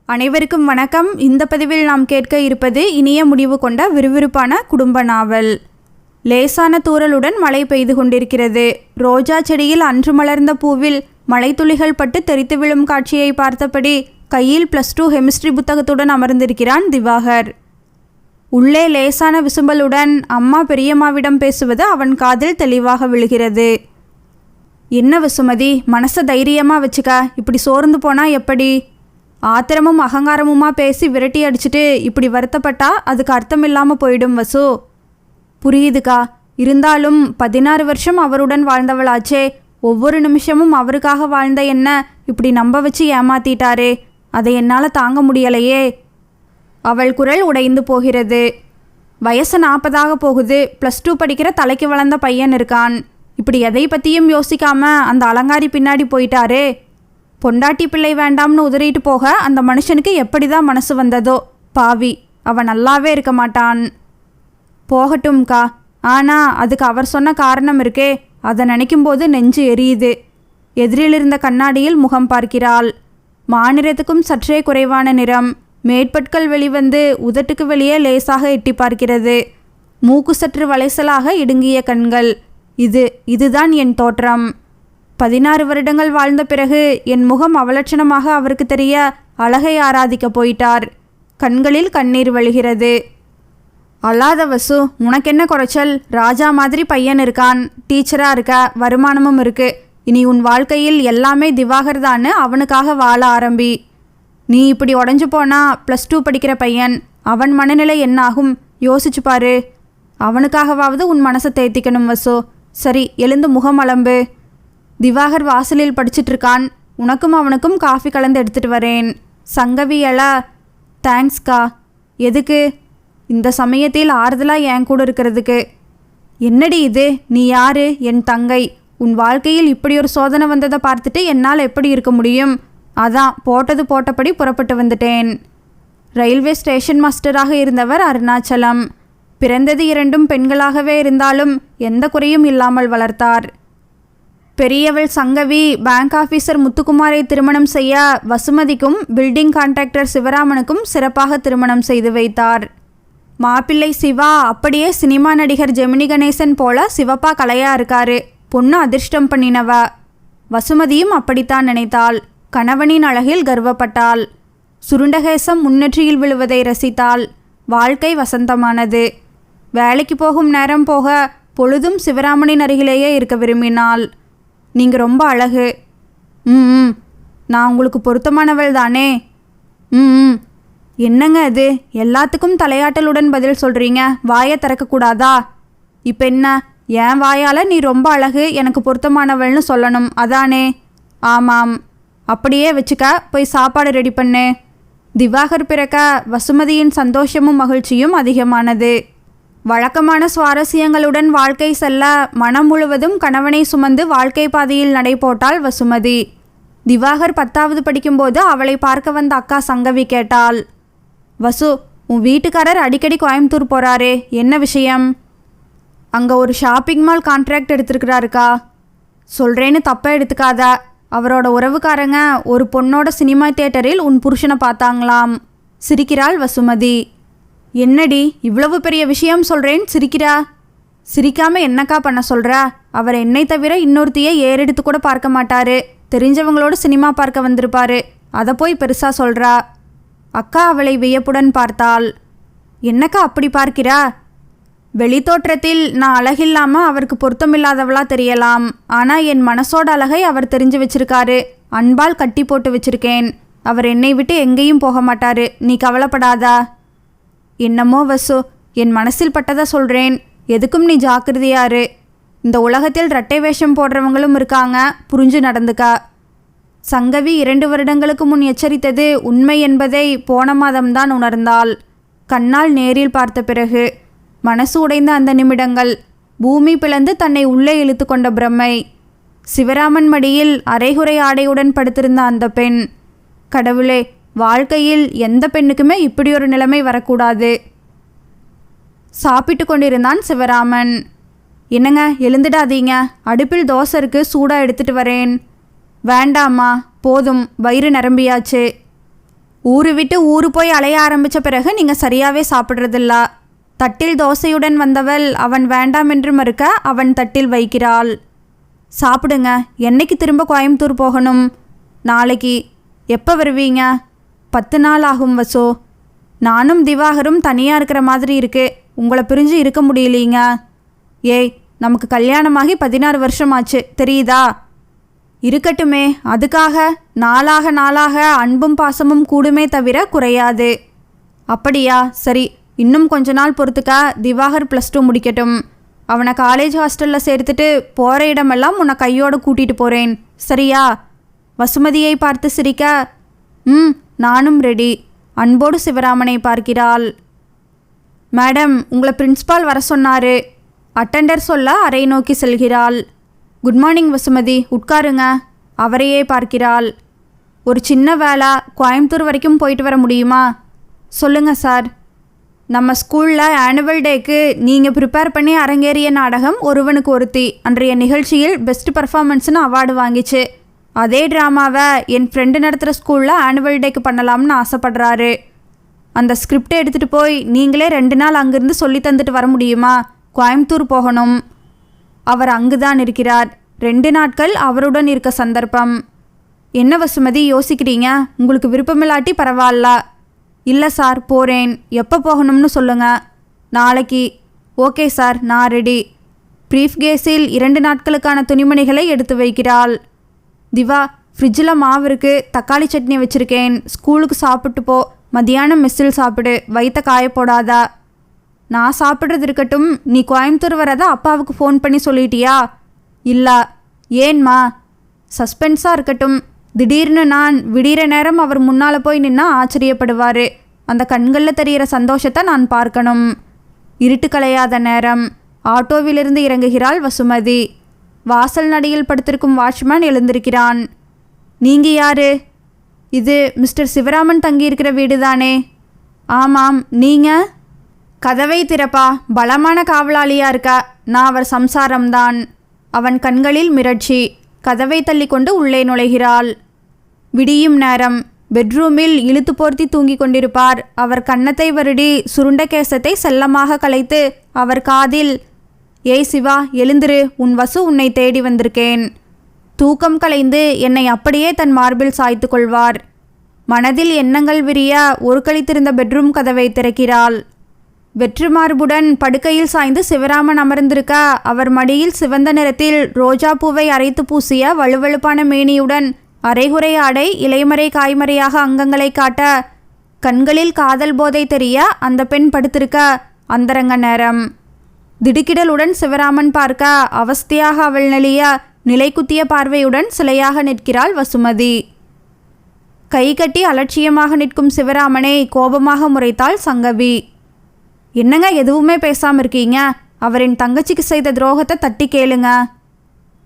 அனைவருக்கும் வணக்கம். இந்த பதிவில் நாம் கேட்க இருப்பது இனிய முடிவு கொண்ட விறுவிறுப்பான குடும்ப நாவல். லேசான தூறலுடன் மழை பெய்து கொண்டிருக்கிறது. ரோஜா செடியில் அன்று மலர்ந்த பூவில் மழைத்துளிகள் பட்டு தெரித்து விழும் காட்சியை பார்த்தபடி கையில் +2 கெமிஸ்ட்ரி புத்தகத்துடன் அமர்ந்திருக்கிறான் திவாகர். உள்ளே லேசான விசும்பலுடன் அம்மா பெரியம்மாவிடம் பேசுவது அவன் காதில் தெளிவாக விழுகிறது. என்ன வசுமதி, மனசை தைரியமாக வச்சுக்க, இப்படி சோர்ந்து போனால் எப்படி? ஆத்திரமும் அகங்காரமுமா பேசி விரட்டி அடிச்சுட்டு இப்படி வருத்தப்பட்டா அதுக்கு அர்த்தம் இல்லாமல் போயிடும் வசு. புரியுதுக்கா, இருந்தாலும் 16 வருஷம் அவருடன் வாழ்ந்தவளாச்சே. ஒவ்வொரு நிமிஷமும் அவருக்காக வாழ்ந்த என்ன இப்படி நம்ப வச்சு ஏமாத்திட்டாரே, அதை என்னால் தாங்க முடியலையே. அவள் குரல் உடைந்து போகிறது. வயசு 40 போகுது. +2 படிக்கிற தலைக்கு வளர்ந்த பையன் இருக்கான். இப்படி எதை பற்றியும் யோசிக்காம அந்த அலங்காரி பின்னாடி போயிட்டாரே. பொண்டாட்டி பிள்ளை வேண்டாம்னு உதறிட்டு போக அந்த மனுஷனுக்கு எப்படி தான் மனசு வந்ததோ. பாவி, அவன் நல்லாவே இருக்க மாட்டான். போகட்டும்க்கா, ஆனால் அதுக்கு அவர் சொன்ன காரணம் இருக்கே, அதை நினைக்கும்போது நெஞ்சு எரியுது. எதிரில் இருந்த கண்ணாடியில் முகம் பார்க்கிறாள். மாநிறத்துக்கும் சற்றே குறைவான நிறம். மேற்பட்கள் வெளிவந்து உதட்டுக்கு வெளியே லேசாக எட்டி பார்க்கிறது. மூக்கு சற்று வளைசலாக இடுங்கிய கண்கள். இதுதான் என் தோற்றம். 16 வருடங்கள் வாழ்ந்த பிறகு என் முகம் அவலட்சணமாக அவருக்கு தெரிய அழகை ஆராதிக்க போயிட்டார். கண்களில் கண்ணீர் வழிகிறது. அல்லாத வசு, உனக்கென்ன குறைச்சல்? ராஜா மாதிரி பையன் இருக்கான், டீச்சராக இருக்க, வருமானமும் இருக்கு. இனி உன் வாழ்க்கையில் எல்லாமே திவாகர் தான்னு அவனுக்காக வாழ ஆரம்பி. நீ இப்படி உடஞ்சு போனா +2 படிக்கிற பையன், அவன் மனநிலை என்னாகும் யோசிச்சு பாரு. அவனுக்காகவாவது உன் மனசை தேத்திக்கணும் வசு. சரி, எழுந்து முகம் அலம்பு. திவாகர் வாசலில் படிச்சுட்டு இருக்கான். உனக்கும் அவனுக்கும் காஃபி கலந்து எடுத்துகிட்டு வரேன். சங்கவி எழ. தேங்க்ஸ்க்கா. எதுக்கு? இந்த சமயத்தில் ஆறுதலாக என் கூட இருக்கிறதுக்கு. என்னடி இது, நீ யாரு? என் தங்கை. உன் வாழ்க்கையில் இப்படி ஒரு சோதனை வந்ததை பார்த்துட்டு என்னால் எப்படி இருக்க முடியும்? அதான் போட்டது போட்டபடி புறப்பட்டு வந்துட்டேன். ரயில்வே ஸ்டேஷன் மாஸ்டராக இருந்தவர் அருணாச்சலம். பிறந்தது 2 பெண்களாகவே இருந்தாலும் எந்த குறையும் இல்லாமல் வளர்த்தார். பெரியவள் சங்கவி பேங்க் ஆஃபீஸர் முத்துக்குமாரை திருமணம் செய்ய வசுமதிக்கும் பில்டிங் கான்ட்ராக்டர் சிவராமனுக்கும் சிறப்பாக திருமணம் செய்து வைத்தார். மாப்பிள்ளை சிவா அப்படியே சினிமா நடிகர் ஜெமினி கணேசன் போல சிவப்பா கலையா இருக்காரு. பொண்ணு அதிர்ஷ்டம் பண்ணினவ. வசுமதியும் அப்படித்தான் நினைத்தாள். கணவனின் அழகில் கர்வப்பட்டாள். சுருண்டகேசம் முன்னெற்றியில் விழுவதை ரசித்தாள். வாழ்க்கை வசந்தமானது. வேலைக்கு போகும் நேரம் போக பொழுதும் சிவராமனின் அருகிலேயே இருக்க விரும்பினாள். நீங்கள் ரொம்ப அழகு. நான் உங்களுக்கு பொருத்தமானவள் தானே? என்னங்க அது, எல்லாத்துக்கும் தலையாட்டலுடன் பதில் சொல்கிறீங்க. வாயை திறக்கக்கூடாதா? இப்போ என்ன, என் வாயால் நீ ரொம்ப அழகு, எனக்கு பொருத்தமானவள்னு சொல்லணும், அதானே? ஆமாம். அப்படியே வச்சுக்க, போய் சாப்பாடு ரெடி பண்ணு. திவாகர் பிறக்க வசுமதியின் சந்தோஷமும் மகிழ்ச்சியும் அதிகமானது. வழக்கமான சுவாரஸ்யங்களுடன் வாழ்க்கை செல்ல மனம் முழுவதும் கணவனை சுமந்து வாழ்க்கை பாதையில் நடைபோட்டாள் வசுமதி. திவாகர் 10வது படிக்கும்போது அவளை பார்க்க வந்த அக்கா சங்கவி கேட்டாள், வசு, உன் வீட்டுக்காரர் அடிக்கடி கோயம்புத்தூர் போகிறாரே, என்ன விஷயம்? அங்கே ஒரு ஷாப்பிங் மால் கான்ட்ராக்ட் எடுத்துருக்கிறாருக்கா. சொல்கிறேன்னு தப்பாக எடுத்துக்காத. அவரோட உறவுக்காரங்க ஒரு பொண்ணோட சினிமா தியேட்டரில் உன் புருஷனை பார்த்தாங்களாம். சிரிக்கிறாள் வசுமதி. என்னடி இவ்வளவு பெரிய விஷயம் சொல்கிறேன் சிரிக்கிறா? சிரிக்காமல் என்னக்கா பண்ண சொல்கிற? அவர் என்னை தவிர இன்னொருத்தையே ஏறெடுத்து கூட பார்க்க மாட்டாரு. தெரிஞ்சவங்களோட சினிமா பார்க்க வந்திருப்பாரு. அதை போய் பெருசாக சொல்கிறா. அக்கா அவளை வியப்புடன் பார்த்தாள். என்னக்கா அப்படி பார்க்கிறா? வெளித்தோற்றத்தில் நான் அழகில்லாமல் அவருக்கு பொருத்தமில்லாதவளா தெரியலாம். ஆனால் என் மனசோட அழகை அவர் தெரிஞ்சு வச்சிருக்காரு. அன்பால் கட்டி போட்டு வச்சிருக்கேன். அவர் என்னை விட்டு எங்கேயும் போக மாட்டாரு. நீ கவலைப்படாதா? என்னமோ வசு, என் மனசில் பட்டதை சொல்கிறேன். எதுக்கும் நீ ஜாக்கிரதையாரு. இந்த உலகத்தில் இரட்டை வேஷம் போடுறவங்களும் இருக்காங்க, புரிஞ்சு நடந்துக்கா. சங்கவி 2 வருடங்களுக்கு முன் எச்சரித்தது உண்மை என்பதை போன மாதம்தான் உணர்ந்தாள். கண்ணால் நேரில் பார்த்த பிறகு. மனசு உடைந்த அந்த நிமிடங்கள். பூமி பிளந்து தன்னை உள்ளே இழுத்து கொண்ட பிரம்மை. சிவராமன் மடியில் அரைகுறை ஆடையுடன் படுத்திருந்த அந்த பெண். கடவுளே, வாழ்க்கையில் எந்த பெண்ணுக்குமே இப்படி ஒரு நிலைமை வரக்கூடாது. சாப்பிட்டு கொண்டிருந்தான் சிவராமன். என்னங்க, எழுந்துடாதீங்க, அடுப்பில் தோசை இருக்கு, சூடாக எடுத்துகிட்டு வரேன். வேண்டாமா, போதும், வயிறு நிரம்பியாச்சு. ஊரு விட்டு ஊரு போய் அலைய ஆரம்பித்த பிறகு நீங்கள் சரியாகவே சாப்பிட்றதில்ல. தட்டில் தோசையுடன் வந்தவள் அவன் வேண்டாம் என்று மறுக்க அவன் தட்டில் வைக்கிறாள். சாப்பிடுங்க. என்னைக்கு திரும்ப கோயம்புத்தூர் போகணும்? நாளைக்கு. எப்போ வருவீங்க? 10 நாள் ஆகும் வசு. நானும் திவாகரும் தனியாக இருக்கிற மாதிரி இருக்கு. உங்களை பிரிஞ்சு இருக்க முடியலீங்க. ஏய், நமக்கு கல்யாணமாகி 16 வருஷம் ஆச்சு, தெரியுதா? இருக்கட்டுமே, அதுக்காக நாளாக நாளாக அன்பும் பாசமும் கூடுமே தவிர குறையாது. அப்படியா? சரி, இன்னும் கொஞ்ச நாள் பொறுத்துக்க. திவாகர் +2 முடிக்கட்டும். அவனை காலேஜ் ஹாஸ்டலில் சேர்த்துட்டு போகிற இடமெல்லாம் உன்னை கையோடு கூட்டிகிட்டு போகிறேன், சரியா? வசுமதியை பார்த்து சிரிக்க, நானும் ரெடி. அன்போடு சிவராமனை பார்க்கிறாள். மேடம், உங்களை பிரின்ஸ்பால் வர சொன்னார். அட்டெண்டர் சொல்ல அறை நோக்கி செல்கிறாள். குட் மார்னிங் வசுமதி, உட்காருங்க. அவரையே பார்க்கிறாள். ஒரு சின்ன வேலை, கோயம்புத்தூர் வரைக்கும் போயிட்டு வர முடியுமா? சொல்லுங்கள் சார். நம்ம ஸ்கூலில் ஆனுவல் டேக்கு நீங்கள் ப்ரிப்பேர் பண்ணி அரங்கேறிய நாடகம் ஒருவனுக்கு ஒருத்தி அன்றைய நிகழ்ச்சியில் பெஸ்ட் பர்ஃபார்மன்ஸ்னு அவார்டு வாங்கிச்சு. அதே ட்ராமாவை என் ஃப்ரெண்டு நடத்துகிற ஸ்கூலில் ஆனுவல் டேக்கு பண்ணலாம்னு ஆசைப்படுறாரு. அந்த ஸ்கிரிப்டை எடுத்துகிட்டு போய் நீங்களே 2 நாள் அங்கேருந்து சொல்லி தந்துட்டு வர முடியுமா? கோயம்புத்தூர் போகணும். அவர் அங்குதான் இருக்கிறார். 2 நாட்கள் அவருடன் இருக்க சந்தர்ப்பம். என்ன வசுமதி யோசிக்கிறீங்க? உங்களுக்கு விருப்பமில்லாட்டி பரவாயில்ல. இல்லை சார், போகிறேன். எப்போ போகணும்னு சொல்லுங்கள். நாளைக்கு. ஓகே சார், நான் ரெடி. ப்ரீஃப் கேஸில் 2 நாட்களுக்கான துணிமணிகளை எடுத்து வைக்கிறாள். திவா, ஃப்ரிட்ஜில் மாவு இருக்குது, தக்காளி சட்னி வச்சுருக்கேன். ஸ்கூலுக்கு சாப்பிட்டு போ. மதியானம் மெஸ்ஸில் சாப்பிடு, வயிற்ற காய போடாதா. நான் சாப்பிட்றது இருக்கட்டும், நீ கோயம்புத்தூர் வரதா அப்பாவுக்கு ஃபோன் பண்ணி சொல்லிட்டியா? இல்லை. ஏன்மா? சஸ்பென்ஸாக இருக்கட்டும். திடீர்னு நான் விடிகிற நேரம் அவர் முன்னால் போய் நின்னா ஆச்சரியப்படுவார். அந்த கண்களில் தெரிகிற சந்தோஷத்தை நான் பார்க்கணும். இருட்டு கலையாத நேரம். ஆட்டோவிலிருந்து இறங்குகிறாள் வசுமதி. வாசல் நடையில் படுத்திருக்கும் வாட்ச்மேன் எழுந்திருக்கிறான். நீங்கள் யார்? இது மிஸ்டர் சிவராமன் தங்கியிருக்கிற வீடு தானே? ஆமாம். நீங்கள்? கதவை திறப்பா, பலமான காவலாளியாக இருக்கா. நான் அவர் சம்சாரம்தான். அவன் கண்களில் மிரட்சி. கதவை தள்ளி கொண்டு உள்ளே நுழைகிறாள். விடியும் நேரம். பெட்ரூமில் இழுத்து போர்த்தி தூங்கிக் கொண்டிருப்பார். அவர் கன்னத்தை வருடி சுருண்ட கேசத்தை செல்லமாக கலைத்து அவர் காதில், ஏய் சிவா, எழுந்திரு, உன் வசு உன்னை தேடி வந்திருக்கேன். தூக்கம் கலைந்து என்னை அப்படியே தன் மார்பில் சாய்த்து கொள்வார். மனதில் எண்ணங்கள் விரிய ஒரு கழித்திருந்த பெட்ரூம் கதவை திறக்கிறாள். வெற்று மார்புடன் படுக்கையில் சாய்ந்து சிவராமன் அமர்ந்திருக்க, அவர் மடியில் சிவந்த நிறத்தில் ரோஜா பூவை அரைத்து பூசிய வலுவழுப்பான மேனியுடன் அரைகுறை ஆடை இலைமறை காய்மறையாக அங்கங்களை காட்ட, கண்களில் காதல் போதை தெரிய அந்த பெண் படுத்திருக்க அந்தரங்க நேரம். திடுக்கிடலுடன் சிவராமன் பார்க்க அவஸ்தையாக அவள் நெளிய நிலைக்குத்திய பார்வையுடன் சிலையாக நிற்கிறாள் வசுமதி. கை கட்டி அலட்சியமாக நிற்கும் சிவராமனை கோபமாக முறைத்தாள் சங்கவி. என்னங்க எதுவுமே பேசாமல் இருக்கீங்க? அவரின் தங்கச்சிக்கு செய்த துரோகத்தை தட்டி கேளுங்க.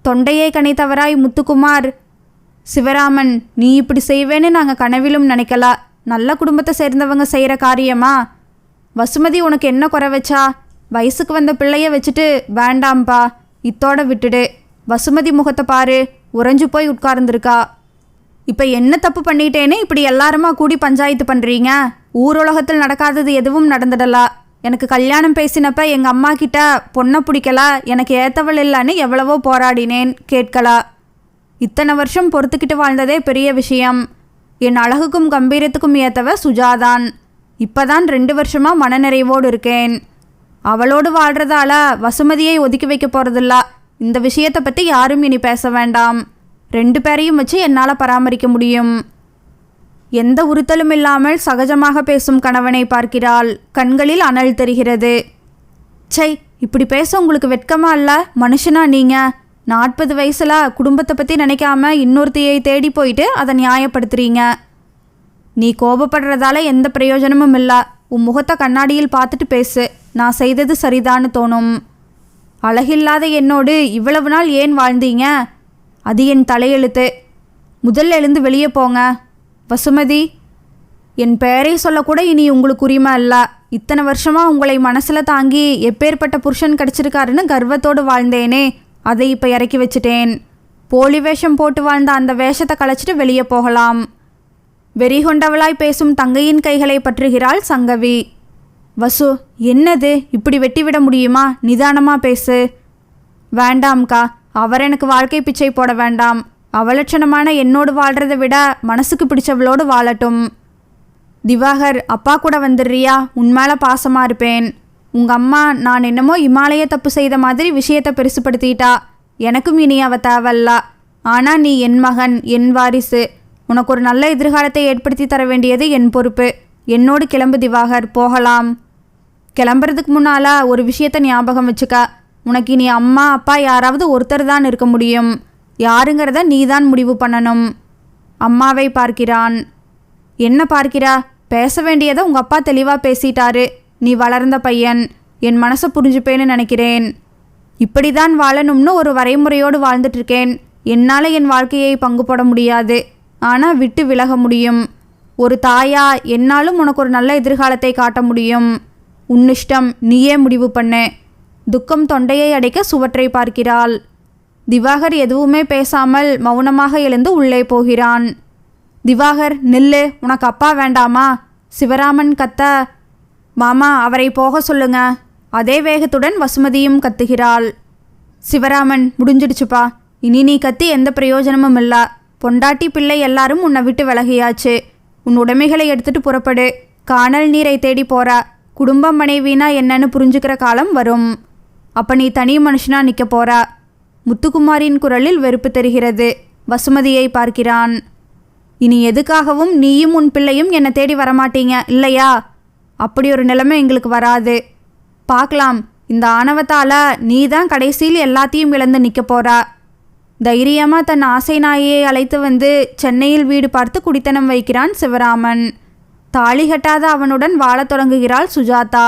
தொண்டையை கனைத்தவராய் முத்துக்குமார், சிவராமன், நீ இப்படி செய்வேன்னு நாங்கள் கனவிலும் நினைக்கல. நல்ல குடும்பத்தை சேர்ந்தவங்க செய்கிற காரியமா? வசுமதி உனக்கு என்ன குறை வச்சா? வயசுக்கு வந்த பிள்ளைய வச்சுட்டு வேண்டாம்பா, இத்தோட விட்டுடு. வசுமதி முகத்தை பாரு, உறைஞ்சு போய் உட்கார்ந்துருக்கா. இப்போ என்ன தப்பு பண்ணிட்டேன்னு இப்படி எல்லாருமா கூடி பஞ்சாயத்து பண்ணுறீங்க? ஊருலகத்தில் நடக்காதது எதுவும் நடந்துடலா. எனக்கு கல்யாணம் பேசினப்ப எங்கள் அம்மா கிட்ட பொண்ணை பிடிக்கல, எனக்கு ஏற்றவள் இல்லைன்னு எவ்வளவோ போராடினேன், கேட்கலா. இத்தனை வருஷம் பொறுத்துக்கிட்டு வாழ்ந்ததே பெரிய விஷயம். என் அழகுக்கும் கம்பீரத்துக்கும் ஏற்றவ சுஜாதான். இப்போதான் 2 வருஷமாக மனநிறைவோடு இருக்கேன். அவளோடு வாழ்கிறதால வசுமதியை ஒதுக்கி வைக்க போகிறதில்ல. இந்த விஷயத்தை பற்றி யாரும் இனி பேச வேண்டாம். 2 பேரையும் வச்சு என்னால் பராமரிக்க முடியும். எந்த உறுத்தலும் இல்லாமல் சகஜமாக பேசும் கணவனை பார்க்கிறாள். கண்களில் அனல் தெரிகிறது. சை, இப்படி பேச உங்களுக்கு வெட்கமா இல்லை? மனுஷனா நீங்கள்? 40 வயசில் குடும்பத்தை பற்றி நினைக்காம இன்னொருத்தையை தேடி போயிட்டு அதை நியாயப்படுத்துறீங்க. நீ கோபப்படுறதால எந்த பிரயோஜனமும் இல்லை. உன் முகத்தை கண்ணாடியில் பார்த்துட்டு பேசு. நான் செய்தது சரிதான்னு தோணும். அழகில்லாத என்னோடு இவ்வளவு நாள் ஏன் வாழ்ந்தீங்க? அது என் தலையெழுத்து. முதல்ல எழுந்து வெளியே போங்க. வசுமதி, என் பெயரை சொல்லக்கூட இனி உங்களுக்கு உரிமை இல்லை. இத்தனை வருஷமாக உங்களை மனசில் தாங்கி எப்பேற்பட்ட புருஷன் கிடச்சிருக்காருன்னு கர்வத்தோடு வாழ்ந்தேனே, அதை இப்போ இறக்கி வச்சுட்டேன். போலி வேஷம் போட்டு வாழ்ந்த அந்த வேஷத்தை கலைச்சிட்டு வெளியே போகலாம். வெறிகொண்டவளாய் பேசும் தங்கையின் கைகளை பற்றுகிறாள் சங்கவி. வசு, என்னது, இப்படி வெட்டிவிட முடியுமா? நிதானமா பேசு. வேண்டாம்க்கா, அவர் எனக்கு வாழ்க்கை பிச்சை போட வேண்டாம். அவலட்சணமான என்னோடு வாழ்கிறத விட மனசுக்கு பிடிச்சவளோடு வாழட்டும். திவாகர், அப்பா கூட வந்துடுறியா? உன்மேலே பாசமாக இருப்பேன். உங்கள் அம்மா நான் என்னமோ இமாலய தப்பு செய்த மாதிரி விஷயத்தை பெருசுப்படுத்திட்டா. எனக்கும் இனி அவ தேவல்ல. ஆனால் நீ என் மகன், என் வாரிசு. உனக்கு ஒரு நல்ல எதிர்காலத்தை ஏற்படுத்தி தர வேண்டியது என் பொறுப்பு. என்னோடு கிளம்பு திவாகர், போகலாம். கிளம்புறதுக்கு முன்னால் ஒரு விஷயத்தை ஞாபகம் வச்சுக்க. உனக்கு இனி அம்மா அப்பா யாராவது ஒருத்தர் தான் இருக்க முடியும். யாருங்கிறத நீ தான் முடிவு பண்ணணும். அம்மாவை பார்க்கிறான். என்ன பார்க்கிறா? பேச வேண்டியதை உங்கள் அப்பா தெளிவாக பேசிட்டாரு. நீ வளர்ந்த பையன், என் மனசை புரிஞ்சுப்பேன்னு நினைக்கிறேன். இப்படி தான் வாழணும்னு ஒரு வரைமுறையோடு வாழ்ந்துட்டுருக்கேன். என்னால் என் வாழ்க்கையை பங்கு போட முடியாது, ஆனால் விட்டு விலக முடியும். ஒரு தாயா என்னாலும் உனக்கு ஒரு நல்ல எதிர்காலத்தை காட்ட முடியும். உன்னிஷ்டம், நீயே முடிவு பண்ணு. துக்கம் தொண்டையை அடைக்க சுவற்றை பார்க்கிறாள். திவாகர் எதுவுமே பேசாமல் மௌனமாக எழுந்து உள்ளே போகிறான். திவாகர், நில்லு, உனக்கு அப்பா வேண்டாமா? சிவராமன் கத்த. மாமா, அவரை போக சொல்லுங்க. அதே வேகத்துடன் வசுமதியும் கத்துகிறாள். சிவராமன், முடிஞ்சிடுச்சுப்பா. இனி நீ கத்தி எந்த பிரயோஜனமும் இல்லை. பொண்டாட்டி பிள்ளை எல்லாரும் உன்னை விட்டு விலகியாச்சு. உன் உடைமைகளை எடுத்துட்டு புறப்படு. காணல் நீரை தேடி போற. குடும்பம் மனைவினா என்னன்னு புரிஞ்சுக்கிற காலம் வரும். அப்போ நீ தனி மனுஷனா நிற்க போற. முத்துக்குமாரின் குரலில் வெறுப்பு தெரிகிறது. வசுமதியை பார்க்கிறான். இனி எதுக்காகவும் நீயும் உன் பிள்ளையும் என்னை தேடி வரமாட்டீங்க இல்லையா? அப்படி ஒரு நிலைமை எங்களுக்கு வராது. பார்க்கலாம். இந்த ஆணவத்தால் நீ தான் கடைசியில் எல்லாத்தையும் இழந்து நிற்க போறா. தைரியமாக தன் ஆசை நாயை அழைத்து வந்து சென்னையில் வீடு பார்த்து குடித்தனம் வைக்கிறான் சிவராமன். தாலி கட்டாத அவனுடன் வாழத் தொடங்குகிறாள் சுஜாதா.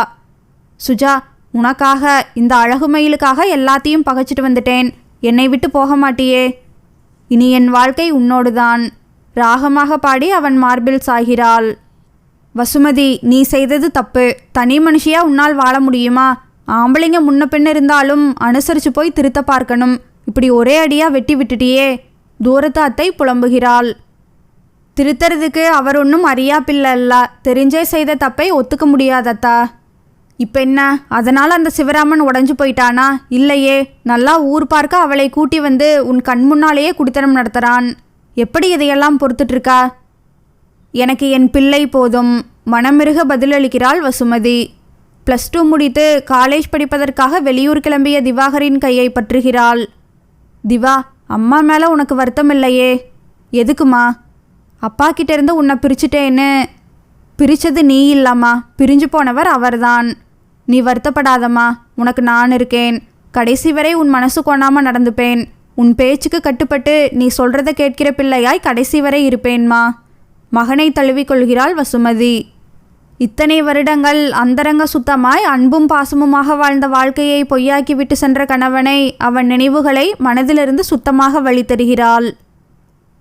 சுஜா, உனக்காக, இந்த அழகு மயிலுக்காக எல்லாத்தையும் பகைச்சிட்டு வந்துட்டேன். என்னை விட்டு போக மாட்டியே? இனி என் வாழ்க்கை உன்னோடுதான். ராகமாக பாடி அவன் மார்பில் சாகிறாள். வசுமதி, நீ செய்தது தப்பு. தனி மனுஷியா உன்னால் வாழ முடியுமா? ஆம்பளைங்க முன்ன பின்ன இருந்தாலும் அனுசரித்து போய் திருத்த பார்க்கணும். இப்படி ஒரே அடியாக வெட்டி விட்டுட்டியே. தூரத்து அத்தை புலம்புகிறாள். திருத்துறதுக்கு அவர் ஒன்றும் அறியா பிள்ளை இல்லை. தெரிஞ்சே செய்த தப்பை ஒத்துக்க முடியாதத்தா. இப்போ என்ன, அதனால் அந்த சிவராமன் உடஞ்சு போயிட்டானா? இல்லையே, நல்லா ஊர் பார்க்க அவளை கூட்டி வந்து உன் கண் முன்னாலேயே குடித்தனம் நடத்துகிறான். எப்படி இதையெல்லாம் பொறுத்துட்ருக்கா? எனக்கு என் பிள்ளை போதும். மனமிருக பதிலளிக்கிறாள் வசுமதி. +2 முடித்து காலேஜ் படிப்பதற்காக வெளியூர் கிளம்பிய திவாகரின் கையை பற்றுகிறாள். திவா, அம்மா மேலே உனக்கு வருத்தம் இல்லையே? எதுக்குமா? அப்பா கிட்டேருந்து உன்னை பிரிச்சுட்டேன்னு. பிரித்தது நீ இல்லாமா, பிரிஞ்சு போனவர் அவர்தான். நீ வருத்தப்படாதம்மா, உனக்கு நான் இருக்கேன். கடைசி வரை உன் மனசு கொண்டாமல் நடந்துப்பேன். உன் பேச்சுக்கு கட்டுப்பட்டு நீ சொல்கிறத கேட்கிற பிள்ளையாய் கடைசி வரை இருப்பேன்மா. மகனை தழுவிக்கொள்கிறாள் வசுமதி. இத்தனை வருடங்கள் அந்தரங்க சுத்தமாய் அன்பும் பாசமுமாக வாழ்ந்த வாழ்க்கையை பொய்யாக்கி விட்டு சென்ற கணவனை, அவன் நினைவுகளை மனதிலிருந்து சுத்தமாக வழித்தருகிறாள்.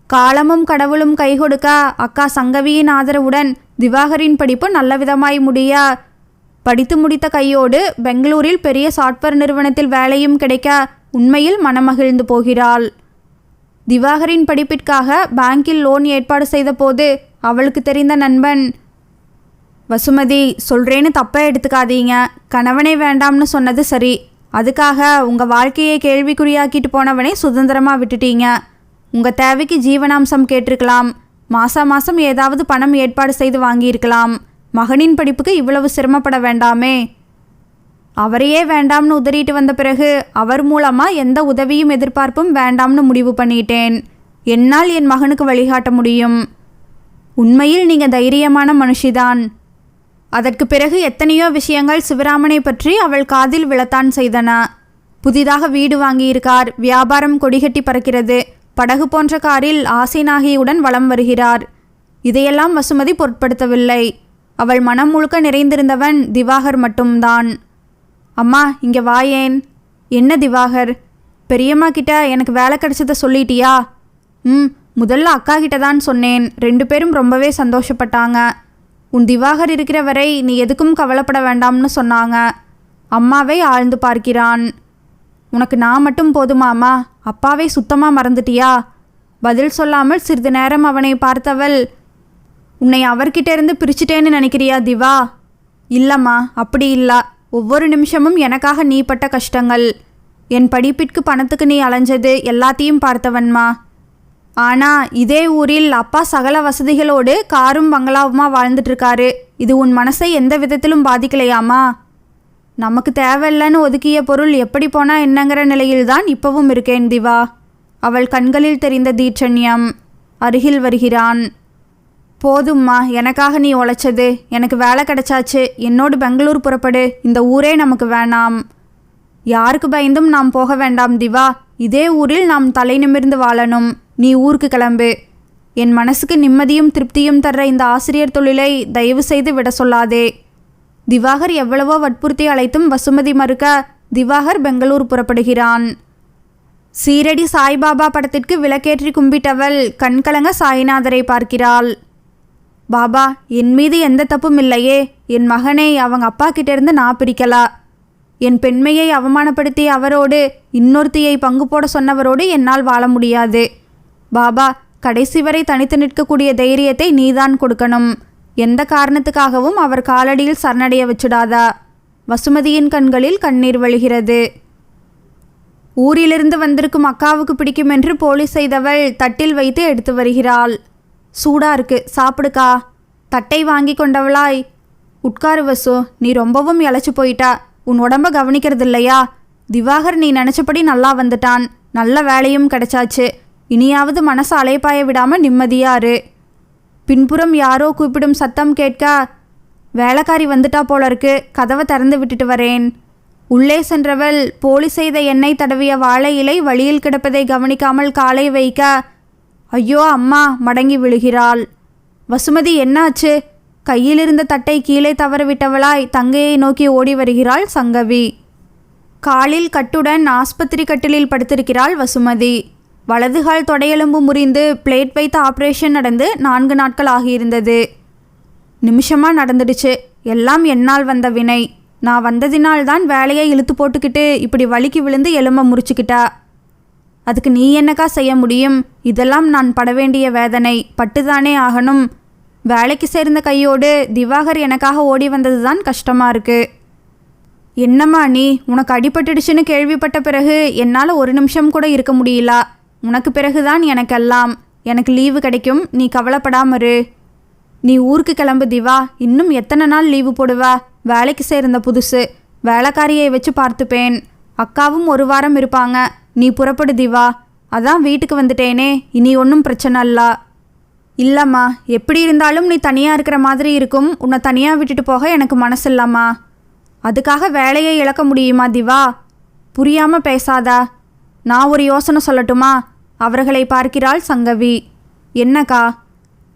காலமும் கடவுளும் கை கொடுக்க அக்கா சங்கவியின் ஆதரவுடன் திவாகரின் படிப்பு நல்லவிதமாய் முடிய, படித்து முடித்த கையோடு பெங்களூரில் பெரிய சாஃப்ட்வேர் நிறுவனத்தில் வேலையும் கிடைக்க உண்மையில் மனமகிழ்ந்து போகிறாள். திவாகரின் படிப்பிற்காக பேங்கில் லோன் ஏற்பாடு செய்த போது அவளுக்கு தெரிந்த நண்பன், வசுமதி, சொல்கிறேன்னு தப்பாக எடுத்துக்காதீங்க. கணவனை வேண்டாம்னு சொன்னது சரி. அதுக்காக உங்கள் வாழ்க்கையை கேள்விக்குறியாக்கிட்டு போனவனை சுதந்திரமாக விட்டுட்டீங்க. உங்கள் தேவைக்கு ஜீவனாம்சம் கேட்டிருக்கலாம். மாதம் ஏதாவது பணம் ஏற்பாடு செய்து வாங்கியிருக்கலாம். மகனின் படிப்புக்கு இவ்வளவு சிரமப்பட வேண்டாமே. அவரையே வேண்டாம்னு உதறிட்டு வந்த பிறகு அவர் மூலமாக எந்த உதவியும் எதிர்பார்ப்பும் வேண்டாம்னு முடிவு பண்ணிட்டேன். என்னால் என் மகனுக்கு வழிகாட்ட முடியும். உண்மையில் நீங்கள் தைரியமான மனுஷிதான். அதற்கு பிறகு எத்தனையோ விஷயங்கள் சிவராமனை பற்றி அவள் காதில் விழத்தான் செய்தன. புதிதாக வீடு வாங்கியிருக்கார். வியாபாரம் கொடிகட்டி பறக்கிறது. படகு போன்ற காரில் ஆசை நாகியுடன் வலம் வருகிறார். இதையெல்லாம் வசுமதி பொருட்படுத்தவில்லை. அவள் மனம் முழுக்க நிறைந்திருந்தவன் திவாகர் மட்டும்தான். அம்மா, இங்கே வாயேன். என்ன திவாகர்? பெரியம்மா கிட்ட எனக்கு வேலை கிடைச்சதை சொல்லிட்டியா? முதல்ல அக்கா கிட்ட தான் சொன்னேன். 2 பேரும் ரொம்பவே சந்தோஷப்பட்டாங்க. உன் திவாகர் இருக்கிற வரை நீ எதுக்கும் கவலைப்பட வேண்டாம்னு சொன்னாங்க. அம்மாவை ஆழ்ந்து பார்க்கிறான். உனக்கு நான் மட்டும் போதுமாம்மா? அப்பாவை சுத்தமாக மறந்துட்டியா? பதில் சொல்லாமல் சிறிது நேரம் அவனை பார்த்தவள், உன்னை அவர்கிட்ட இருந்து பிரிச்சுட்டேன்னு நினைக்கிறியா திவா? இல்லைம்மா, அப்படி இல்லை. ஒவ்வொரு நிமிஷமும் எனக்காக நீ பட்ட கஷ்டங்கள், என் படிப்பிற்கு பணத்துக்கு நீ அலைஞ்சது எல்லாத்தையும் பார்த்தவன்மா. ஆனால் இதே ஊரில் அப்பா சகல வசதிகளோடு காரும் பங்களாவுமா வாழ்ந்துட்டுருக்காரு. இது உன் மனசை எந்த விதத்திலும் பாதிக்கலையாமா? நமக்கு தேவையில்லைன்னு ஒதுக்கிய பொருள் எப்படி போனால் என்னங்கிற நிலையில்தான் இப்பவும் இருக்கேன் திவா. அவள் கண்களில் தெரிந்த தீட்சண்யம். அருகில் வருகிறான். போதும்மா, எனக்காக நீ உழைச்சது. எனக்கு வேலை கிடைச்சாச்சு. என்னோடு பெங்களூர் புறப்படு. இந்த ஊரே நமக்கு வேணாம். யாருக்கு பயந்தும் நாம் போக வேண்டாம் திவா. இதே ஊரில் நாம் தலை நிமிர்ந்து வாழணும். நீ ஊருக்கு கிளம்பு. என் மனசுக்கு நிம்மதியும் திருப்தியும் தர்ற இந்த ஆசிரியர் தொழிலை தயவு செய்து விட சொல்லாதே. திவாகர் எவ்வளவோ வற்புறுத்தி அழைத்தும் வசுமதி மறுக்க திவாகர் பெங்களூர் புறப்படுகிறான். சீரடி சாய்பாபா படத்திற்கு விளக்கேற்றி கும்பிட்டவள் கண்கலங்க சாய்நாதரை பார்க்கிறாள். பாபா, என் மீது எந்த தப்பும் இல்லையே. என் மகனை அவங்க அப்பா கிட்டேருந்து நான் பிரிக்கலா. என் பெண்மையை அவமானப்படுத்தி அவரோடு இன்னொருத்தியை பங்கு போட சொன்னவரோடு என்னால் வாழ முடியாது. பாபா, கடைசி வரை தனித்து நிற்கக்கூடிய தைரியத்தை நீதான் கொடுக்கணும். எந்த காரணத்துக்காகவும் அவர் காலடியில் சரணடைய வச்சுடாதா. வசுமதியின் கண்களில் கண்ணீர் வழிகிறது. ஊரிலிருந்து வந்திருக்கும் அக்காவுக்கு பிடிக்கும் என்று போலி செய்தவள் தட்டில் வைத்து எடுத்து வருகிறாள். சூடா இருக்கு, சாப்பிடுக்கா. தட்டை வாங்கி கொண்டவளாய், உட்காரு வசு, நீ ரொம்பவும் இழைச்சி போயிட்டா. உன் உடம்ப கவனிக்கிறது இல்லையா? திவாகர் நீ நினச்சபடி நல்லா வந்துட்டான். நல்ல வேலையும் கிடைச்சாச்சு. இனியாவது மனசை அலைப்பாய விடாம நிம்மதியாரு. பின்புறம் யாரோ கூப்பிடும் சத்தம் கேட்க, வேலைக்காரி வந்துட்டா போல இருக்கு, கதவை திறந்து விட்டுட்டு வரேன். உள்ளே சென்றவள் போலி செய்த எண்ணெய் தடவிய வாழை இலை வழியில் கிடப்பதை கவனிக்காமல் காலை வைக்க, ஐயோ அம்மா, மடங்கி விழுகிறாள். வசுமதி, என்னாச்சு? கையிலிருந்த தட்டை கீழே தவறவிட்டவளாய் தங்கையை நோக்கி ஓடி வருகிறாள் சங்கவி. காலில் கட்டுடன் ஆஸ்பத்திரி கட்டிலில் படுத்திருக்கிறாள் வசுமதி. வலதுகால் தொடையெலும்பு முறிந்து பிளேட் வைத்த ஆப்ரேஷன் நடந்து 4 நாட்கள் ஆகியிருந்தது. நிமிஷமாக நடந்துடுச்சு. எல்லாம் என்னால் வந்த வினை. நான் வந்ததினால்தான் வேலையை இழுத்து போட்டுக்கிட்டு இப்படி வலிக்கு விழுந்து எலும்பை முறிச்சுக்கிட்டா. அதுக்கு நீ என்னக்கா செய்ய முடியும்? இதெல்லாம் நான் பட வேண்டிய வேதனை. பட்டுதானே ஆகணும். வேலைக்கு சேர்ந்த கையோடு திவாகர் எனக்காக ஓடி வந்தது தான் கஷ்டமாக இருக்கு. என்னம்மா நீ? உனக்கு அடிபட்டுடுச்சுன்னு கேள்விப்பட்ட பிறகு என்னால் ஒரு நிமிஷம் கூட இருக்க முடியல. உனக்கு பிறகுதான் எனக்கெல்லாம். எனக்கு லீவு கிடைக்கும், நீ கவலைப்படாமரு. நீ ஊருக்கு கிளம்பு திவா. இன்னும் எத்தனை நாள் லீவு போடுவா? வேலைக்கு சேர்ந்த புதுசு. வேலைக்காரியை வச்சு பார்த்துப்பேன். அக்காவும் 1 வாரம் இருப்பாங்க. நீ புறப்படு திவா. அதான் வீட்டுக்கு வந்துட்டேனே, இனி ஒன்றும் பிரச்சனை இல்லை. இல்லைம்மா, எப்படி இருந்தாலும் நீ தனியாக இருக்கிற மாதிரி இருக்கும். உன்னை தனியாக விட்டுட்டு போக எனக்கு மனசு இல்லம்மா. அதுக்காக வேலையை இழக்க முடியுமா திவா? புரியாமல் பேசாதா. நான் ஒரு யோசனை சொல்லட்டுமா? அவர்களை பார்க்கிறாள் சங்கவி. என்னக்கா?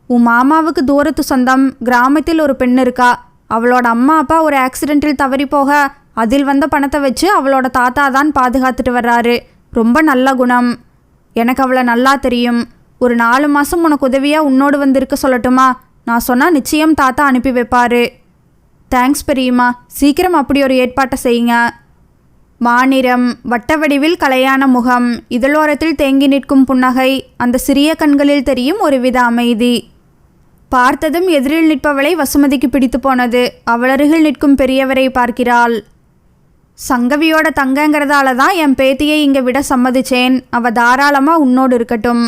உன் மாமாவுக்கு தூரத்து சொந்தம், கிராமத்தில் ஒரு பெண் இருக்கா. அவளோட அம்மா அப்பா ஒரு ஆக்சிடென்ட்டில் தவறி போக அதில் வந்த பணத்தை வச்சு அவளோட தாத்தா தான் பாதுகாத்துட்டு வர்றாரு. ரொம்ப நல்ல குணம். எனக்கு அவளை நல்லா தெரியும். ஒரு 4 மாதம் உனக்கு உதவியாக உன்னோடு வந்திருக்க சொல்லட்டுமா? நான் சொன்னால் நிச்சயம் தாத்தா அனுப்பி வைப்பாரு. தேங்க்ஸ் பெரியம்மா. சீக்கிரம் அப்படி ஒரு ஏற்பாட்டை செய்யுங்க. மாநிறம், வட்ட வடிவில் கலையான முகம், இதழோரத்தில் தேங்கி நிற்கும் புன்னகை, அந்த சிறிய கண்களில் தெரியும் ஒருவித அமைதி. பார்த்ததும் எதிரில் நிற்பவளை வசுமதிக்கு பிடித்து போனது. அவளருகில் நிற்கும் பெரியவரை பார்க்கிறாள். சங்கவியோட தங்கங்கிறதால தான் என் பேத்தியை இங்கே விட சம்மதிச்சேன். அவள் தாராளமாக உன்னோடு இருக்கட்டும்.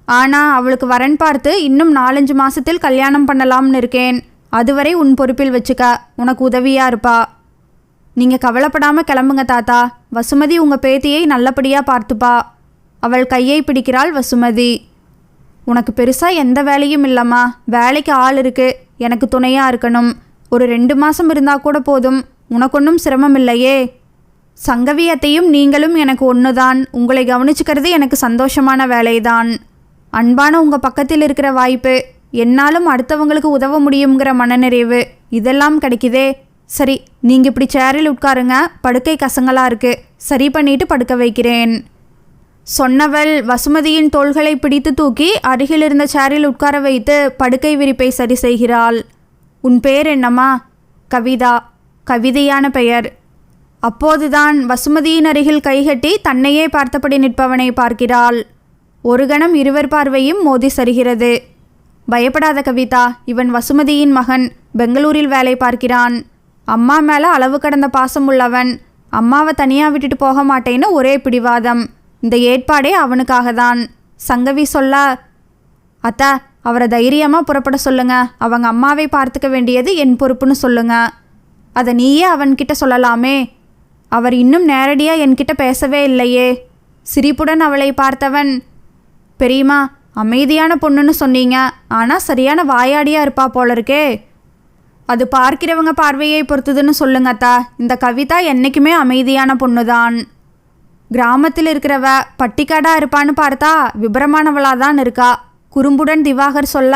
ஆனால் அவளுக்கு வரன் பார்த்து இன்னும் 4-5 மாதத்தில் கல்யாணம் பண்ணலாம்னு இருக்கேன். அதுவரை உன் பொறுப்பில் வச்சுக்க. உனக்கு உதவியாக இருப்பா. நீங்கள் கவலைப்படாமல் கிளம்புங்க தாத்தா. வசுமதி உங்கள் பேத்தியை நல்லபடியாக பார்த்துப்பா. அவள் கையை பிடிக்கிறாள் வசுமதி. உனக்கு பெருசாக எந்த வேலையும் இல்லைம்மா. வேலைக்கு ஆள் இருக்கு. எனக்கு துணையாக இருக்கணும். ஒரு 2 மாதம் இருந்தால் கூட போதும். உனக்கு ஒன்றும் சிரமம் இல்லையே. சங்கவியத்தையும் நீங்களும் எனக்கு ஒன்றுதான். உங்களை கவனிச்சுக்கிறது எனக்கு சந்தோஷமான வேலைதான். அன்பான உங்கள் பக்கத்தில் இருக்கிற வாய்ப்பு, என்னாலும் அடுத்தவங்களுக்கு உதவ முடியுங்கிற மனநிறைவு, இதெல்லாம் கிடைக்குதே. சரி, நீங்கள் இப்படி சேரில் உட்காருங்க. படுக்கை கசங்களாக இருக்குது. சரி பண்ணிட்டு படுக்க வைக்கிறேன். சொன்னவள் வசுமதியின் தோள்களை பிடித்து தூக்கி அருகில் இருந்த சேரில் உட்கார வைத்து படுக்கை விரிப்பை சரி செய்கிறாள். உன் பேர் என்னம்மா? கவிதா. கவிதையான பெயர். அப்போதுதான் வசுமதியின் அருகில் கைகட்டி தன்னையே பார்த்தபடி நிற்பவனை பார்க்கிறாள். ஒரு கணம் இருவர் பார்வையும் மோதி சரிகிறது. பயப்படாத கவிதா, இவன் வசுமதியின் மகன், பெங்களூரில் வேலை பார்க்கிறான். அம்மா மேலே அளவு கடந்த பாசம் உள்ளவன். அம்மாவை தனியாக விட்டுட்டு போக மாட்டேன்னு ஒரே பிடிவாதம். இந்த ஏற்பாடே அவனுக்காக தான். சங்கவி சொல்ல, அத்தா, அவரை தைரியமாக புறப்பட சொல்லுங்க. அவங்க அம்மாவை பார்த்துக்க வேண்டியது என் பொறுப்புன்னு சொல்லுங்க. அதை நீயே அவன்கிட்ட சொல்லலாமே. அவர் இன்னும் நேரடியாக என்கிட்ட பேசவே இல்லையே. சிரிப்புடன் அவளை பார்த்தவன், பெரியம்மா, அமைதியான பொண்ணுன்னு சொன்னீங்க, ஆனால் சரியான வாயாடியாக இருப்பா போல இருக்கே. அது பார்க்கிறவங்க பார்வையை பொறுத்ததுன்னு சொல்லுங்கத்தா. இந்த கவிதா என்றைக்குமே அமைதியான பொண்ணு தான். கிராமத்தில் இருக்கிறவ பட்டிக்காடாக இருப்பான்னு பார்த்தா விபரமானவளாக தான் இருக்கா. குறும்புடன் திவாகர் சொல்ல,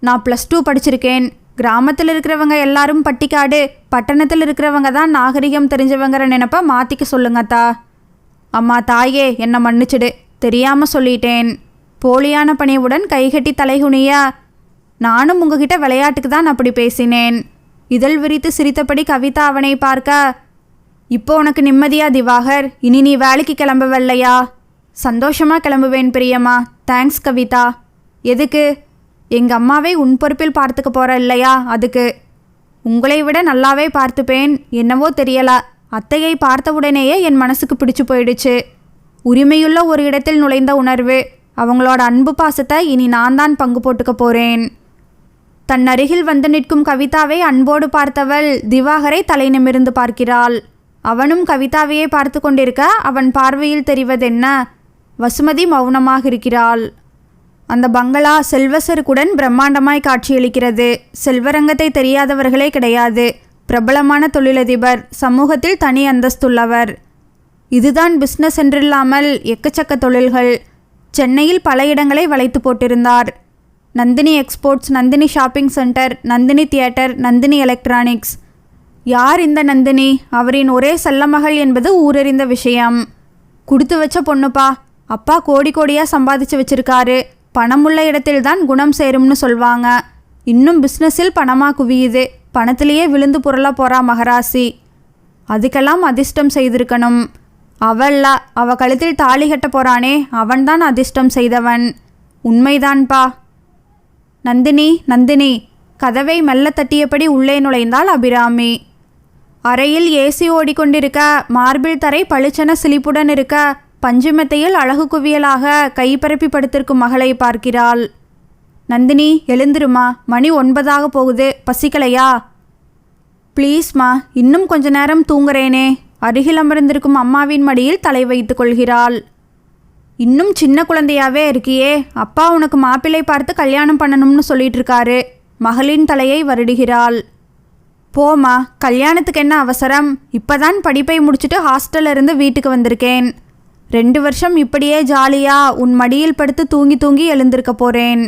நான் +2 படிச்சிருக்கேன். கிராமத்தில் இருக்கிறவங்க எல்லாரும் பட்டிக்காடு, பட்டணத்தில் இருக்கிறவங்க தான் நாகரிகம் தெரிஞ்சவங்கிற நினைப்ப மாற்றிக்க சொல்லுங்கத்தா. அம்மா தாயே, என்னை மன்னிச்சிடு, தெரியாமல் சொல்லிட்டேன். போலியான பணிவுடன் கைகட்டி தலைகுனிய, நானும் உங்ககிட்ட விளையாட்டுக்கு தான் அப்படி பேசினேன். இதழ் விரித்து சிரித்தபடி கவிதா அவனை பார்க்க, இப்போ உனக்கு நிம்மதியா திவாகர்? இனி நீ வேலைக்கு கிளம்பவில்லையா? சந்தோஷமாக கிளம்புவேன் பிரியம்மா. தேங்க்ஸ் கவிதா. எதுக்கு? எங்கள் அம்மாவை உன் பொறுப்பில் பார்த்துக்க போகிற இல்லையா, அதுக்கு. உங்களை விட நல்லாவே பார்த்துப்பேன். என்னவோ தெரியல, அத்தையை பார்த்தவுடனேயே என் மனசுக்கு பிடிச்சு போயிடுச்சு. உரிமையுள்ள ஒரு இடத்தில் நுழைந்த உணர்வு. அவங்களோட அன்பு பாசத்தை இனி நான் தான் பங்கு போட்டுக்க போகிறேன். தன் அருகில் வந்து நிற்கும் கவிதாவை அன்போடு பார்த்தவள் திவாகரை தலை நிமிர்ந்து பார்க்கிறாள். அவனும் கவிதாவையே பார்த்து கொண்டிருக்க அவன் பார்வையில் தெரிவதென்ன? வசுமதி மௌனமாக இருக்கிறாள். அந்த பங்களா செல்வசருக்குடன் பிரம்மாண்டமாய் காட்சியளிக்கிறது. செல்வரங்கத்தை தெரியாதவர்களே கிடையாது. பிரபலமான தொழிலதிபர், சமூகத்தில் தனி அந்தஸ்துள்ளவர். இதுதான் பிஸ்னஸ் என்றில்லாமல் எக்கச்சக்க தொழில்கள். சென்னையில் பல இடங்களை வளைத்து போட்டிருந்தார். Nandini exports, Nandini shopping centre, Nandini theatre, Nandini electronics. யார் இந்த நந்தினி? அவரின் ஒரே செல்லமகள் என்பது ஊரறிந்த விஷயம். கொடுத்து வச்ச பொண்ணுப்பா. அப்பா கோடி கோடியாக சம்பாதிச்சு வச்சிருக்காரு. பணமுள்ள இடத்தில்தான் குணம் சேரும்னு சொல்வாங்க. இன்னும் பிஸ்னஸில் பணமாக குவியுது. பணத்திலேயே விழுந்து புரள போகிறா மகராசி. அதுக்கெல்லாம் அதிர்ஷ்டம் செய்திருக்கணும். அவள்ல, அவ கழுத்தில் தாலி கட்ட போகிறானே, அவன்தான் அதிர்ஷ்டம் செய்தவன். உண்மைதான்பா. நந்தினி, நந்தினி. கதவை மெல்ல தட்டியபடி உள்ளே நுழைந்தாள் அபிராமி. அறையில் ஏசி ஓடிக்கொண்டிருக்க, மார்பிள் தரை பளிச்சென சிலிப்புடன் இருக்க, பஞ்சுமெத்தையில் அழகு குவியலாக கைப்பரப்பி படுத்திருக்கும் மகளை பார்க்கிறாள். நந்தினி, எழுந்திருமா, மணி 9 போகுது, பசிக்கலையா? ப்ளீஸ்மா, இன்னும் கொஞ்ச நேரம் தூங்குறேனே. அருகில் அமர்ந்திருக்கும் அம்மாவின் மடியில் தலை வைத்து கொள்கிறாள். இன்னும் சின்ன குழந்தையாவே இருக்கியே. அப்பா உனக்கு மாப்பிள்ளை பார்த்து கல்யாணம் பண்ணணும்னு சொல்லிட்டு இருக்காரு. மகளின் தலையை வருடுகிறாள். போமா, கல்யாணத்துக்கு என்ன அவசரம்? இப்போதான் படிப்பை முடிச்சுட்டு ஹாஸ்டல்ல இருந்து வீட்டுக்கு வந்திருக்கேன். 2 வருஷம் இப்படியே ஜாலியா உன் மடியில் படுத்து தூங்கி தூங்கி எழுந்திருக்க போகிறேன்.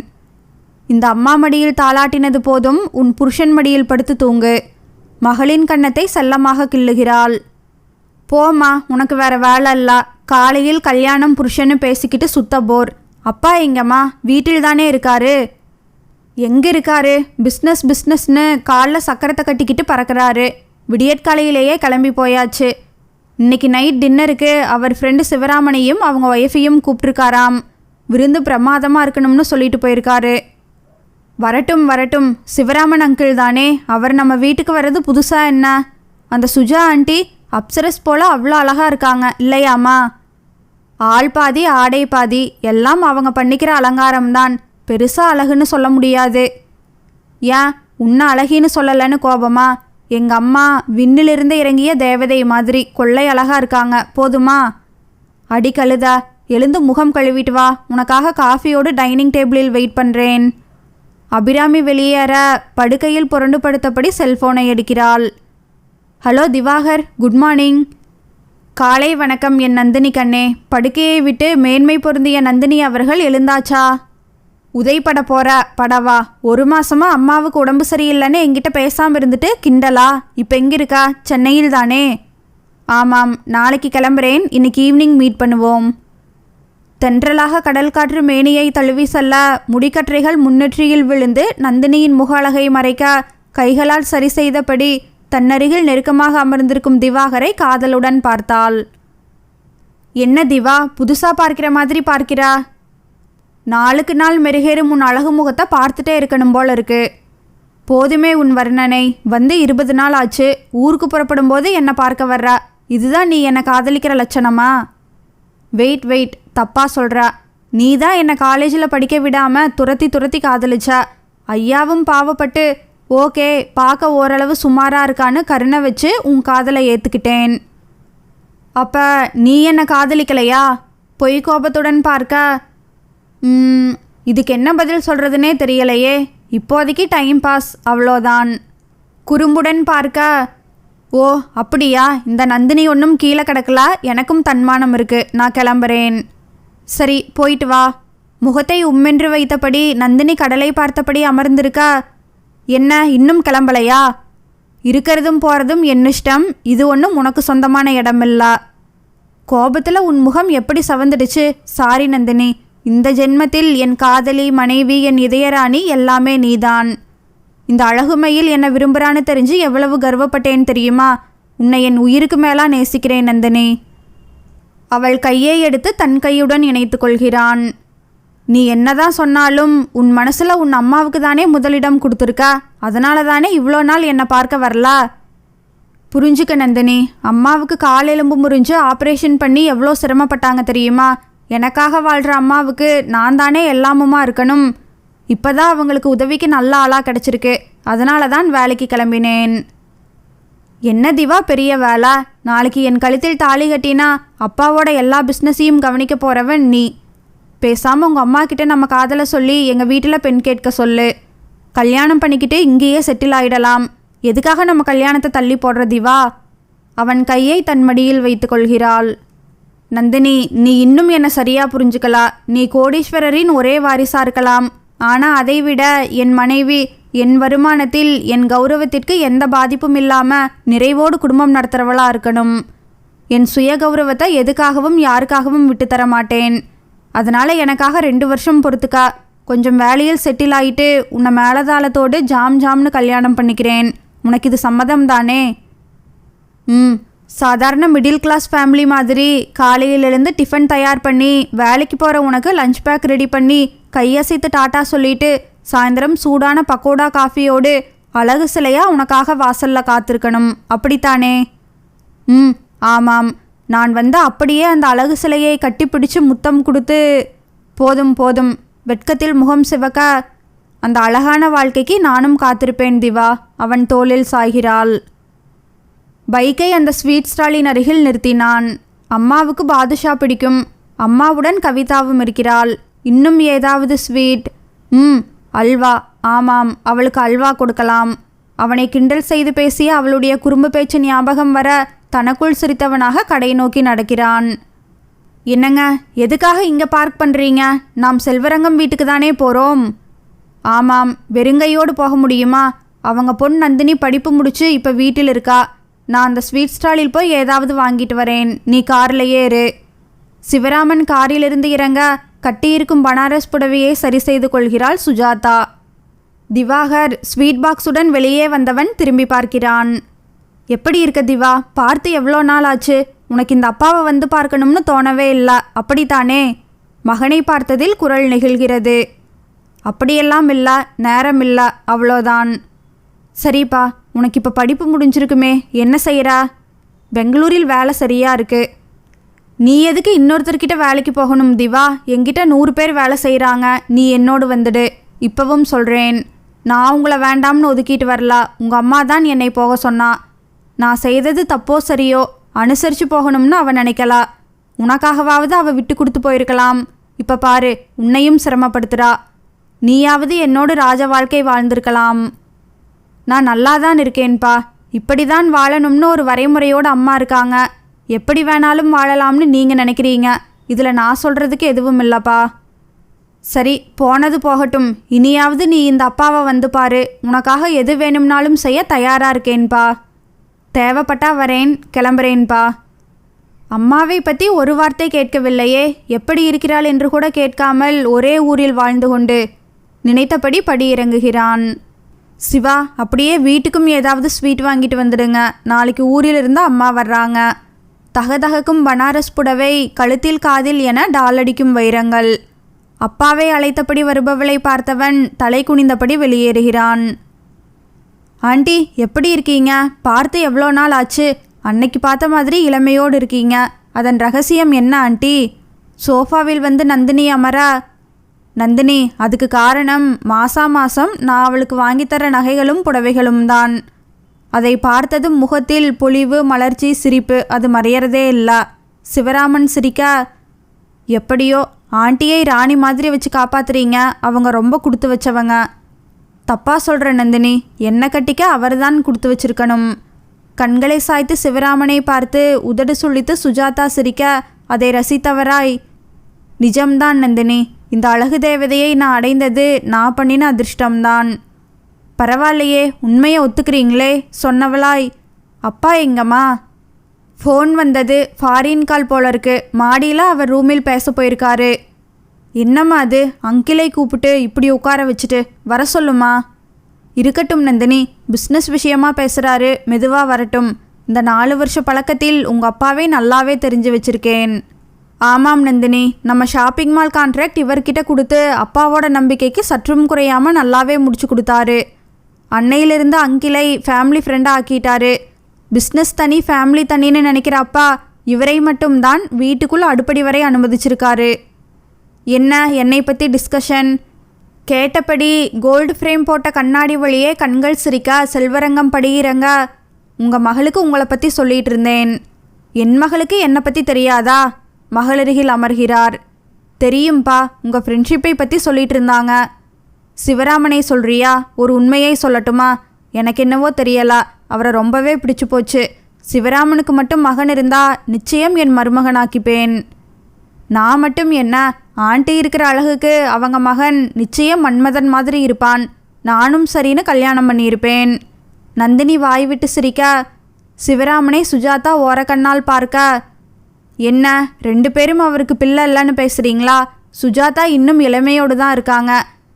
இந்த அம்மா மடியில் தாளாட்டினது போதும், உன் புருஷன் மடியில் படுத்து தூங்கு. மகளின் கன்னத்தை செல்லமாக கிள்ளுகிறாள். போமா, உனக்கு வேற வேலை இல்ல. காலையில் கல்யாணம் புருஷன்னு பேசிக்கிட்டு சுத்த போர். அப்பா எங்கம்மா? வீட்டில் தானே இருக்காரு. எங்கே இருக்காரு? பிஸ்னஸ்னு காலில் சக்கரத்தை கட்டிக்கிட்டு பறக்கிறாரு. விடியற்காலையிலேயே கிளம்பி போயாச்சு. இன்னைக்கு நைட் டின்னருக்கு அவர் ஃப்ரெண்டு சிவராமனையும் அவங்க ஒய்ஃபையும் கூப்பிட்ருக்காராம். விருந்து பிரமாதமாக இருக்கணும்னு சொல்லிட்டு போயிருக்காரு. வரட்டும் வரட்டும், சிவராமன் அங்கிள் தானே. அவர் நம்ம வீட்டுக்கு வர்றது புதுசாக என்ன? அந்த சுஜா ஆண்டி அப்சரஸ் போல் அவ்வளோ அழகாக இருக்காங்க இல்லையாம்மா? ஆள் பாதி ஆடை பாதி, எல்லாம் அவங்க பண்ணிக்கிற அலங்காரம்தான். பெருசாக அழகுன்னு சொல்ல முடியாது. ஏன் உன்னை அழகின்னு சொல்லலைன்னு கோபமா? எங்கள் அம்மா விண்ணிலிருந்து இறங்கிய தேவதை மாதிரி கொள்ளை அழகாக இருக்காங்க. போதுமா? அடி கழுதா, எழுந்து முகம் கழுவிட்டு வா. உனக்காக காஃபியோடு டைனிங் டேபிளில் வெயிட் பண்ணுறேன். அபிராமி வெளியேற படுக்கையில் புரண்டு படுத்தபடி செல்ஃபோனை எடுக்கிறாள். Hello Diwakar, good morning. காலை வணக்கம் என் நந்தினி கண்ணே. படுக்கையை விட்டு மேன்மை பொருந்திய நந்தினி அவர்கள் எழுந்தாச்சா? உதைப்பட போகிற படவா? 1 மாசமா அம்மாவுக்கு உடம்பு சரியில்லைன்னு என்கிட்ட பேசாமல் இருந்துட்டு கிண்டலா? இப்போ எங்கே இருக்கா? சென்னையில் தானே? ஆமாம், நாளைக்கு கிளம்புறேன். இன்னைக்கு ஈவினிங் மீட் பண்ணுவோம். தென்றலாக கடல் காற்று மேனியை தழுவி செல்ல, முடிக்கற்றைகள் முன்னெற்றியில் விழுந்து நந்தினியின் முக அழகை மறைக்க கைகளால் சரி செய்தபடி தன்னருகில் நெருக்கமாக அமர்ந்திருக்கும் திவாகரை காதலுடன் பார்த்தாள். என்ன திவா, புதுசாக பார்க்கிற மாதிரி பார்க்கிறா? நாளுக்கு நாள் மெருகேறும் உன் அழகு முகத்தை பார்த்துட்டே இருக்கணும் போல இருக்கு. போதுமே உன் வர்ணனை. வந்து 20 நாள் ஆச்சு. ஊருக்கு புறப்படும் போது என்னை பார்க்க வர்றா. இதுதான் நீ என்னை காதலிக்கிற லட்சணமா? வெயிட் தப்பா சொல்கிறா. நீ தான் என்னை காலேஜில் படிக்க விடாமல் துரத்தி காதலிச்சா. ஐயாவும் பாவப்பட்டு ஓகே பார்க்க ஓரளவு சுமாராக இருக்கான்னு கருணை வச்சு உன் காதலை ஏற்றுக்கிட்டேன். அப்போ நீ என்னை காதலிக்கலையா? பொய் கோபத்துடன் பார்க்க இதுக்கு என்ன பதில் சொல்கிறதுனே தெரியலையே. இப்போதைக்கு டைம் பாஸ் அவ்வளோதான். குறும்புடன் பார்க்க ஓ அப்படியா, இந்த நந்தினி ஒன்றும் கீழே கிடக்கல. எனக்கும் தன்மானம் இருக்குது. நான் கிளம்புறேன். சரி போயிட்டு வா. முகத்தை உம்மென்று வைத்தபடி நந்தினி கடலை பார்த்தபடி அமர்ந்திருக்கா. என்ன இன்னும் கிளம்பலையா? இருக்கிறதும் போகிறதும் என் இஷ்டம். இது ஒன்றும் உனக்கு சொந்தமான இடமில்ல. கோபத்தில் உன் முகம் எப்படி சவந்துடுச்சு. சாரி நந்தினி. இந்த ஜென்மத்தில் என் காதலி, மனைவி, என் இதயராணி எல்லாமே நீதான். இந்த அழகுமையில் என்னை விரும்புகிறான்னு தெரிஞ்சு எவ்வளவு கர்வப்பட்டேன் தெரியுமா? உன்னை என் உயிருக்கு மேலா நேசிக்கிறேன் நந்தினி. அவள் கையை எடுத்து தன் கையுடன் இணைத்து கொள்கிறான். நீ என்னதான் சொன்னாலும் உன் மனசில் உன் அம்மாவுக்கு தானே முதலிடம் கொடுத்துருக்கா. அதனால தானே இவ்வளோ நாள் என்னை பார்க்க வரல. புரிஞ்சுக்க நந்தினி. அம்மாவுக்கு கால் எலும்பு முறிஞ்சு ஆப்ரேஷன் பண்ணி எவ்வளோ சிரமப்பட்டாங்க தெரியுமா? எனக்காக வாழ்கிற அம்மாவுக்கு நான் தானே எல்லாமுமா இருக்கணும். இப்போ தான் அவங்களுக்கு உதவிக்கு நல்ல ஆளாக கிடச்சிருக்கு. அதனால தான் வேலைக்கு கிளம்பினேன். என்ன திவா பெரிய வேலை? நாளைக்கு என் கழுத்தில் தாலி கட்டினா அப்பாவோட எல்லா பிஸ்னஸையும் கவனிக்க போகிறவன் நீ. பேசாமல் உங்கள் அம்மா கிட்ட நம்ம காதலை சொல்லி எங்கள் வீட்டில் பெண் கேட்க சொல்லு. கல்யாணம் பண்ணிக்கிட்டு இங்கேயே செட்டில் ஆகிடலாம். எதுக்காக நம்ம கல்யாணத்தை தள்ளி போடுற திவா? அவன் கையை தன் மடியில் வைத்து கொள்கிறாள். நந்தினி, நீ இன்னும் என்னை சரியாக புரிஞ்சுக்கலாம். நீ கோடீஸ்வரரின் ஒரே வாரிசாக இருக்கலாம். ஆனால் அதைவிட என் மனைவி என் வருமானத்தில் என் கௌரவத்திற்கு எந்த பாதிப்பும் இல்லாமல் நிறைவோடு குடும்பம் நடத்துகிறவளாக இருக்கணும். என் சுய கௌரவத்தை எதுக்காகவும் யாருக்காகவும் விட்டுத்தர மாட்டேன். அதனால் எனக்காக 2 வருஷம் பொறுத்துக்கா. கொஞ்சம் வேலையில் செட்டில் ஆகிட்டு உன்னை மேலதாளத்தோடு ஜாம்னு கல்யாணம் பண்ணிக்கிறேன். உனக்கு இது சம்மதம் தானே? சாதாரண மிடில் கிளாஸ் ஃபேமிலி மாதிரி காலையிலேருந்து டிஃபன் தயார் பண்ணி வேலைக்கு போகிற உனக்கு லஞ்ச் பேக் ரெடி பண்ணி கையசைத்து டாட்டா சொல்லிட்டு சாயந்தரம் சூடான பக்கோடா காஃபியோடு அழகு சிலையாக உனக்காக வாசலில் காத்திருக்கணும். அப்படித்தானே? ஆமாம். நான் வந்து அப்படியே அந்த அழகு சிலையை கட்டிப்பிடிச்சு முத்தம் கொடுத்து போதும் வெட்கத்தில் முகம் சிவக்க அந்த அழகான வாழ்க்கைக்கு நானும் காத்திருப்பேன் திவா. அவன் தோளில் சாய்கிறாள். பைக்கை அந்த ஸ்வீட் ஸ்டாலின் அருகில் நிறுத்தினான். அம்மாவுக்கு பாதுஷா பிடிக்கும். அம்மாவுடன் கவிதாவும் இருக்கிறாள். இன்னும் ஏதாவது ஸ்வீட்? அல்வா. ஆமாம், அவளுக்கு அல்வா கொடுக்கலாம். அவனை கிண்டல் செய்து பேசிய அவளுடைய குறும்பு பேச்சு ஞாபகம் வர தனக்குள் சிரித்தவனாக கடை நோக்கி நடக்கிறான். என்னங்க, எதுக்காக இங்கே பார்க் பண்ணுறீங்க? நாம் செல்வரங்கம் வீட்டுக்கு தானே போகிறோம். ஆமாம், வெறுங்கையோடு போக முடியுமா? அவங்க பொன் நந்தினி படிப்பு முடிச்சு இப்போ வீட்டில் இருக்கா. நான் அந்த ஸ்வீட் ஸ்டாலில் போய் ஏதாவது வாங்கிட்டு வரேன். நீ கார்லையே இரு. சிவராமன் காரிலிருந்து இறங்க கட்டியிருக்கும் பனாரஸ் புடவையை சரி செய்து கொள்கிறாள் சுஜாதா. திவாகர் ஸ்வீட் பாக்ஸுடன் வெளியே வந்தவன் திரும்பி பார்க்கிறான். எப்படி இருக்க திவா? பார்த்து எவ்வளோ நாள் ஆச்சு. உனக்கு இந்த அப்பாவை வந்து பார்க்கணும்னு தோணவே இல்லை, அப்படித்தானே? மகனை பார்த்ததில் குரல் நெகிழ்கிறது. அப்படியெல்லாம் இல்லை, நேரம் இல்லை, அவ்வளோதான். சரிப்பா, உனக்கு இப்போ படிப்பு முடிஞ்சிருக்குமே, என்ன செய்கிறா? பெங்களூரில் வேலை சரியாக இருக்குது. நீ எதுக்கு இன்னொருத்தர்கிட்ட வேலைக்கு போகணும் திவா? என்கிட்ட 100 பேர் வேலை செய்கிறாங்க. நீ என்னோடு வந்துடு. இப்போவும் சொல்கிறேன், நான் உங்களை வேண்டாம்னு ஒதுக்கிட்டு வரல. உங்கள் அம்மா தான் என்னை போக சொன்னா. நான் செய்தது தப்போ சரியோ அனுசரித்து போகணும்னு அவன் நினைக்கலா. உனக்காகவாவது அவள் விட்டு கொடுத்து போயிருக்கலாம். இப்போ பாரு, உன்னையும் சிரமப்படுத்துகிறா. நீயாவது என்னோடு ராஜ வாழ்க்கை வாழ்ந்திருக்கலாம். நான் நல்லா தான் இருக்கேன்பா. இப்படி தான் வாழணும்னு ஒரு வரைமுறையோடு அம்மா இருக்காங்க. எப்படி வேணாலும் வாழலாம்னு நீங்கள் நினைக்கிறீங்க. இதில் நான் சொல்கிறதுக்கு எதுவும் இல்லைப்பா. சரி, போனது போகட்டும். இனியாவது நீ இந்த அப்பாவை வந்து பாரு. உனக்காக எது வேணும்னாலும் செய்ய தயாராக இருக்கேன்பா. தேவைப்பட்டா வரேன், கிளம்புறேன்பா. அம்மாவை பற்றி ஒரு வார்த்தை கேட்கவில்லையே. எப்படி இருக்கிறாள் என்று கூட கேட்காமல் ஒரே ஊரில் வாழ்ந்து கொண்டு நினைத்தபடி படி இறங்குகிறான். சிவா, அப்படியே வீட்டுக்கும் ஏதாவது ஸ்வீட் வாங்கிட்டு வந்துடுங்க. நாளைக்கு ஊரிலிருந்து அம்மா வர்றாங்க. தகதகக்கும் பனாரஸ் புடவை, கழுத்தில் காதில் என டாலடிக்கும் வைரங்கள். அப்பாவை அழைத்தபடி வருபவளை பார்த்தவன் தலை குனிந்தபடி வெளியேறுகிறான். ஆண்டி, எப்படி இருக்கீங்க? பார்த்து எவ்வளோ நாள் ஆச்சு. அன்னைக்கு பார்த்த மாதிரி இளமையோடு இருக்கீங்க. அதன் ரகசியம் என்ன ஆண்டி? சோஃபாவில் வந்து நந்தினி அமர, நந்தினி, அதுக்கு காரணம் மாதம் நான் அவளுக்கு வாங்கித்தர நகைகளும் புடவைகளும் தான். அதை பார்த்ததும் முகத்தில் பொலிவு, மலர்ச்சி, சிரிப்பு அது மறையறதே இல்லை. சிவராமன் சிரிக்க, எப்படியோ ஆண்டியை ராணி மாதிரி வச்சு காப்பாத்துறீங்க. அவங்க ரொம்ப கொடுத்து வச்சவங்க. தப்பா சொல்கிற நந்தினி, என்ன கட்டிக்க அவர் தான் கொடுத்து வச்சிருக்கணும். கண்களை சாய்த்து சிவராமனை பார்த்து உதடு சுழித்து சுஜாதா சிரிக்க அதை ரசித்தவராய், நிஜம்தான் நந்தினி, இந்த அழகு தேவதையை நான் அடைந்தது நான் பண்ணின அதிர்ஷ்டம்தான். பரவாயில்லையே, உண்மையை ஒத்துக்கிறீங்களே சொன்னவளாய், அப்பா எங்கம்மா? ஃபோன் வந்தது, ஃபாரின் கால் போல இருக்கு. மாடியில் அவர் ரூமில் பேச போயிருக்காரு. என்னம்மா அது? அங்கிளை கூப்பிட்டு இப்படி உட்கார வச்சுட்டு வர சொல்லுமா? இருக்கட்டும் நந்தினி, பிஸ்னஸ் விஷயமா பேசுகிறாரு, மெதுவாக வரட்டும். இந்த 4 வருஷ பழக்கத்தில் உங்கள் அப்பாவே நல்லாவே தெரிஞ்சு வச்சுருக்கேன். ஆமாம் நந்தினி, நம்ம ஷாப்பிங் மால் கான்ட்ராக்ட் இவர்கிட்ட கொடுத்து அப்பாவோட நம்பிக்கைக்கு சற்றும் குறையாமல் நல்லாவே முடிச்சு கொடுத்தாரு. அன்னையிலிருந்து அங்கிளை ஃபேமிலி ஃப்ரெண்டாக ஆக்கிட்டாரு. பிஸ்னஸ் தனி ஃபேமிலி தனின்னு நினைக்கிற அப்பா இவரை மட்டும்தான் வீட்டுக்குள்ளே அடுப்படி வரை அனுமதிச்சிருக்காரு. என்ன என்னை பற்றி டிஸ்கஷன்? கேட்டபடி கோல்டு ஃப்ரேம் போட்ட கண்ணாடி வழியே கண்கள் சிரிக்க செல்வரங்கம் படியிறங்க, உங்கள் மகளுக்கு உங்களை பற்றி சொல்லிகிட்டு இருந்தேன். என் மகளுக்கு என்னை பற்றி தெரியாதா? மகளருகில் அமர்கிறார். தெரியும்பா, உங்கள் ஃப்ரெண்ட்ஷிப்பை பற்றி சொல்லிகிட்டு இருந்தாங்க. சிவராமனை சொல்கிறியா? ஒரு உண்மையை சொல்லட்டுமா? எனக்கு என்னவோ தெரியலை, அவரை ரொம்பவே பிடிச்சு போச்சு. சிவராமனுக்கு மட்டும் மகன் இருந்தா நிச்சயம் என் மருமகனாக்கிப்பேன். நான் மட்டும் என்ன, ஆண்டி இருக்கிற அழகுக்கு அவங்க மகன் நிச்சயம் மன்மதன் மாதிரி இருப்பான். நானும் சரின்னு கல்யாணம் பண்ணியிருப்பேன். நந்தினி வாய் விட்டு சிரிக்க, சிவராமனை சுஜாதா ஓரக்கண்ணால் பார்க்க, என்ன 2 பேரும் அவருக்கு பிள்ளை இல்லைன்னு பேசுகிறீங்களா? சுஜாதா இன்னும் இளமையோடு தான் இருக்காங்க.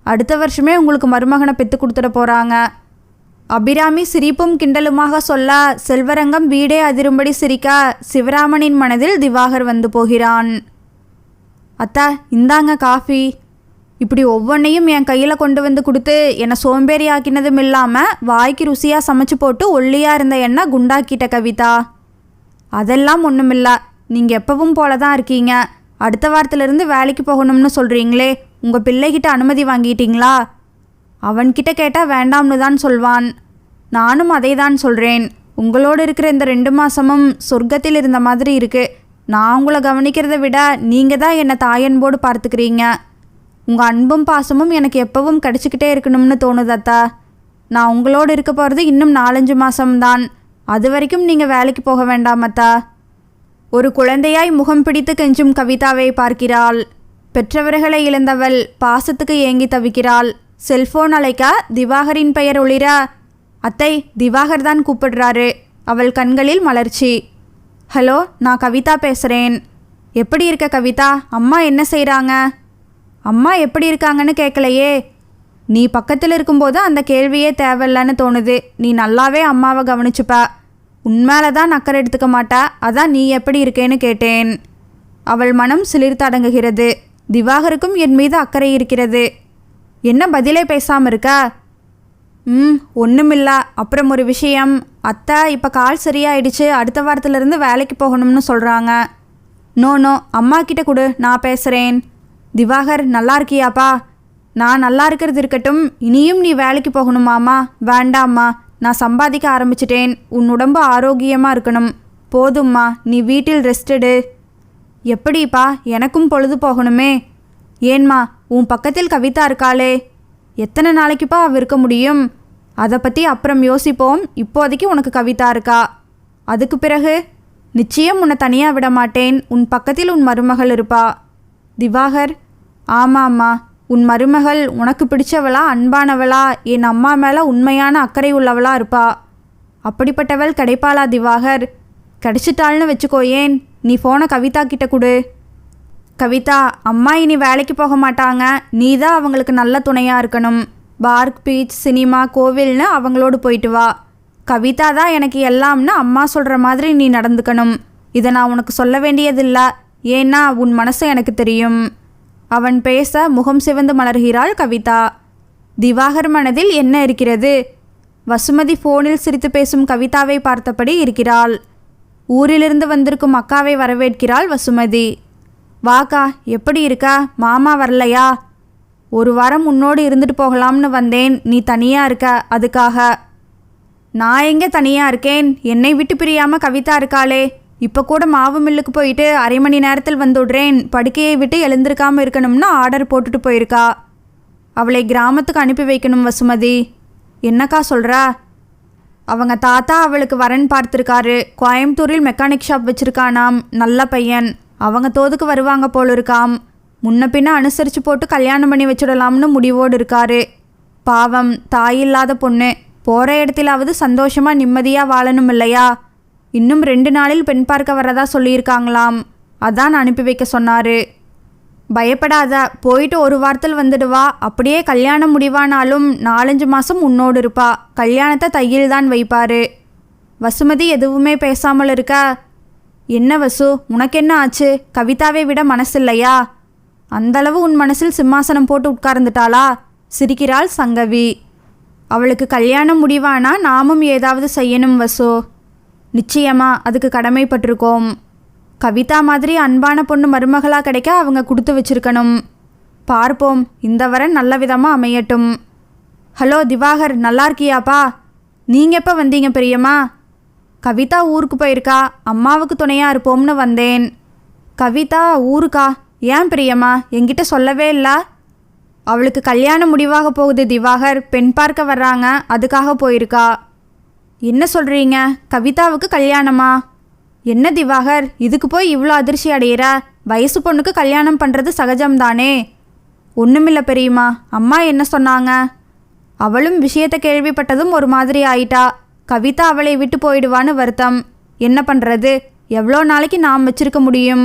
அடுத்த வருஷமே உங்களுக்கு மருமகனை பெற்று கொடுத்துட போகிறாங்க. அபிராமி சிரிப்பும் கிண்டலுமாக சொல்ல செல்வரங்கம் வீடே அதிரும்படி சிரிக்க சிவராமனின் மனதில் திவாகர் வந்து போகிறான். அத்தா, இந்தாங்க காஃபி. இப்படி ஒவ்வொன்றையும் என் கையில் கொண்டு வந்து கொடுத்து என்னை சோம்பேறி ஆக்கினதும் இல்லாமல் வாய்க்கு ருசியாக சமைச்சு போட்டு ஒல்லியாக இருந்த என்ன குண்டாக்கிட்ட கவிதா. அதெல்லாம் ஒன்றுமில்ல, நீங்கள் எப்பவும் போல தான் இருக்கீங்க. அடுத்த வாரத்திலிருந்து வேலைக்கு போகணும்னு சொல்கிறீங்களே, உங்கள் பிள்ளைகிட்ட அனுமதி வாங்கிட்டீங்களா? அவன்கிட்ட கேட்டால் வேண்டாம்னு தான் சொல்வான். நானும் அதை தான் சொல்கிறேன். உங்களோடு இருக்கிற இந்த 2 மாதமும் சொர்க்கத்தில் இருந்த மாதிரி இருக்குது. நான் உங்களை கவனிக்கிறத விட நீங்கள் தான் என்னை தாயன்போடு பார்த்துக்கிறீங்க. உங்கள் அன்பும் பாசமும் எனக்கு எப்பவும் கிடச்சிக்கிட்டே இருக்கணும்னு தோணுதத்தா. நான் உங்களோடு இருக்க போகிறது இன்னும் 4-5 மாதம்தான். அது வரைக்கும் நீங்கள் வேலைக்கு போக வேண்டாமத்தா. ஒரு குழந்தையாய் முகம் பிடித்து கெஞ்சும் கவிதாவை பார்க்கிறாள். பெற்றவர்களை இழந்தவள் பாசத்துக்கு ஏங்கி தவிக்கிறாள். செல்போன் அழைக்க திவாகரின் பெயர் ஒளிர, அத்தை, திவாகர் தான் கூப்பிடுறாரு. அவள் கண்களில் மலர்ச்சி. ஹலோ, நான் கவிதா பேசுகிறேன். எப்படி இருக்க கவிதா? அம்மா என்ன செய்கிறாங்க? அம்மா எப்படி இருக்காங்கன்னு கேட்கலையே. நீ பக்கத்தில் இருக்கும்போது அந்த கேள்வியே தேவையில்லைன்னு தோணுது. நீ நல்லாவே அம்மாவை கவனிச்சுப்ப. உன்மேலே தான் அக்கறை எடுத்துக்க மாட்டா. அதான் நீ எப்படி இருக்கேன்னு கேட்டேன். அவள் மனம் சிலிர்த்து அடங்குகிறது. திவாகருக்கும் என் மீது அக்கறை இருக்கிறது. என்ன பதிலே பேசாமல் இருக்கா? ஒன்றுமில்ல. அப்புறம் ஒரு விஷயம், அத்தை இப்போ கால் சரியாயிடுச்சு. அடுத்த வாரத்திலிருந்து வேலைக்கு போகணும்னு சொல்கிறாங்க. நோ, அம்மா கிட்ட கொடு, நான் பேசுகிறேன். திவாகர், நல்லா இருக்கியாப்பா? நான் நல்லா இருக்கிறது இருக்கட்டும், இனியும் நீ வேலைக்கு போகணுமாம்மா? வேண்டாம்மா, நான் சம்பாதிக்க ஆரம்பிச்சிட்டேன். உன் உடம்பு ஆரோக்கியமாக இருக்கணும். போதும்மா, நீ வீட்டில் ரெஸ்டடு. எப்படிப்பா? எனக்கும் பொழுது போகணுமே. ஏன்மா, உன் பக்கத்தில் கவிதா இருக்காளே, எத்தனை நாளைக்குப்பா அவ இருக்க முடியும்? அதை பற்றி அப்புறம் யோசிப்போம். இப்போதைக்கு உனக்கு கவிதா இருக்கா. அதுக்கு பிறகு நிச்சயம் உன்னை தனியாக விட மாட்டேன். உன் பக்கத்தில் உன் மருமகள் இருப்பா. திவாகர், ஆமாம்மா, உன் மருமகள் உனக்கு பிடிச்சவளா, அன்பானவளா, என் அம்மா மேலே உண்மையான அக்கறை உள்ளவளா இருப்பா. அப்படிப்பட்டவள் கிடைப்பாளா திவாகர்? கிடைச்சிட்டாள்னு வச்சுக்கோயேன். நீ ஃபோனை கவிதா கிட்ட கொடு. கவிதா, அம்மா இனி வேலைக்கு போக மாட்டாங்க. நீ தான் அவங்களுக்கு நல்ல துணையாக இருக்கணும். பார்க், பீச், சினிமா, கோவில்னு அவங்களோடு போயிட்டு வா. கவிதா தான் எனக்கு எல்லாம்னு அம்மா சொல்கிற மாதிரி நீ நடந்துக்கணும். இதை நான் உனக்கு சொல்ல வேண்டியதில்லை. ஏன்னா உன் மனசு எனக்கு தெரியும். அவன் பேச முகம் சிவந்து மலர்கிறாள் கவிதா. திவாகர் மனதில் என்ன இருக்கிறது? வசுமதி ஃபோனில் சிரித்து பேசும் கவிதாவை பார்த்தபடி இருக்கிறாள். ஊரிலிருந்து வந்திருக்கும் அக்காவை வரவேற்கிறாள் வசுமதி. வாக்கா, எப்படி இருக்கா? மாமா வரலையா? ஒரு வாரம் உன்னோடு இருந்துட்டு போகலாம்னு வந்தேன். நீ தனியாக இருக்க, அதுக்காக. நான் எங்கே தனியாக இருக்கேன்? என்னை விட்டு பிரியாமல் கவிதா இருக்காளே. இப்போ கூட மாவு மில்லுக்கு போயிட்டு 1/2 மணி நேரத்தில் வந்துடுறேன், படுக்கையை விட்டு எழுந்திருக்காமல் இருக்கணும்னு ஆர்டர் போட்டுட்டு போயிருக்கா. அவளை கிராமத்துக்கு அனுப்பி வைக்கணும் வசுமதி. என்னக்கா சொல்கிறா? அவங்க தாத்தா அவளுக்கு வரன் பார்த்துருக்காரு. கோயம்புத்தூரில் மெக்கானிக் ஷாப் வச்சுருக்கானாம். நல்ல பையன். அவங்க தோதுக்கு வருவாங்க போல இருக்காம். முன்ன பின்ன அனுசரித்து போட்டு கல்யாணம் பண்ணி வச்சுடலாம்னு முடிவோடு இருக்காரு. பாவம், தாயில்லாத பொண்ணு. போகிற இடத்திலாவது சந்தோஷமாக நிம்மதியாக வாழணும் இல்லையா? இன்னும் 2 நாளில் பெண் பார்க்க வரதா சொல்லியிருக்காங்களாம். அதான் அனுப்பி வைக்க சொன்னார். பயப்படாத, போயிட்டு 1 வாரத்தில் வந்துடுவா. அப்படியே கல்யாணம் முடிவானாலும் 4-5 மாதம் உன்னோடு இருப்பா. கல்யாணத்தை தையில் தான் வைப்பார். வசுமதி எதுவுமே பேசாமல் இருக்க. என்ன வசு, உனக்கென்ன ஆச்சு? கவிதாவை விட மனசில்லையா? அந்தளவு உன் மனசில் சிம்மாசனம் போட்டு உட்கார்ந்துட்டாளா? சிரிக்கிறாள் சங்கவி. அவளுக்கு கல்யாணம் முடிவானா நாமும் ஏதாவது செய்யணும் வசு. நிச்சயமா, அதுக்கு கடமைப்பட்டிருக்கோம். கவிதா மாதிரி அன்பான பொண்ணு மருமகளாக கிடைக்க அவங்க கொடுத்து வச்சிருக்கணும். பார்ப்போம், இந்த வரன் நல்ல விதமாக அமையட்டும். ஹலோ திவாகர், நல்லா இருக்கியாப்பா? நீங்கள் எப்போ வந்தீங்க பெரியம்மா? கவிதா ஊருக்கு போயிருக்கா. அம்மாவுக்கு துணையாக இருப்போம்னு வந்தேன். கவிதா ஊருக்கா? ஏன் பெரியம்மா, என்கிட்ட சொல்லவே இல்லை? அவளுக்கு கல்யாணம் முடிவாக போகுது திவாகர். பெண் பார்க்க வர்றாங்க, அதுக்காக போயிருக்கா. என்ன சொல்கிறீங்க? கவிதாவுக்கு கல்யாணமா? என்ன திவாகர், இதுக்கு போய் இவ்வளோ அதிர்ச்சி அடையிற? வயசு பொண்ணுக்கு கல்யாணம் பண்ணுறது சகஜம்தானே. ஒன்றுமில்ல பெரியம்மா. அம்மா என்ன சொன்னாங்க? அவளும் விஷயத்தை கேள்விப்பட்டதும் ஒரு மாதிரி ஆயிட்டா. கவிதா அவளை விட்டு போயிடுவான்னு வருத்தம். என்ன பண்ணுறது? எவ்வளோ நாளைக்கு நாம் வச்சிருக்க முடியும்?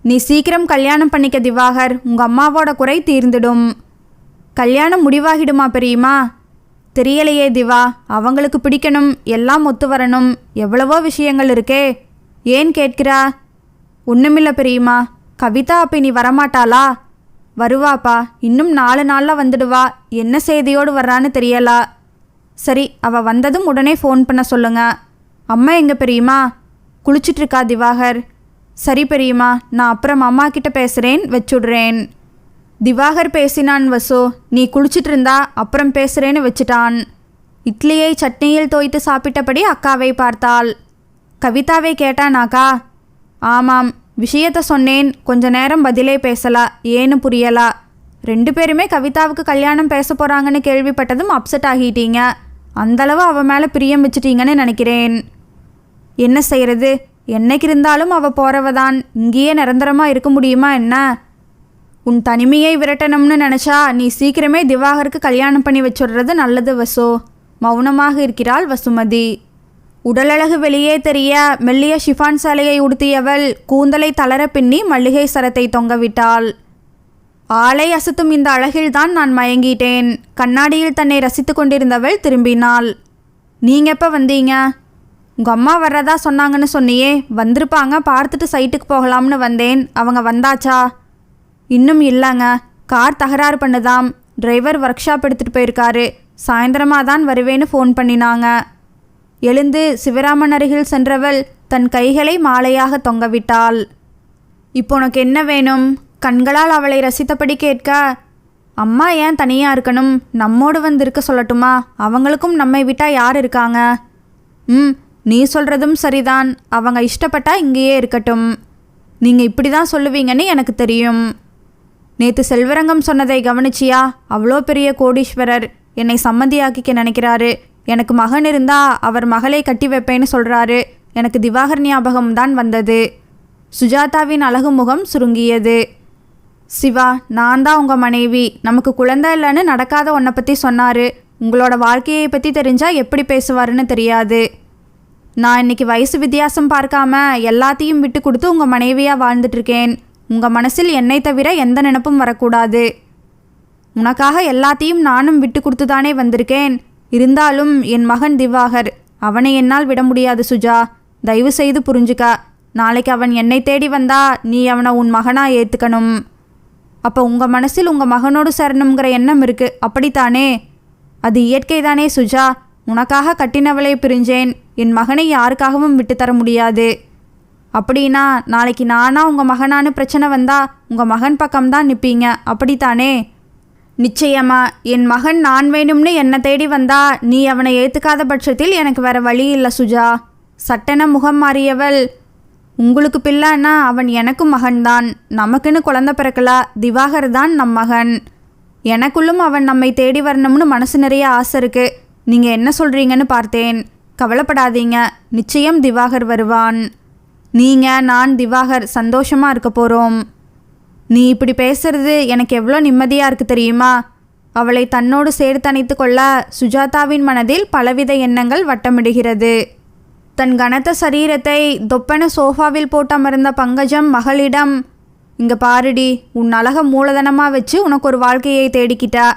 நீ சீக்கிரம் கல்யாணம் பண்ணிக்க திவாகர். உங்கள் அம்மாவோட குறை தீர்ந்துடும். கல்யாணம் முடிவாகிடுமா பெரியம்மா? தெரியலையே திவா. அவங்களுக்கு பிடிக்கணும், எல்லாம் ஒத்து வரணும். எவ்வளவோ விஷயங்கள் இருக்கே. ஏன் கேட்கிறா? ஒன்றுமில்ல பெரியம்மா. கவிதா அப்போ நீ வரமாட்டாளா? வருவாப்பா. இன்னும் 4 நாளில் வந்துடுவா. என்ன செய்தியோடு வர்றான்னு தெரியலா. சரி, அவள் வந்ததும் உடனே ஃபோன் பண்ண சொல்லுங்க. அம்மா எங்கே பெரியம்மா? குளிச்சிட்ருக்கா திவாகர். சரி பெரியம்மா, நான் அப்புறம் அம்மா கிட்ட பேசுகிறேன், வச்சுடுறேன். திவாகர் பேசினான் வசு. நீ குளிச்சிட்டு இருந்தா, அப்புறம் பேசுகிறேன்னு வச்சுட்டான். இட்லியை சட்னியில் தோய்த்து சாப்பிட்டபடி அக்காவை பார்த்தாள். கவிதாவை கேட்டானாக்கா? ஆமாம், விஷயத்தை சொன்னேன். கொஞ்ச நேரம் பதிலே பேசலா. ஏன்னு புரியலா. 2 பேருமே கவிதாவுக்கு கல்யாணம் பேச போகிறாங்கன்னு கேள்விப்பட்டதும் அப்செட் ஆகிட்டீங்க. அந்தளவு அவள் மேலே பிரியம் வச்சுட்டீங்கன்னு நினைக்கிறேன். என்ன செய்கிறது? என்னைக்கு இருந்தாலும் அவள் போகிறவதான். இங்கேயே நிரந்தரமாக இருக்க முடியுமா என்ன? உன் தனிமையை விரட்டணும்னு நினச்சா நீ சீக்கிரமே திவாகருக்கு கல்யாணம் பண்ணி வச்சுடுறது நல்லது வசு. மௌனமாக இருக்கிறாள் வசுமதி. உடலழகு வெளியே தெரிய மெல்லிய ஷிஃபான் சேலையை உடுத்தியவள் கூந்தலை தளர பின்னி மல்லிகை சரத்தை தொங்கவிட்டாள். ஆளை அசத்தும் இந்த அழகில்தான் நான் மயங்கிட்டேன். கண்ணாடியில் தன்னை ரசித்து கொண்டிருந்தவள் திரும்பினாள். நீங்கள் எப்போ வந்தீங்க? உங்கள் அம்மா வர்றதா சொன்னாங்கன்னு சொன்னியே. வந்திருப்பாங்க, பார்த்துட்டு சைட்டுக்கு போகலாம்னு வந்தேன். அவங்க வந்தாச்சா? இன்னும் இல்லைங்க. கார் தகராறு பண்ணுதாம். டிரைவர் ஒர்க் ஷாப் எடுத்துகிட்டு போயிருக்காரு. சாயந்தரமாக தான் வருவேன்னு ஃபோன் பண்ணினாங்க. எழுந்து சிவராமன் அருகில் சென்றவள் தன் கைகளை மாலையாக தொங்கவிட்டாள். இப்போ உனக்கு என்ன வேணும்? கண்களால் அவளை ரசித்தபடி கேட்க, அம்மா ஏன் தனியாக இருக்கணும்? நம்மோடு வந்து இருக்க சொல்லட்டுமா? அவங்களுக்கும் நம்மை விட்டால் யார் இருக்காங்க? நீ சொல்கிறதும் சரிதான். அவங்க இஷ்டப்பட்டா இங்கேயே இருக்கட்டும். நீங்கள் இப்படி தான் சொல்லுவீங்கன்னு எனக்கு தெரியும். நேற்று செல்வரங்கம் சொன்னதை கவனிச்சியா? அவ்வளோ பெரிய கோடீஸ்வரர் என்னை சம்மந்தியாக்கிக்க நினைக்கிறாரு. எனக்கு மகன் இருந்தா அவர் மகளை கட்டி வைப்பேன்னு சொல்கிறாரு. எனக்கு திவாகர் ஞாபகம் தான் வந்தது. சுஜாதாவின் அழகு முகம் சுருங்கியது. சிவா, நான் தான் உங்கள் மனைவி. நமக்கு குழந்தை இல்லைன்னு நடக்காத ஒன்றை பற்றி சொன்னார். உங்களோட வாழ்க்கையை பற்றி தெரிஞ்சால் எப்படி பேசுவாருன்னு தெரியாது. நான் இன்னைக்கு வயசு வித்தியாசம் பார்க்காம எல்லாத்தையும் விட்டு கொடுத்து உங்கள் மனைவியாக வாழ்ந்துட்டுருக்கேன். உங்கள் மனசில் என்னை தவிர எந்த நினப்பும் வரக்கூடாது. உனக்காக எல்லாத்தையும் நானும் விட்டு கொடுத்து தானே வந்திருக்கேன். இருந்தாலும் என் மகன் திவாகர், அவனை என்னால் விட முடியாது சுஜா. தயவு செய்து புரிஞ்சுக்க. நாளைக்கு அவன் என்னை தேடி வந்தா நீ அவனை உன் மகனாக ஏற்றுக்கணும். அப்போ உங்கள் மனசில் உங்கள் மகனோடு சேரணுங்கிற எண்ணம் இருக்குது, அப்படித்தானே? அது இயற்கை தானே சுஜா. உனக்காக கட்டினவளை பிரிஞ்சேன், என் மகனை யாருக்காகவும் விட்டுத்தர முடியாது. அப்படின்னா நாளைக்கு நானா உங்கள் மகனானு பிரச்சனை வந்தா உங்கள் மகன் பக்கம்தான் நிற்பீங்க, அப்படித்தானே? நிச்சயமா. என் மகன் நான் வேணும்னு என்னை தேடி வந்தா நீ அவனை ஏற்றுக்காத பட்சத்தில் எனக்கு வேற வழி இல்லை சுஜா. சட்டென முகம் மாறியவள், உங்களுக்கு பிள்ளைன்னா அவன் எனக்கும் மகன்தான். நமக்குன்னு குழந்தை பிறக்கலா, திவாகர் தான் நம் மகன். எனக்குள்ளும் அவன் நம்மை தேடி வரணும்னு மனசு நிறைய ஆசை இருக்கு. நீங்கள் என்ன சொல்கிறீங்கன்னு பார்த்தேன். கவலைப்படாதீங்க, நிச்சயம் திவாகர் வருவான். நீங்கள், நான், திவாகர் சந்தோஷமாக இருக்க போகிறோம். நீ இப்படி பேசுறது எனக்கு எவ்வளோ நிம்மதியாக இருக்குது தெரியுமா? அவளை தன்னோடு சேர்த்து அணைத்து கொள்ள சுஜாதாவின் மனதில் பலவித எண்ணங்கள் வட்டமிடுகிறது. தன் கனத்த சரீரத்தை தொப்பென சோஃபாவில் போட்டு அமர்ந்த பங்கஜம் மகளிடம், இங்கே பாருடி, உன் அழக மூலதனமாக வச்சு உனக்கு ஒரு வாழ்க்கையை தேடிக்கிட்டா.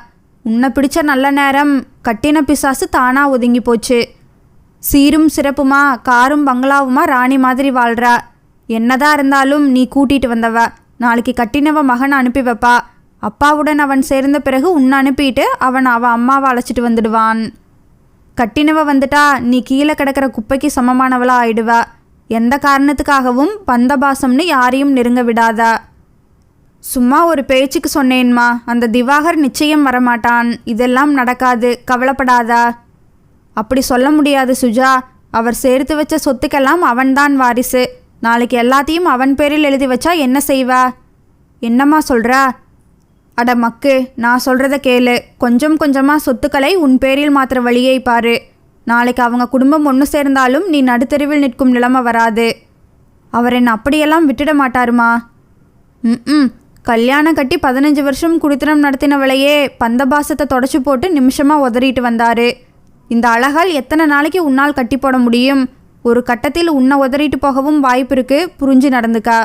உன்னை பிடிச்ச நல்ல நேரம் கட்டின பிசாசு தானாக ஒதுங்கி போச்சு. சீரும் சிறப்புமா காரும் பங்களாவுமா ராணி மாதிரி வாழ்கிறா. என்னதான் இருந்தாலும் நீ கூட்டிகிட்டு வந்தவ. நாளைக்கு கட்டினவ மகனை அனுப்பி வைப்பா. அப்பாவுடன் அவன் சேர்ந்த பிறகு உன்னை அனுப்பிட்டு அவன் அவன் அம்மாவை அழைச்சிட்டு வந்துடுவான். கட்டினவ வந்துட்டா நீ கீழே கிடக்கிற குப்பைக்கு சமமானவளா ஆயிடுவா. எந்த காரணத்துக்காகவும் பந்தபாசம்னு யாரையும் நெருங்க விடாதா. சும்மா ஒரு பேச்சுக்கு சொன்னேன்மா. அந்த திவாகர் நிச்சயம் வரமாட்டான். இதெல்லாம் நடக்காது, கவலைப்படாதா. அப்படி சொல்ல முடியாது சுஜா. அவர் சேர்த்து வச்ச சொத்துக்கெல்லாம் அவன்தான் வாரிசு. நாளைக்கு எல்லாத்தையும் அவன் பேரில் எழுதி வச்சா என்ன செய்வா? என்னம்மா சொல்கிறா? அட மக்கு, நான் சொல்கிறத கேளு. கொஞ்சம் கொஞ்சமாக சொத்துக்களை உன் பேரில் மாத்திர வழியை பாரு. நாளைக்கு அவங்க குடும்பம் ஒன்று சேர்ந்தாலும் நீ நடுத்தெருவில் நிற்கும் நிலைமை வராது. அவர் என்ன அப்படியெல்லாம் விட்டுட மாட்டாருமா? கல்யாணம் கட்டி 15 வருஷம் குடித்தனம் நடத்தினவளையே பந்தபாசத்தை தொடச்சி போட்டு நிமிஷமாக உதறிட்டு வந்தார். இந்த அழகால் எத்தனை நாளைக்கு உன்னால் கட்டி போட முடியும்? ஒரு கட்டத்தில் உன்னை உதறிட்டு போகவும் வாய்ப்பு இருக்கு, புரிஞ்சு நடந்துக்கா.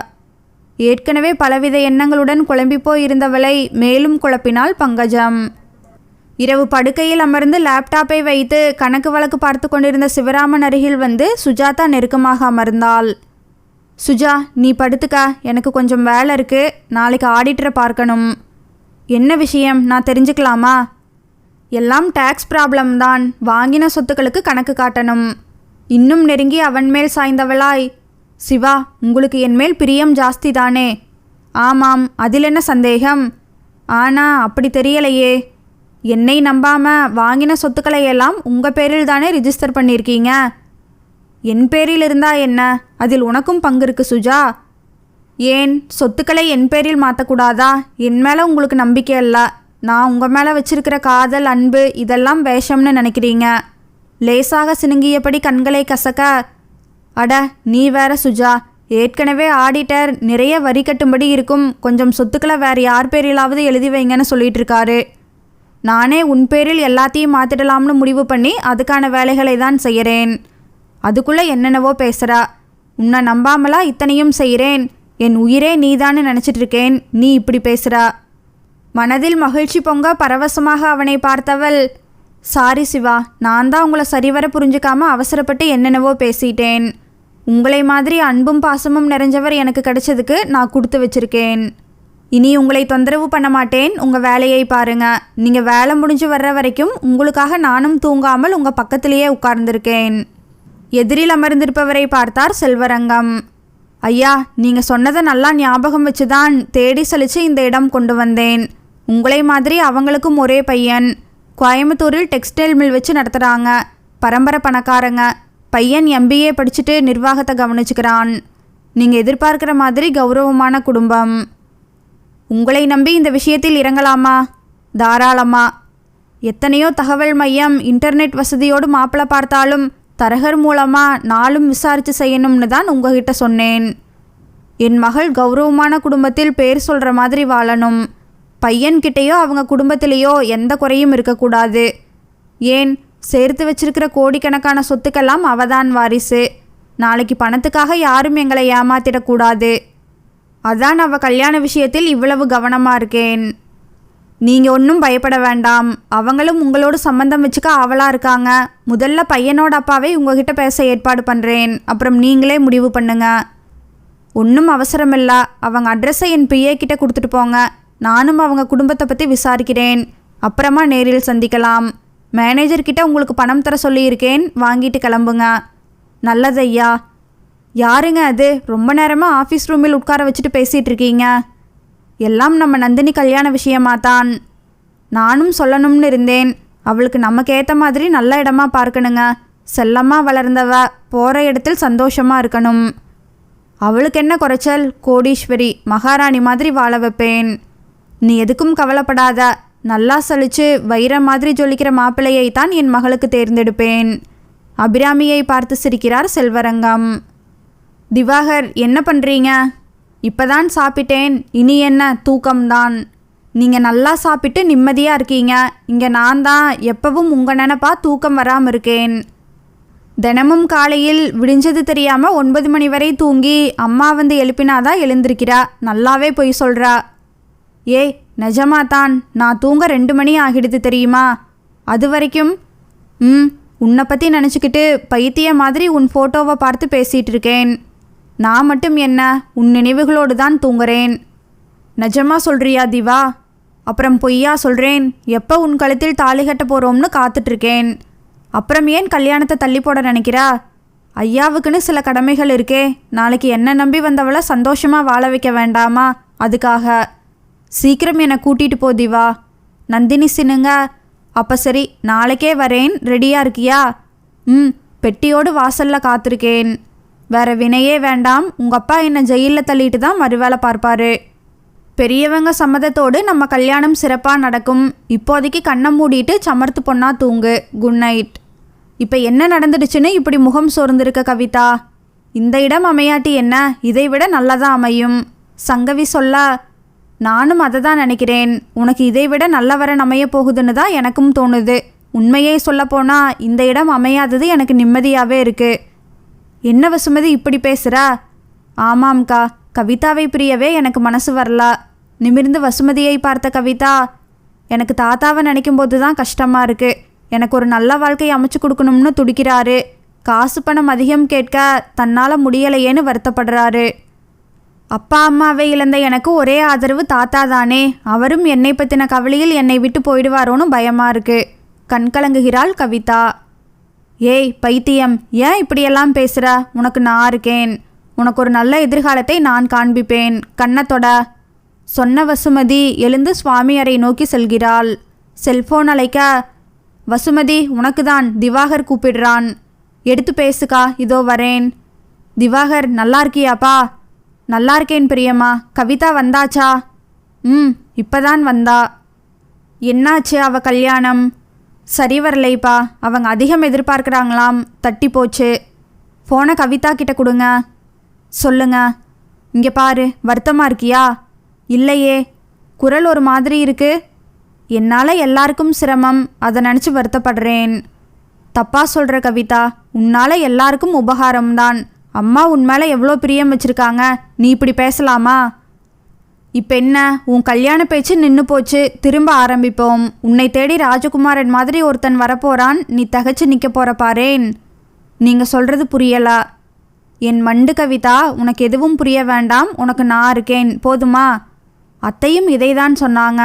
ஏற்கனவே பலவித எண்ணங்களுடன் குழம்பி போய் இருந்தவளை மேலும் குழப்பினாள் பங்கஜம். இரவு படுக்கையில் அமர்ந்து லேப்டாப்பை வைத்து கணக்கு வழக்கு பார்த்து கொண்டிருந்த சிவராமன் அருகில் வந்து சுஜாதா நெருக்கமாக அமர்ந்தாள். சுஜா, நீ படுத்துக்கா, எனக்கு கொஞ்சம் வேலை இருக்கு. நாளைக்கு ஆடிட்டரை பார்க்கணும். என்ன விஷயம், நான் தெரிஞ்சுக்கலாமா? எல்லாம் டேக்ஸ் ப்ராப்ளம் தான். வாங்கின சொத்துக்களுக்கு கணக்கு காட்டணும். இன்னும் நெருங்கி அவன் மேல் சாய்ந்தவளாய், சிவா, உங்களுக்கு என் மேல் பிரியம் ஜாஸ்தி தானே? ஆமாம், அதில் என்ன சந்தேகம்? ஆனா அப்படி தெரியலையே. என்னை நம்பாம வாங்கின சொத்துக்களை எல்லாம் உங்கள் பேரில் தானே ரிஜிஸ்டர் பண்ணியிருக்கீங்க. என் பேரில் இருந்தா என்ன? அதில் உனக்கும் பங்கு இருக்கு சுஜா. ஏன் சொத்துக்களை என் பேரில் மாற்றக்கூடாதா? என் மேலே உங்களுக்கு நம்பிக்கை இல்லை. நான் உங்கள் மேலே வச்சிருக்கிற காதல், அன்பு இதெல்லாம் வேஷம்னு நினைக்கிறீங்க. லேசாக சினுங்கியபடி கண்களை கசக்க, அட நீ வேற சுஜா, ஏற்கனவே ஆடிட்டர் நிறைய வரி கட்டும்படி இருக்கும், கொஞ்சம் சொத்துக்களை வேறு யார் பேரிலாவது எழுதி வைங்கன்னு சொல்லிட்டு இருக்காரு. நானே உன் பேரில் எல்லாத்தையும் மாற்றிடலாம்னு முடிவு பண்ணி அதுக்கான வேலைகளை தான் செய்கிறேன். அதுக்குள்ளே என்னென்னவோ பேசுகிறா. உன்னை நம்பாமலா இத்தனையும் செய்கிறேன்? என் உயிரே நீதான்னு நினச்சிட்டு இருக்கேன், நீ இப்படி பேசுகிறா. மனதில் மகிழ்ச்சி பொங்க பரவசமாக அவனை பார்த்தவள், சாரி சிவா, நான் தான் உங்களை சரிவர புரிஞ்சுக்காம அவசரப்பட்டு என்னென்னவோ பேசிட்டேன். உங்களை மாதிரி அன்பும் பாசமும் நிறைஞ்சவர் எனக்கு கிடைச்சதுக்கு நான் கொடுத்து வச்சிருக்கேன். இனி உங்களை தொந்தரவு பண்ண மாட்டேன். உங்கள் வேலையை பாருங்க. நீங்கள் வேலை முடிஞ்சு வர்ற வரைக்கும் உங்களுக்காக நானும் தூங்காமல் உங்கள் பக்கத்திலேயே உட்கார்ந்துருக்கேன். எதிரில் அமர்ந்திருப்பவரை பார்த்தார் செல்வரங்கம். ஐயா, நீங்கள் சொன்னதை நல்லா ஞாபகம் வச்சு தான் தேடி சலிச்சு இந்த இடம் கொண்டு வந்தேன். உங்களை மாதிரி அவங்களுக்கும் ஒரே பையன். கோயம்புத்தூரில் டெக்ஸ்டைல் மில் வச்சு நடத்துகிறாங்க. பரம்பரை பணக்காரங்க. பையன் MBA படிச்சுட்டு நிர்வாகத்தை கவனிச்சுக்கிறான். நீங்கள் எதிர்பார்க்குற மாதிரி கௌரவமான குடும்பம். உங்களை நம்பி இந்த விஷயத்தில் இறங்கலாமா? தாராளமா. எத்தனையோ தகவல் மையம், இன்டர்நெட் வசதியோடு மாப்பிள்ளை பார்த்தாலும் தரகர் மூலமாக நாளும் விசாரித்து செய்யணும்னு தான் உங்ககிட்ட சொன்னேன். என் மகள் கௌரவமான குடும்பத்தில் பேர் சொல்கிற மாதிரி வாழணும். பையன்கிட்டேயோ அவங்க குடும்பத்திலேயோ எந்த குறையும் இருக்கக்கூடாது. ஏன், சேர்த்து வச்சிருக்கிற கோடிக்கணக்கான சொத்துக்கெல்லாம் அவதான் வாரிசு. நாளைக்கு பணத்துக்காக யாரும் எங்களை ஏமாத்திடக்கூடாது. அதான் அவள் கல்யாண விஷயத்தில் இவ்வளவு கவனமாக இருக்கேன். நீங்கள் ஒன்றும் பயப்பட வேண்டாம். அவங்களும் உங்களோட சம்மந்தம் வச்சுக்க ஆவலாக இருக்காங்க. முதல்ல பையனோட அப்பாவை உங்ககிட்ட பேச ஏற்பாடு பண்ணுறேன். அப்புறம் நீங்களே முடிவு பண்ணுங்க. ஒன்றும் அவசரமில்லை. அவங்க அட்ரஸை என் PA கிட்ட கொடுத்துட்டு போங்க. நானும் அவங்க குடும்பத்தை பற்றி விசாரிக்கிறேன். அப்புறமா நேரில் சந்திக்கலாம். மேனேஜர்கிட்ட உங்களுக்கு பணம் தர சொல்லியிருக்கேன், வாங்கிட்டு கிளம்புங்க. நல்லது ஐயா. யாருங்க அது? ரொம்ப நேரமாக ஆஃபீஸ் ரூமில் உட்கார வச்சுட்டு பேசிகிட்டு இருக்கீங்க. எல்லாம் நம்ம நந்தினி கல்யாண விஷயமாத்தான். நானும் சொல்லணும்னு இருந்தேன். அவளுக்கு நமக்கு ஏற்ற மாதிரி நல்ல இடமா பார்க்கணுங்க. செல்லமாக வளர்ந்தவ, போகிற இடத்தில் சந்தோஷமாக இருக்கணும். அவளுக்கு என்ன குறைச்சல்? கோடீஸ்வரி, மகாராணி மாதிரி வாழ வைப்பேன். நீ எதுக்கும் கவலைப்படாத. நல்லா சலிச்சு வைர மாதிரி ஜொலிக்கிற மாப்பிள்ளையை தான் என் மகளுக்கு தேர்ந்தெடுப்பேன். அபிராமியை பார்த்து சிரிக்கிறார் செல்வரங்கம். திவாகர், என்ன பண்ணுறீங்க? இப்போதான் சாப்பிட்டேன். இனி என்ன தூக்கம்தான். நீங்கள் நல்லா சாப்பிட்டு நிம்மதியாக இருக்கீங்க. இங்கே நான் தான் எப்பவும் உங்கள் நினப்பா தூக்கம் வராமல் இருக்கேன். தினமும் காலையில் விடிஞ்சது தெரியாமல் 9 மணி வரை தூங்கி அம்மா வந்து எழுப்பினாதான் எழுந்திருக்கிறா. நல்லாவே பொய் சொல்கிறா. ஏய், நிஜமாதான். நான் தூங்க 2 மணி ஆகிடுது தெரியுமா? அது வரைக்கும் உன்னை பற்றி நினச்சிக்கிட்டு பைத்திய மாதிரி உன் ஃபோட்டோவை பார்த்து பேசிகிட்டு இருக்கேன். நான் மட்டும் என்ன, உன் நினைவுகளோடு தான் தூங்குறேன். நிஜமாக சொல்கிறியா திவா? அப்புறம் பொய்யா சொல்கிறேன்? எப்போ உன் கழுத்தில் தாலி கட்ட போகிறோம்னு காத்துட்ருக்கேன். அப்புறம் ஏன் கல்யாணத்தை தள்ளி போட நினைக்கிறா? ஐயாவுக்குன்னு சில கடமைகள் இருக்கே. நாளைக்கு என்ன நம்பி வந்தவளை சந்தோஷமாக வாழ வைக்க வேண்டாமா? அதுக்காக சீக்கிரம் என்னை கூட்டிகிட்டு போ திவா. நந்தினி சின்னுங்க. அப்போ சரி, நாளைக்கே வரேன். ரெடியாக இருக்கியா? பெட்டியோடு வாசலில் காத்திருக்கேன். வேற வினையே வேண்டாம். உங்கள் அப்பா என்னை ஜெயிலில் தள்ளிட்டு தான் மறுவேளை பார்ப்பாரு. பெரியவங்க சம்மதத்தோடு நம்ம கல்யாணம் சிறப்பாக நடக்கும். இப்போதைக்கு கண்ணை மூடிட்டு சமர்த்து பொண்ணா தூங்கு. Good night. இப்போ என்ன நடந்துடுச்சுன்னு இப்படி முகம் சோர்ந்திருக்க கவிதா? இந்த இடம் அமையாட்டி என்ன, இதை விட நல்லதாக அமையும். சங்கவி சொல்ல, நானும் அதை தான் நினைக்கிறேன். உனக்கு இதை விட நல்ல வரன் அமைய போகுதுன்னு தான் எனக்கும் தோணுது. உண்மையே சொல்லப்போனால் இந்த இடம் அமையாதது எனக்கு நிம்மதியாகவே இருக்குது. என்ன வசுமதி இப்படி பேசுகிறா? ஆமாம்க்கா, கவிதாவை பிரியவே எனக்கு மனசு வரல. நிமிர்ந்து வசுமதியை பார்த்த கவிதா, எனக்கு தாத்தாவை நினைக்கும் போது தான் கஷ்டமாக இருக்குது. எனக்கு ஒரு நல்ல வாழ்க்கை அமைச்சு கொடுக்கணும்னு துடிக்கிறாரு. காசு பணம் அதிகம் கேட்க தன்னால் முடியலையேன்னு வருத்தப்படுறாரு. அப்பா அம்மாவை இழந்த எனக்கு ஒரே ஆதரவு தாத்தா தானே. அவரும் என்னை பற்றின கவலையில் என்னை விட்டு போயிடுவாரோன்னு பயமாக இருக்குது. கண்கலங்குகிறாள் கவிதா. ஏய் பைத்தியம், ஏன் இப்படியெல்லாம் பேசுகிற? உனக்கு நான் இருக்கேன். உனக்கு ஒரு நல்ல எதிர்காலத்தை நான் காண்பிப்பேன். கண்ணத்தொட சொன்ன வசுமதி எழுந்து சுவாமி அறை நோக்கி செல்கிறாள். செல்போன் அழைக்க, வசுமதி உனக்கு தான், திவாகர் கூப்பிடுறான். எடுத்து பேசுக்கா, இதோ வரேன். திவாகர், நல்லா இருக்கியாப்பா? நல்லா இருக்கேன் பிரியம்மா. கவிதா வந்தாச்சா? இப்போதான் வந்தா. என்னாச்சு அவ கல்யாணம்? சரி வரலைப்பா. அவங்க அதிகம் எதிர்பார்க்குறாங்களாம், தட்டி போச்சு. ஃபோனை கவிதா கிட்ட கொடுங்க. சொல்லுங்க. இங்கே பாரு, வருத்தமாக இருக்கியா? இல்லையே, குரல் ஒரு மாதிரி இருக்கு. என்னால் எல்லாருக்கும் சிரமம், அதை நினச்சி வருத்தப்படுறேன். தப்பாக சொல்கிற கவிதா, உன்னால் எல்லாருக்கும் உபகாரம்தான். அம்மா உன் மேலே எவ்வளோ பிரியம் வச்சுருக்காங்க. நீ இப்படி பேசலாமா? இப்போ என்ன, உன் கல்யாண பேச்சு நின்று போச்சு. திரும்ப ஆரம்பிப்போம். உன்னை தேடி ராஜகுமாரன் மாதிரி ஒருத்தன் வரப்போகிறான். நீ தகச்சு நிற்க போகிற பாரேன். நீங்கள் சொல்கிறது புரியலா? என் மண்டு கவிதா, உனக்கு எதுவும் புரிய வேண்டாம். உனக்கு நான் இருக்கேன், போதுமா? அத்தையும் இதை தான் சொன்னாங்க.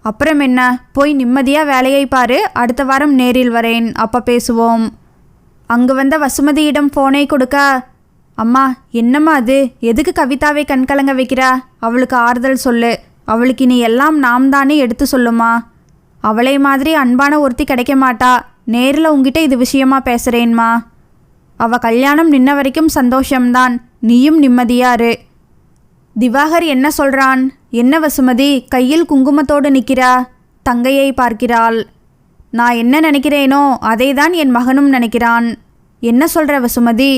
அப்புறம் என்ன, போய் நிம்மதியாக வேலையை பாரு. அடுத்த வாரம் நேரில் வரேன், அப்போ பேசுவோம். அங்கு வந்த வசுமதியிடம் ஃபோனை கொடுக்க, அம்மா என்னம்மா அது? எதுக்கு கவிதாவை கண்கலங்க வைக்கிறா? அவளுக்கு ஆறுதல் சொல்லு. அவளுக்கு இனி எல்லாம் நாம் தானே எடுத்து சொல்லுமா. அவளை மாதிரி அன்பான ஒருத்தி கிடைக்க மாட்டா. நேரில் உங்ககிட்ட இது விஷயமா பேசுகிறேன்மா. அவள் கல்யாணம் நின்ன வரைக்கும் சந்தோஷம்தான். நீயும் நிம்மதியாரு. திவாகர் என்ன சொல்கிறான்? என்ன வசுமதி கையில் குங்குமத்தோடு நிற்கிறா? தங்கையை பார்க்கிறாள். நான் என்ன நினைக்கிறேனோ அதை தான் என் மகனும் நினைக்கிறான். என்ன சொல்கிற வசுமதி?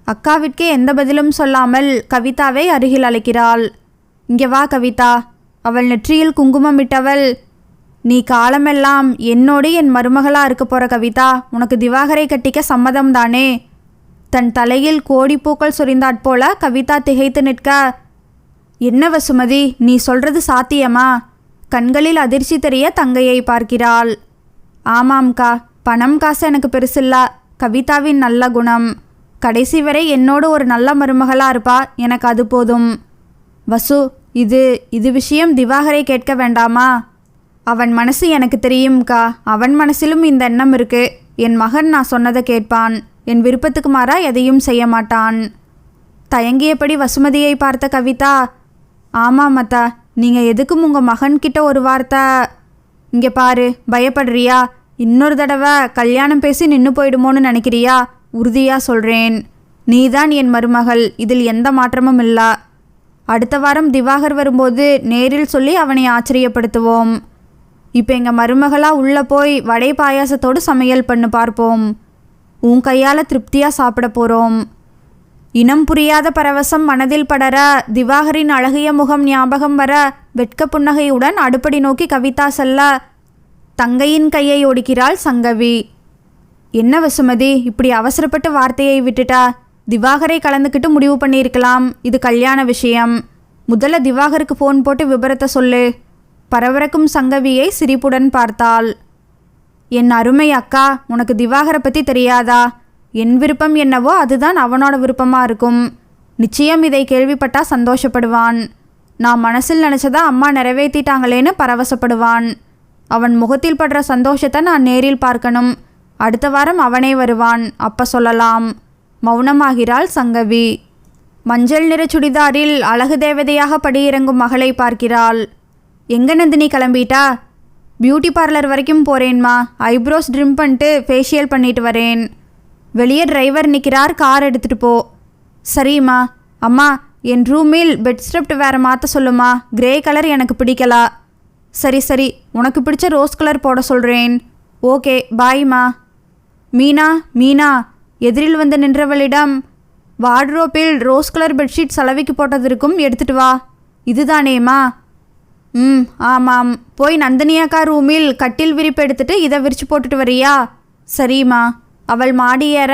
அக்காவிற்கே எந்த பதிலும் சொல்லாமல் கவிதாவை அருகில் அழைக்கிறாள். இங்கே வா கவிதா. அவள் நெற்றியில் குங்குமம் விட்டவள், நீ காலமெல்லாம் என்னோடு என் மருமகளாக இருக்க போகிற கவிதா. உனக்கு திவாகரை கட்டிக்க சம்மதம் தானே? தன் தலையில் கோடி பூக்கள் சொரிந்தாற்போல கவிதா திகைத்து நிற்க, என்ன வசுமதி நீ சொல்கிறது சாத்தியமா? கண்களில் அதிர்ச்சி தெரிய தங்கையை பார்க்கிறாள். ஆமாம்க்கா, பணம் காசு எனக்கு பெருசில்ல. கவிதாவின் நல்ல குணம். கடைசி வரை என்னோடு ஒரு நல்ல மருமகளாக இருப்பா. எனக்கு அது போதும். வசு, இது விஷயம் திவாகரை கேட்க வேண்டாமா? அவன் மனசு எனக்கு தெரியும்க்கா. அவன் மனசிலும் இந்த எண்ணம் இருக்கு. என் மகன் நான் சொன்னதை கேட்பான். என் விருப்பத்துக்கு மாறா எதையும் செய்ய மாட்டான். தயங்கியபடி வசுமதியை பார்த்த கவிதா, ஆமாம் அத்தா, நீங்கள் எதுக்கும் உங்கள் மகன்கிட்ட ஒரு வார்த்தை. இங்கே பாரு, பயப்படுறியா? இன்னொரு தடவை கல்யாணம் பேசி நின்று போயிடுமோன்னு நினைக்கிறியா? உறுதியாக சொல்கிறேன், நீதான் என் மருமகள். இதில் எந்த மாற்றமும் இல்லை. அடுத்த வாரம் திவாகர் வரும்போது நேரில் சொல்லி அவனை ஆச்சரியப்படுத்துவோம். இப்போ எங்கள் மருமகளாக உள்ளே போய் வடை பாயாசத்தோடு சமையல் பண்ணு பார்ப்போம். உன் கையால் திருப்தியாக சாப்பிட போகிறோம். இனம் புரியாத பரவசம் மனதில் படர, திவாகரின் அழகிய முகம் ஞாபகம் வர, வெட்க புன்னகையுடன் அடுப்படி நோக்கி கவிதா செல்ல, தங்கையின் கையை ஒடிக்கிறாள் சங்கவி. என்ன வசுமதி, இப்படி அவசரப்பட்டு வார்த்தையை விட்டுட்டா? திவாகரை கலந்துக்கிட்டு முடிவு பண்ணியிருக்கலாம். இது கல்யாண விஷயம். முதல்ல திவாகருக்கு ஃபோன் போட்டு விபரத்தை சொல்லு. பரபரக்கும் சங்கவியை சிரிப்புடன் பார்த்தாள். என் அருமை அக்கா, உனக்கு திவாகரை பற்றி தெரியாதா? என் விருப்பம் என்னவோ அதுதான் அவனோட விருப்பமாக இருக்கும். நிச்சயம் இதை கேள்விப்பட்டா சந்தோஷப்படுவான். நான் மனசில் நினச்சதா அம்மா நிறைவேற்றிட்டாங்களேன்னு பரவசப்படுவான். அவன் முகத்தில் படுற சந்தோஷத்தை நான் நேரில் பார்க்கணும். அடுத்த வாரம் அவனே வருவான், அப்போ சொல்லலாம். மௌனமாகிறாள் சங்கவி. மஞ்சள் நிற சுடிதாரில் அழகு தேவதையாக படியிறங்கும் மகளை பார்க்கிறாள். எங்க நந்தினி கிளம்பிட்டா? பியூட்டி பார்லர் வரைக்கும் போகிறேன்மா. ஐப்ரோஸ் ட்ரிம் பண்ணிட்டு ஃபேஷியல் பண்ணிட்டு வரேன். வெளியே டிரைவர் நிற்கிறார், கார் எடுத்துகிட்டு போ. சரிம்மா. அம்மா, என் ரூமில் பெட் ஸ்ட்ரெப்ட் வேறு மாற்ற சொல்லுமா. கிரே கலர் எனக்கு பிடிக்கலா. சரி சரி, உனக்கு பிடிச்ச ரோஸ் கலர் போட சொல்கிறேன். ஓகே, பாய்மா. மீனா மீனா எதிரில் வந்து நின்றவளிடம், வார்ட்ரோப்பில் ரோஸ் கலர் பெட்ஷீட் சலவைக்கு போட்டது இருக்கும், எடுத்துகிட்டு வா. இதுதானேம்மா? ஆமாம். போய் நந்தினி அக்கா ரூமில் கட்டில் விரிப்பு எடுத்துட்டு இதை விரித்து போட்டுட்டு வரியா? சரிம்மா. அவள் மாடி ஏற,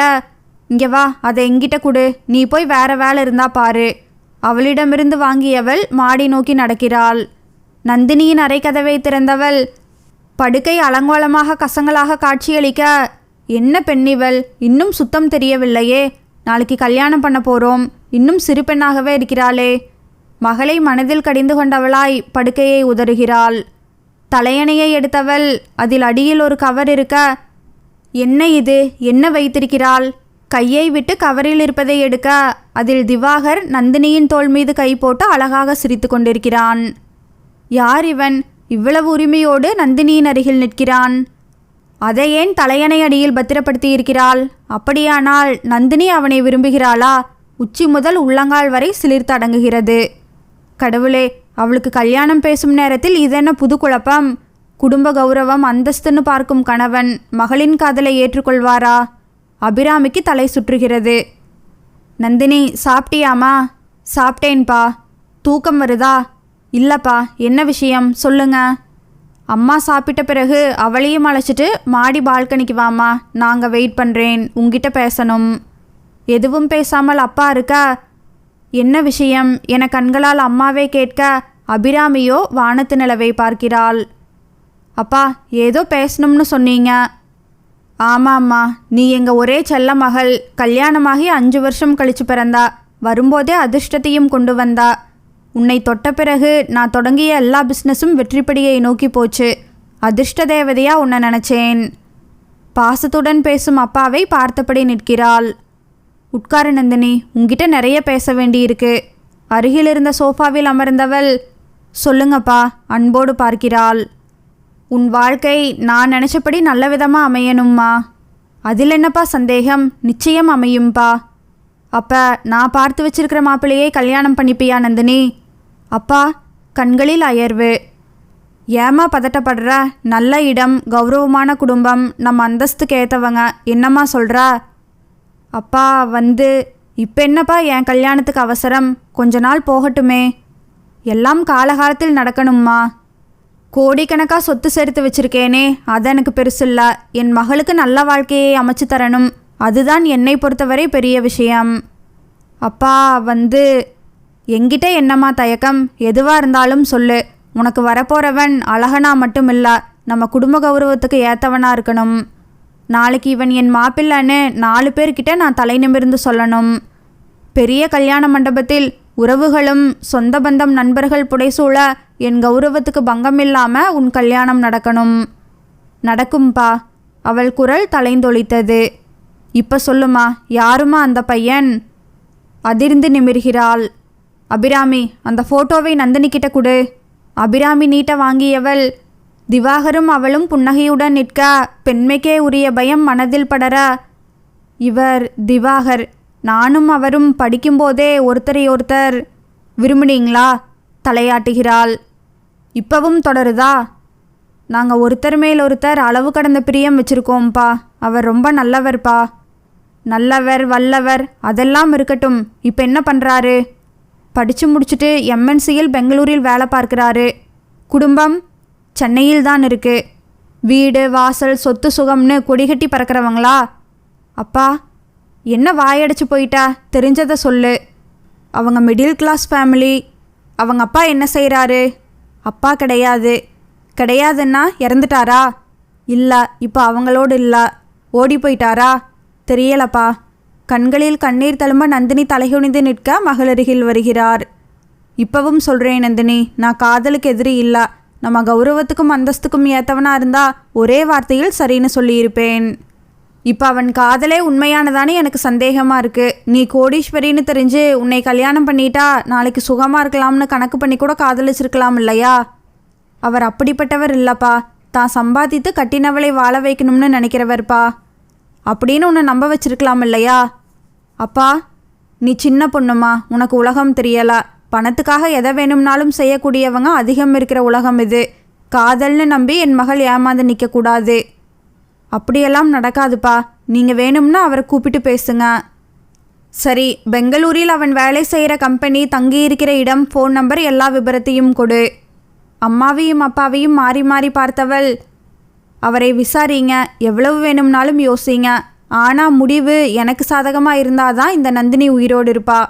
இங்கே வா, அதை எங்கிட்ட கொடு. நீ போய் வேற வேலை இருந்தா பாரு. அவளிடமிருந்து வாங்கியவள் மாடி நோக்கி நடக்கிறாள். நந்தினியின் அறை கதவை திறந்தவள் படுக்கை அலங்கோலமாக கசங்களாக காட்சியளிக்க, என்ன பெண்ணிவள், இன்னும் சுத்தம் தெரியவில்லையே. நாளைக்கு கல்யாணம் பண்ண போகிறோம், இன்னும் சிறு பெண்ணாகவே இருக்கிறாளே. மகளை மனதில் கடிந்து கொண்டவளாய் படுக்கையை உதறுகிறாள். தலையணையை எடுத்தவள் அதில் அடியில் ஒரு கவர் இருக்க, என்ன இது, என்ன வைத்திருக்கிறாள்? கையை விட்டு கவரில் இருப்பதை எடுக்க, அதில் திவாகர் நந்தினியின் தோள் மீது கை போட்டு அழகாக சிரித்து கொண்டிருக்கிறான். யார் இவன்? இவ்வளவு உரிமையோடு நந்தினியின் அருகில் நிற்கிறான். அதை ஏன் தலையணை அடியில் பத்திரப்படுத்தி இருக்கிறாள்? அப்படியானால் நந்தினி அவனை விரும்புகிறாளா? உச்சி முதல் உள்ளங்கால் வரை சிலிர்த்து அடங்குகிறது. கடவுளே, அவளுக்கு கல்யாணம் பேசும் நேரத்தில் இதென்ன புது குழப்பம்? குடும்ப கௌரவம் அந்தஸ்துன்னு பார்க்கும் கணவன் மகளின் காதலை ஏற்றுக்கொள்வாரா? அபிராமிக்கு தலை சுற்றுகிறது. நந்தினி, சாப்பிட்டியாமா? சாப்பிட்டேன்பா. தூக்கம் வருதா? இல்லைப்பா. என்ன விஷயம் சொல்லுங்க. அம்மா சாப்பிட்ட பிறகு அவளையும் அழைச்சிட்டு மாடி பால்கனிக்கு வாமா. நாங்கள் வெயிட் பண்ணுறேன், உங்ககிட்ட பேசணும். எதுவும் பேசாமல் அப்பா இருக்கா? என்ன விஷயம் என கண்களால் அம்மாவே கேட்க, அபிராமியோ வானத்து நிலவை பார்க்கிறாள். அப்பா, ஏதோ பேசணும்னு சொன்னீங்க. ஆமாம்மா, நீ எங்கள் ஒரே செல்ல மகள். கல்யாணமாகி 5 வருஷம் கழிச்சு பிறந்தா. வரும்போதே அதிர்ஷ்டத்தையும் கொண்டு வந்தா. உன்னை தொட்ட பிறகு நான் தொடங்கிய எல்லா பிஸ்னஸும் வெற்றிப்படியை நோக்கி போச்சு. அதிர்ஷ்ட தேவதையா உன்னை நினச்சேன். பாசத்துடன் பேசும் அப்பாவை பார்த்தபடி நிற்கிறாள். உட்காரு நந்தினி, உங்ககிட்ட நிறைய பேச வேண்டியிருக்கு. அருகில் இருந்த சோஃபாவில் அமர்ந்தவள், சொல்லுங்கப்பா, அன்போடு பார்க்கிறாள். உன் வாழ்க்கை நான் நினச்சபடி நல்ல விதமாக அமையணும்மா. அதில் என்னப்பா சந்தேகம்? நிச்சயம் அமையும்பா. அப்போ நான் பார்த்து வச்சிருக்கிற மாப்பிள்ளையை கல்யாணம் பண்ணிப்பியா நந்தினி? அப்பா, கண்களில் அயர்வு. ஏமா பதட்டப்படுற? நல்ல இடம், கௌரவமான குடும்பம், நம்ம அந்தஸ்துக்கு ஏற்றவங்க. என்னம்மா சொல்கிறா? அப்பா இப்போ என்னப்பா என் கல்யாணத்துக்கு அவசரம்? கொஞ்ச நாள் போகட்டுமே. எல்லாம் காலகாலத்தில் நடக்கணும்மா. கோடிக்கணக்காக சொத்து சேர்த்து வச்சிருக்கேனே, அது எனக்கு பெருசில்ல. என் மகளுக்கு நல்ல வாழ்க்கையை அமைச்சு தரணும். அதுதான் என்னை பொறுத்தவரை பெரிய விஷயம். அப்பா என்கிட்ட என்னம்மா தயக்கம்? எதுவாக இருந்தாலும் சொல்லு. உனக்கு வரப்போகிறவன் அழகனா மட்டும் இல்லை, நம்ம குடும்ப கௌரவத்துக்கு ஏற்றவனாக இருக்கணும். நாளைக்கு இவன் என் மாப்பிள்ளைன்னு 4 பேர்கிட்ட நான் தலை நிமிர்ந்து சொல்லணும். பெரிய கல்யாண மண்டபத்தில் உறவுகளும் சொந்த பந்தம் நண்பர்கள் புடைசூழ என் கௌரவத்துக்கு பங்கமில்லாமல் உன் கல்யாணம் நடக்கணும். நடக்கும்பா. அவள் குரல் தலைந்தொழித்தது. இப்போ சொல்லுமா, யாருமா அந்த பையன்? அதிர்ந்து நிமிர்கிறாள். அபிராமி, அந்த ஃபோட்டோவை நந்தினிக்கிட்ட கொடு. அபிராமி நீட்ட வாங்கியவள். திவாகரும் அவளும் புன்னகையுடன் நிற்க பெண்மைக்கே உரிய பயம் மனதில் படர, இவர் திவாகர், நானும் அவரும் படிக்கும்போதே ஒருத்தரையொருத்தர் விரும்பினீங்களா? தலையாட்டுகிறாள். இப்பவும் தொடருதா? நாங்கள் ஒருத்தர் மேல் ஒருத்தர் அளவு கடந்த பிரியம் வச்சுருக்கோம்ப்பா. அவர் ரொம்ப நல்லவர்ப்பா. நல்லவர் வல்லவர் அதெல்லாம் இருக்கட்டும், இப்போ என்ன பண்ணுறாரு? படித்து முடிச்சுட்டு எம்என்சியில் பெங்களூரில் வேலை பார்க்குறாரு. குடும்பம் சென்னையில் தான் இருக்குது. வீடு வாசல் சொத்து சுகம்னு கொடிகட்டி பறக்கிறவங்களா? அப்பா, என்ன வாயடைச்சு போயிட்டா? தெரிஞ்சதை சொல்லு. அவங்க மிடில் கிளாஸ் ஃபேமிலி. அவங்க அப்பா என்ன செய்கிறாரு? அப்பா கிடையாது. கிடையாதுன்னா இறந்துட்டாரா? இல்லை, இப்போ அவங்களோடு இல்லை. ஓடி போயிட்டாரா? தெரியலப்பா. கண்களில் கண்ணீர் தழும்ப நந்தினி தலைகுனிந்து நிற்க மகளருகில் வருகிறார். இப்பவும் சொல்கிறேன் நந்தினி, நான் காதலுக்கு எதிரி இல்லை. நம்ம கௌரவத்துக்கும் அந்தஸ்துக்கும் ஏற்றவனா இருந்தா ஒரே வார்த்தையில் சரின்னு சொல்லியிருப்பேன். இப்போ அவன் காதலே உண்மையானதானே எனக்கு சந்தேகமாக இருக்குது. நீ கோடீஸ்வரின்னு தெரிஞ்சு உன்னை கல்யாணம் பண்ணிட்டா நாளைக்கு சுகமாக இருக்கலாம்னு கணக்கு பண்ணி கூட காதலிச்சிருக்கலாம் இல்லையா? அவர் அப்படிப்பட்டவர் இல்லைப்பா. தான் சம்பாதித்து கட்டினவளை வாழ வைக்கணும்னு நினைக்கிறவர்ப்பா. அப்படின்னு உன்னை நம்ப வச்சிருக்கலாம் இல்லையா? அப்பா, நீ சின்ன பொண்ணுமா, உனக்கு உலகம் தெரியலை. பணத்துக்காக எதை வேணும்னாலும் செய்யக்கூடியவங்க அதிகம் இருக்கிற உலகம் இது. காதல்னு நம்பி என் மகள் ஏமாந்து நிற்கக்கூடாது. அப்படியெல்லாம் நடக்காதுப்பா. நீங்கள் வேணும்னா அவரை கூப்பிட்டு பேசுங்க. சரி, பெங்களூரில் அவன் வேலை செய்கிற கம்பெனி, தங்கியிருக்கிற இடம், ஃபோன் நம்பர், எல்லா விபரத்தையும் கொடு. அம்மாவையும் அப்பாவையும் மாறி மாறி பார்த்தவள், அவரை விசாரிங்க, எவ்வளவு வேணும்னாலும் யோசிங்க. ஆனால் முடிவு எனக்கு சாதகமாக இருந்தால் தான் இந்த நந்தினி உயிரோடு இருப்பா.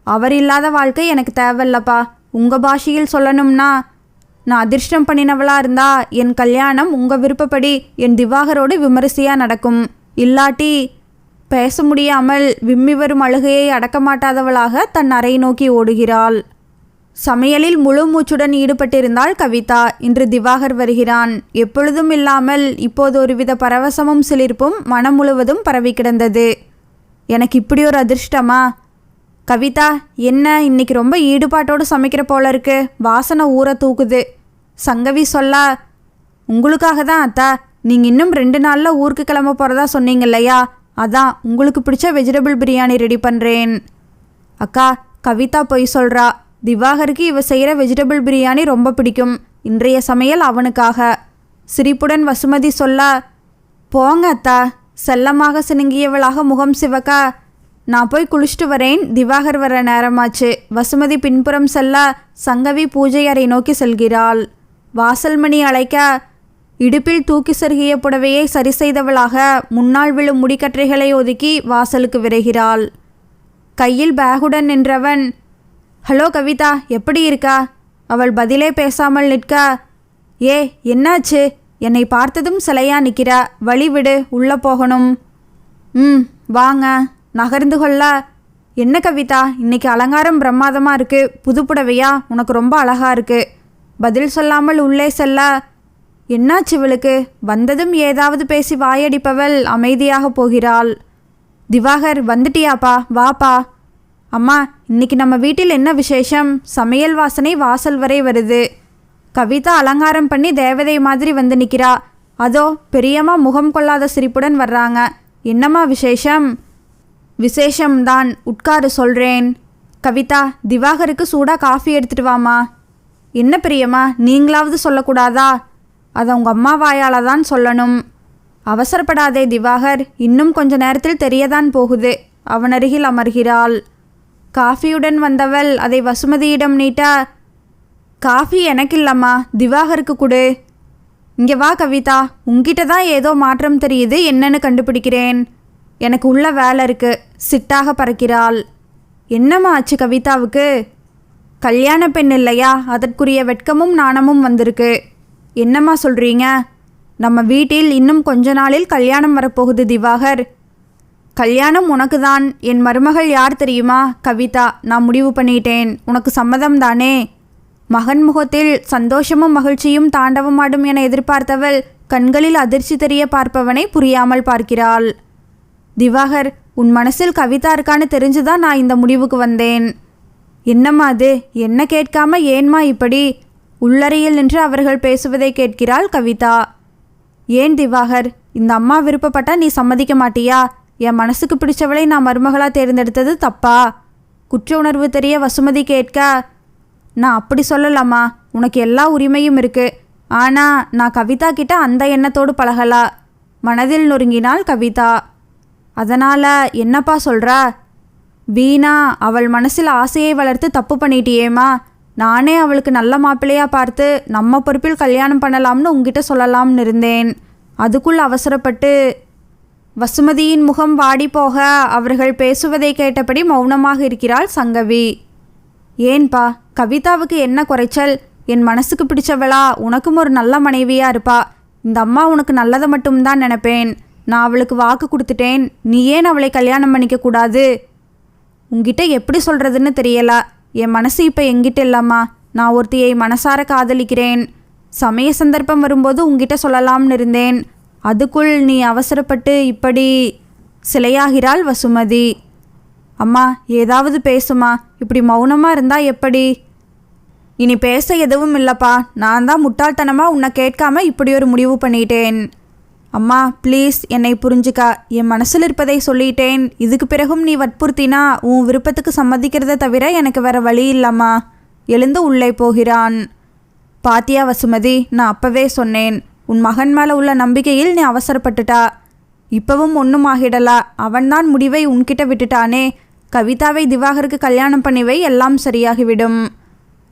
அவர் இல்லாத வாழ்க்கை எனக்கு தேவையில்லப்பா. உங்கள் பாஷையில் சொல்லணும்னா, நான் அதிர்ஷ்டம் பண்ணினவளாக இருந்தா என் கல்யாணம் உங்கள் விருப்பப்படி என் திவாகரோடு விமரிசையாக நடக்கும். இல்லாட்டி பேச முடியாமல் விம்மி வரும் அழுகையை அடக்க மாட்டாதவளாக தன் அறை நோக்கி ஓடுகிறாள். சமையலில் முழு மூச்சுடன் ஈடுபட்டிருந்தாள் கவிதா. இன்று திவாகர் வருகிறான். எப்பொழுதும் இல்லாமல் இப்போது ஒருவித பரவசமும் சிலிர்ப்பும் மனம் முழுவதும் பரவி கிடந்தது. எனக்கு இப்படி ஒரு அதிர்ஷ்டமா? கவிதா, என்ன இன்னைக்கு ரொம்ப ஈடுபாட்டோடு சமைக்கிற போல இருக்கு. வாசனை ஊற தூக்குது. சங்கவி சொல்ல, உங்களுக்காக தான் அத்தா. நீங்கள் இன்னும் 2 நாளில் ஊருக்கு கிளம்ப போகிறதா சொன்னீங்க இல்லையா? அதான் உங்களுக்கு பிடிச்ச வெஜிடபிள் பிரியாணி ரெடி பண்ணுறேன். அக்கா, கவிதா போய் சொல்கிறா. திவாகருக்கு இவ செய்கிற வெஜிடபிள் பிரியாணி ரொம்ப பிடிக்கும். இன்றைய சமையல் அவனுக்காக. சிரிப்புடன் வசுமதி சொல்ல, போங்க அத்தா. செல்லமாக சினுங்கியவளாக முகம் சிவக்க, நான் போய் குளிச்சுட்டு வரேன், திவாகர் வர நேரமாச்சு. வசுமதி பின்புறம் செல்ல சங்கவி பூஜை அறை நோக்கி செல்கிறாள். வாசல் மணி அழைக்க, இடுப்பில் தூக்கி செருகிய புடவையை சரி செய்தவளாக முன்னால் விழும் முடிக்கற்றைகளை ஒதுக்கி வாசலுக்கு விரைகிறாள். கையில் பேகுடன் நின்றவன், ஹலோ கவிதா, எப்படி இருக்கா? அவள் பதிலே பேசாமல் நிற்க, ஏ என்னாச்சு? என்னை பார்த்ததும் சிலையா நிற்கிறா. வழி விடு, உள்ளே போகணும். வாங்க. நகர்ந்து கொள்ள, என்ன கவிதா, இன்னைக்கு அலங்காரம் பிரமாதமாக இருக்குது. புது புடவையா? உனக்கு ரொம்ப அழகாக இருக்குது. பதில் சொல்லாமல் உள்ளே செல்ல, என்னாச்சு இவளுக்கு? வந்ததும் ஏதாவது பேசி வாயடிப்பவள் அமைதியாக போகிறாள். திவாகர், வந்துட்டியாப்பா? வாப்பா. அம்மா, இன்னைக்கு நம்ம வீட்டில் என்ன விசேஷம்? சமையல் வாசனை வாசல் வரை வருது. கவிதா அலங்காரம் பண்ணி தேவதை மாதிரி வந்து நிற்கிறா. அதோ பெரியம்மா முகம் கொள்ளாத சிரிப்புடன் வர்றாங்க. என்னம்மா விசேஷம்? விசேஷம்தான், உட்காரு சொல்கிறேன். கவிதா, திவாகருக்கு சூடாக காஃபி எடுத்துகிட்டு வாமா. என்ன பிரியம்மா, நீங்களாவது சொல்லக்கூடாதா? அதை உங்கள் அம்மா வாயால் தான் சொல்லணும். அவசரப்படாதே திவாகர், இன்னும் கொஞ்ச நேரத்தில் தெரியதான் போகுது. அவனருகில் அமர்கிறாள். காஃபியுடன் வந்தவள் அதை வசுமதியிடம் நீட்ட, காஃபி எனக்கு இல்லம்மா, திவாகருக்கு கொடு. இங்கே வா கவிதா, உங்ககிட்ட தான் ஏதோ மாற்றம் தெரியுது, என்னன்னு கண்டுபிடிக்கிறேன். எனக்கு உள்ள வேலை இருக்குது. சிட்டாக பறக்கிறாள். என்னம்மா ஆச்சு கவிதாவுக்கு? கல்யாண பெண் இல்லையா, அதற்குரிய வெட்கமும் நாணமும் வந்திருக்கு. என்னம்மா சொல்கிறீங்க? நம்ம வீட்டில் இன்னும் கொஞ்ச நாளில் கல்யாணம் வரப்போகுது திவாகர். கல்யாணம் உனக்கு தான். என் மருமகள் யார் தெரியுமா? கவிதா. நான் முடிவு பண்ணிட்டேன். உனக்கு சம்மதம் தானே? மகன் முகத்தில் சந்தோஷமும் மகிழ்ச்சியும் தாண்டவமாடும் என எதிர்பார்த்தவள் கண்களில் அதிர்ச்சி தெரிய பார்ப்பவனை புரியாமல் பார்க்கிறாள். திவாகர், உன் மனசில் கவிதா இருக்கான்னு தெரிஞ்சுதான் நான் இந்த முடிவுக்கு வந்தேன். என்னம்மா அது? என்ன கேட்காம ஏன்மா இப்படி? உள்ளறையில் நின்று அவர்கள் பேசுவதை கேட்கிறாள் கவிதா. ஏன் திவாகர், இந்த அம்மா விருப்பப்பட்டா நீ சம்மதிக்க மாட்டியா? என் மனசுக்கு பிடிச்சவளை நான் மருமகளாக தேர்ந்தெடுத்தது தப்பா? குற்ற உணர்வு தெரிய வசுமதி கேட்க, நான் அப்படி சொல்லலாமா? உனக்கு எல்லா உரிமையும் இருக்கு. ஆனால் நான் கவிதா கிட்ட அந்த எண்ணத்தோடு பழகலா. மனதில் நொறுங்கினாள் கவிதா. அதனால் என்னப்பா சொல்கிறா? வீணா அவள் மனசில் ஆசையை வளர்த்து தப்பு பண்ணிட்டியேம்மா. நானே அவளுக்கு நல்ல மாப்பிள்ளையாக பார்த்து நம்ம பொறுப்பில் கல்யாணம் பண்ணலாம்னு உங்ககிட்ட சொல்லலாம்னு இருந்தேன். அதுக்குள் அவசரப்பட்டு. வசுமதியின் முகம் வாடி போக அவர்கள் பேசுவதை கேட்டபடி மௌனமாக இருக்கிறாள் சங்கவி. ஏன்பா, கவிதாவுக்கு என்ன குறைச்சல்? என் மனசுக்கு பிடிச்சவளா, உனக்கும் ஒரு நல்ல மனைவியாக இருப்பா. இந்த அம்மா உனக்கு நல்லதை மட்டும்தான் நினைப்பேன். நான் அவளுக்கு வாக்கு கொடுத்துட்டேன். நீ ஏன் அவளை கல்யாணம் பண்ணிக்க கூடாது? உங்ககிட்ட எப்படி சொல்கிறதுன்னு தெரியல. என் மனசு இப்போ எங்கிட்ட இல்லாமா. நான் ஒருத்தியை மனசார காதலிக்கிறேன். சமய சந்தர்ப்பம் வரும்போது உங்ககிட்ட சொல்லலாம்னு இருந்தேன். அதுக்குள் நீ அவசரப்பட்டு இப்படி. சிலையாகிறாள் வசுமதி. அம்மா, ஏதாவது பேசுமா. இப்படி மௌனமாக இருந்தால் எப்படி? இனி பேச எதுவும் இல்லைப்பா. நான் தான் முட்டாள்தனமாக உன்னை கேட்காம இப்படி ஒரு முடிவு பண்ணிட்டேன். அம்மா ப்ளீஸ், என்னை புரிஞ்சுக்கா. என் மனசில் இருப்பதை சொல்லிட்டேன். இதுக்கு பிறகும் நீ வற்புறுத்தினா உன் விருப்பத்துக்கு சம்மதிக்கிறத தவிர எனக்கு வேற வழி இல்லம்மா. எழுந்து உள்ளே போகிறான். பாத்தியா வசுமதி, நான் அப்பவே சொன்னேன். உன் மகன் மேலே உள்ள நம்பிக்கையில் நீ அவசரப்பட்டுட்டா. இப்பவும் ஒன்றும் ஆகிடலா. அவன்தான் முடிவை உன்கிட்ட விட்டுட்டானே. கவிதாவை திவாகருக்கு கல்யாணம் பண்ணிவை, எல்லாம் சரியாகிவிடும்.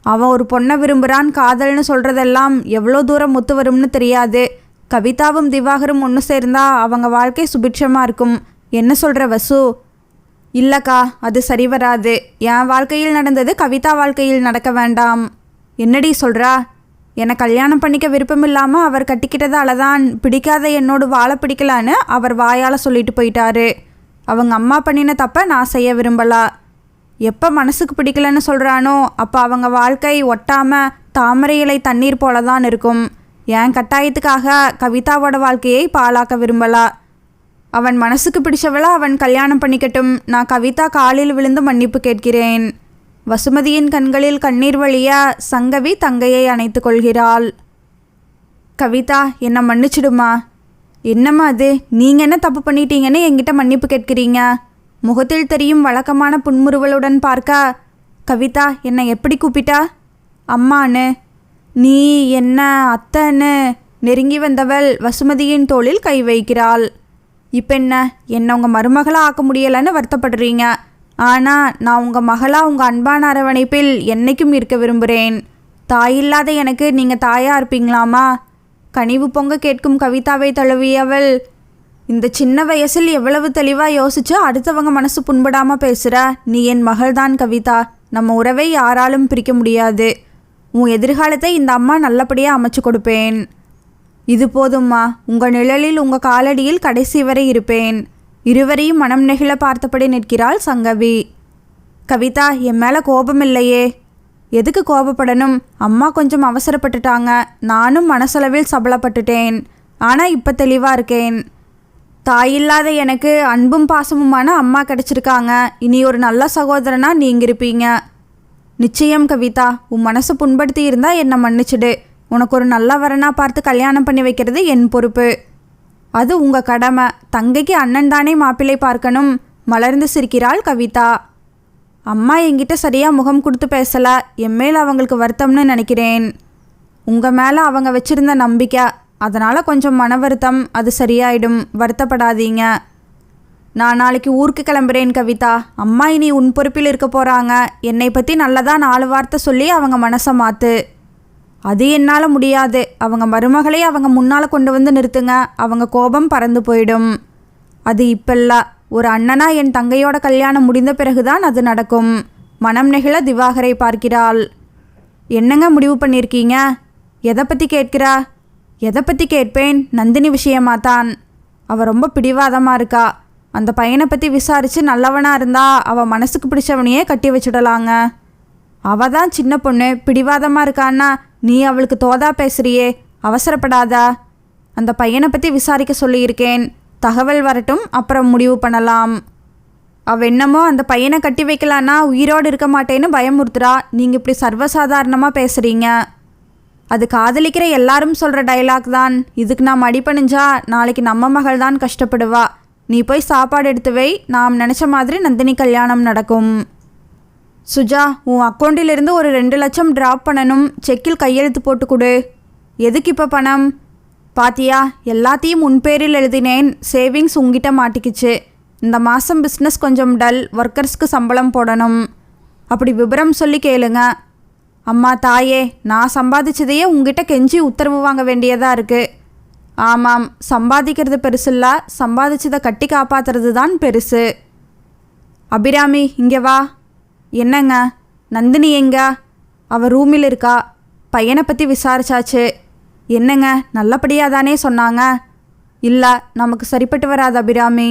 அவன் ஒரு பொண்ணை விரும்புகிறான். காதல்னு சொல்கிறதெல்லாம் எவ்வளோ தூரம் ஒத்து வரும்னு தெரியாது. கவிதாவும் திவாகரும் ஒன்று சேர்ந்தா அவங்க வாழ்க்கை சுபிட்சமாக இருக்கும். என்ன சொல்கிற வசு? இல்லைக்கா, அது சரி வராது. என் வாழ்க்கையில் நடந்தது கவிதா வாழ்க்கையில் நடக்க வேண்டாம். என்னடி சொல்கிறா? என்னை கல்யாணம் பண்ணிக்க விருப்பம் இல்லாமல் அவர் கட்டிக்கிட்டதால தான் பிடிக்காத என்னோடு வாழ பிடிக்கலான்னு அவர் வாயால் சொல்லிட்டு போயிட்டாரு. அவங்க அம்மா பண்ணின தப்ப நான் செய்ய விரும்பலா. எப்போ மனசுக்கு பிடிக்கலன்னு சொல்கிறானோ அப்போ அவங்க வாழ்க்கை ஒட்டாமல் தாமரை இலை தண்ணீர் போல தான் இருக்கும். என் கட்டாயத்துக்காக கவிதாவோட வாழ்க்கையை பாழாக்க விரும்பலா. அவன் மனசுக்கு பிடிச்சவளா அவன் கல்யாணம் பண்ணிக்கட்டும். நான் கவிதா காலில் விழுந்து மன்னிப்பு கேட்கிறேன். வசுமதியின் கண்களில் கண்ணீர் வழிய சங்கவி தங்கையை அணைத்து கொள்கிறாள். கவிதா, என்னை மன்னிச்சிடுமா. என்னம்மா அது? நீங்கள் என்ன தப்பு பண்ணிட்டீங்கன்னு என்கிட்ட மன்னிப்பு கேட்குறீங்க? முகத்தில் தெரியும் வழக்கமான புன்முறுவலுடன் பார்க்க, கவிதா என்னை எப்படி கூப்பிட்டா? அம்மானு. நீ என்ன அத்தைன்னு நெருங்கி வந்தவள் வசுமதியின் தோளில் கை வைக்கிறாள். இப்போ என்னை உங்கள் மருமகளாக ஆக்க முடியலைன்னு வருத்தப்படுறீங்க. ஆனால் நான் உங்கள் மகளாக உங்கள் அன்பான அரவணைப்பில் என்றைக்கும் இருக்க விரும்புகிறேன். தாயில்லாத எனக்கு நீங்கள் தாயாக இருப்பீங்களாமா? கனிவு பொங்க கேட்கும் கவிதாவை தழுவியவள், இந்த சின்ன வயசில் எவ்வளவு தெளிவாக யோசிச்சு அடுத்தவங்க மனசு புண்படாமல் பேசுகிற. நீ என் மகள்தான் கவிதா. நம்ம உறவை யாராலும் பிரிக்க முடியாது. உன் எதிர்காலத்தை இந்த அம்மா நல்லபடியாக அமைச்சு கொடுப்பேன். இது போதும்மா. உங்கள் நிழலில் உங்கள் காலடியில் கடைசி வரை இருப்பேன். இருவரையும் மனம் நெகிழ பார்த்தபடி நிற்கிறாள் சங்கவி. கவிதா, என் மேலே கோபம் இல்லையே. எதுக்கு கோபப்படணும்? அம்மா கொஞ்சம் அவசரப்பட்டுட்டாங்க. நானும் மனசளவில் சபலப்பட்டுட்டேன். ஆனால் இப்போ தெளிவாக இருக்கேன். தாயில்லாத எனக்கு அன்பும் பாசமுமான அம்மா கிடச்சிருக்காங்க. இனி ஒரு நல்ல சகோதரனாக நீங்கள் இருப்பீங்க. நிச்சயம் கவிதா. உன் மனசை புண்படுத்தி இருந்தால் என்னை மன்னிச்சிடு. உனக்கு ஒரு நல்ல வரனாக பார்த்து கல்யாணம் பண்ணி வைக்கிறது என் பொறுப்பு. அது உங்கள் கடமை. தங்கைக்கு அண்ணன் தானே மாப்பிள்ளை பார்க்கணும். மலர்ந்து சிரிக்கிறாள் கவிதா. அம்மா என்கிட்ட சரியாக முகம் கொடுத்து பேசலை. என் மேலே அவங்களுக்கு வருத்தம்னு நினைக்கிறேன். உங்கள் மேலே அவங்க வச்சுருந்த நம்பிக்கை. அதனால் கொஞ்சம் மன வருத்தம். அது சரியாயிடும். வருத்தப்படாதீங்க. நான் நாளைக்கு ஊருக்கு கிளம்புறேன் கவிதா. அம்மா இனி உன் பொறுப்பில் இருக்க போகிறாங்க. என்னை பற்றி நல்லதாக 4 வார்த்தை சொல்லி அவங்க மனசை மாற்று. அது என்னால் முடியாது. அவங்க மருமகளை அவங்க முன்னால் கொண்டு வந்து நிறுத்துங்க. அவங்க கோபம் பறந்து போயிடும். அது இப்பல்ல. ஒரு அண்ணனா என் தங்கையோட கல்யாணம் முடிந்த பிறகுதான் அது நடக்கும். மனம் நெகிழ திவாகரை பார்க்கிறாள். என்னங்க முடிவு பண்ணியிருக்கீங்க? எதை பற்றி கேட்கிறா? எதை பற்றி கேட்பேன்? நந்தினி விஷயமாத்தான். அவள் ரொம்ப பிடிவாதமாக இருக்கா. அந்த பையனை பற்றி விசாரித்து நல்லவனாக இருந்தா அவள் மனசுக்கு பிடிச்சவனையே கட்டி வச்சுடலாங்க. அவள் தான் சின்ன பொண்ணு, பிடிவாதமாக இருக்கான்னா நீ அவளுக்கு தோதா பேசுறியே, அவசரப்படாதா. அந்த பையனை பற்றி விசாரிக்க சொல்லியிருக்கேன். தகவல் வரட்டும், அப்புறம் முடிவு பண்ணலாம். அவள் என்னமோ அந்த பையனை கட்டி வைக்கலான்னா உயிரோடு இருக்க மாட்டேன்னு பயமுறுத்துறா. நீங்கள் இப்படி சர்வசாதாரணமாக பேசுகிறீங்க. அது காதலிக்கிற எல்லாரும் சொல்கிற டைலாக் தான். இதுக்கு நாம் அடிபணிஞ்சா நாளைக்கு நம்ம மகள் தான் கஷ்டப்படுவா. நீ போய் சாப்பாடு எடுத்து வை, நாம் நினச்ச மாதிரி நந்தினி கல்யாணம் நடக்கும். சுஜா, உன் அக்கௌண்ட்டிலிருந்து ஒரு 2 லட்சம் ட்ராப் பண்ணணும். செக்கில் கையெழுத்து போட்டு கொடு. எதுக்கு இப்போ பணம்? பாத்தியா, எல்லாத்தையும் உன் பேரில் எழுதினேன். சேவிங்ஸ் உங்ககிட்ட மாட்டிக்கிச்சு. இந்த மாதம் பிஸ்னஸ் கொஞ்சம் டல், ஒர்க்கர்ஸ்க்கு சம்பளம் போடணும். அப்படி விபரம் சொல்லி கேளுங்க. அம்மா தாயே, நான் சம்பாதிச்சதையே உங்ககிட்ட கெஞ்சி உத்தரவு வாங்க வேண்டியதாக இருக்குது. ஆமாம், சம்பாதிக்கிறது பெருசில்ல, சம்பாதிச்சதை கட்டி காப்பாற்றுறது தான் பெருசு. அபிராமி, இங்கே வா. என்னங்க, நந்தினி எங்க? அவள் ரூமில் இருக்கா. பையனை பற்றி விசாரிச்சாச்சு. என்னங்க, நல்லபடியாக தானே சொன்னாங்க? இல்லை, நமக்கு சரிப்பட்டு வராது அபிராமி.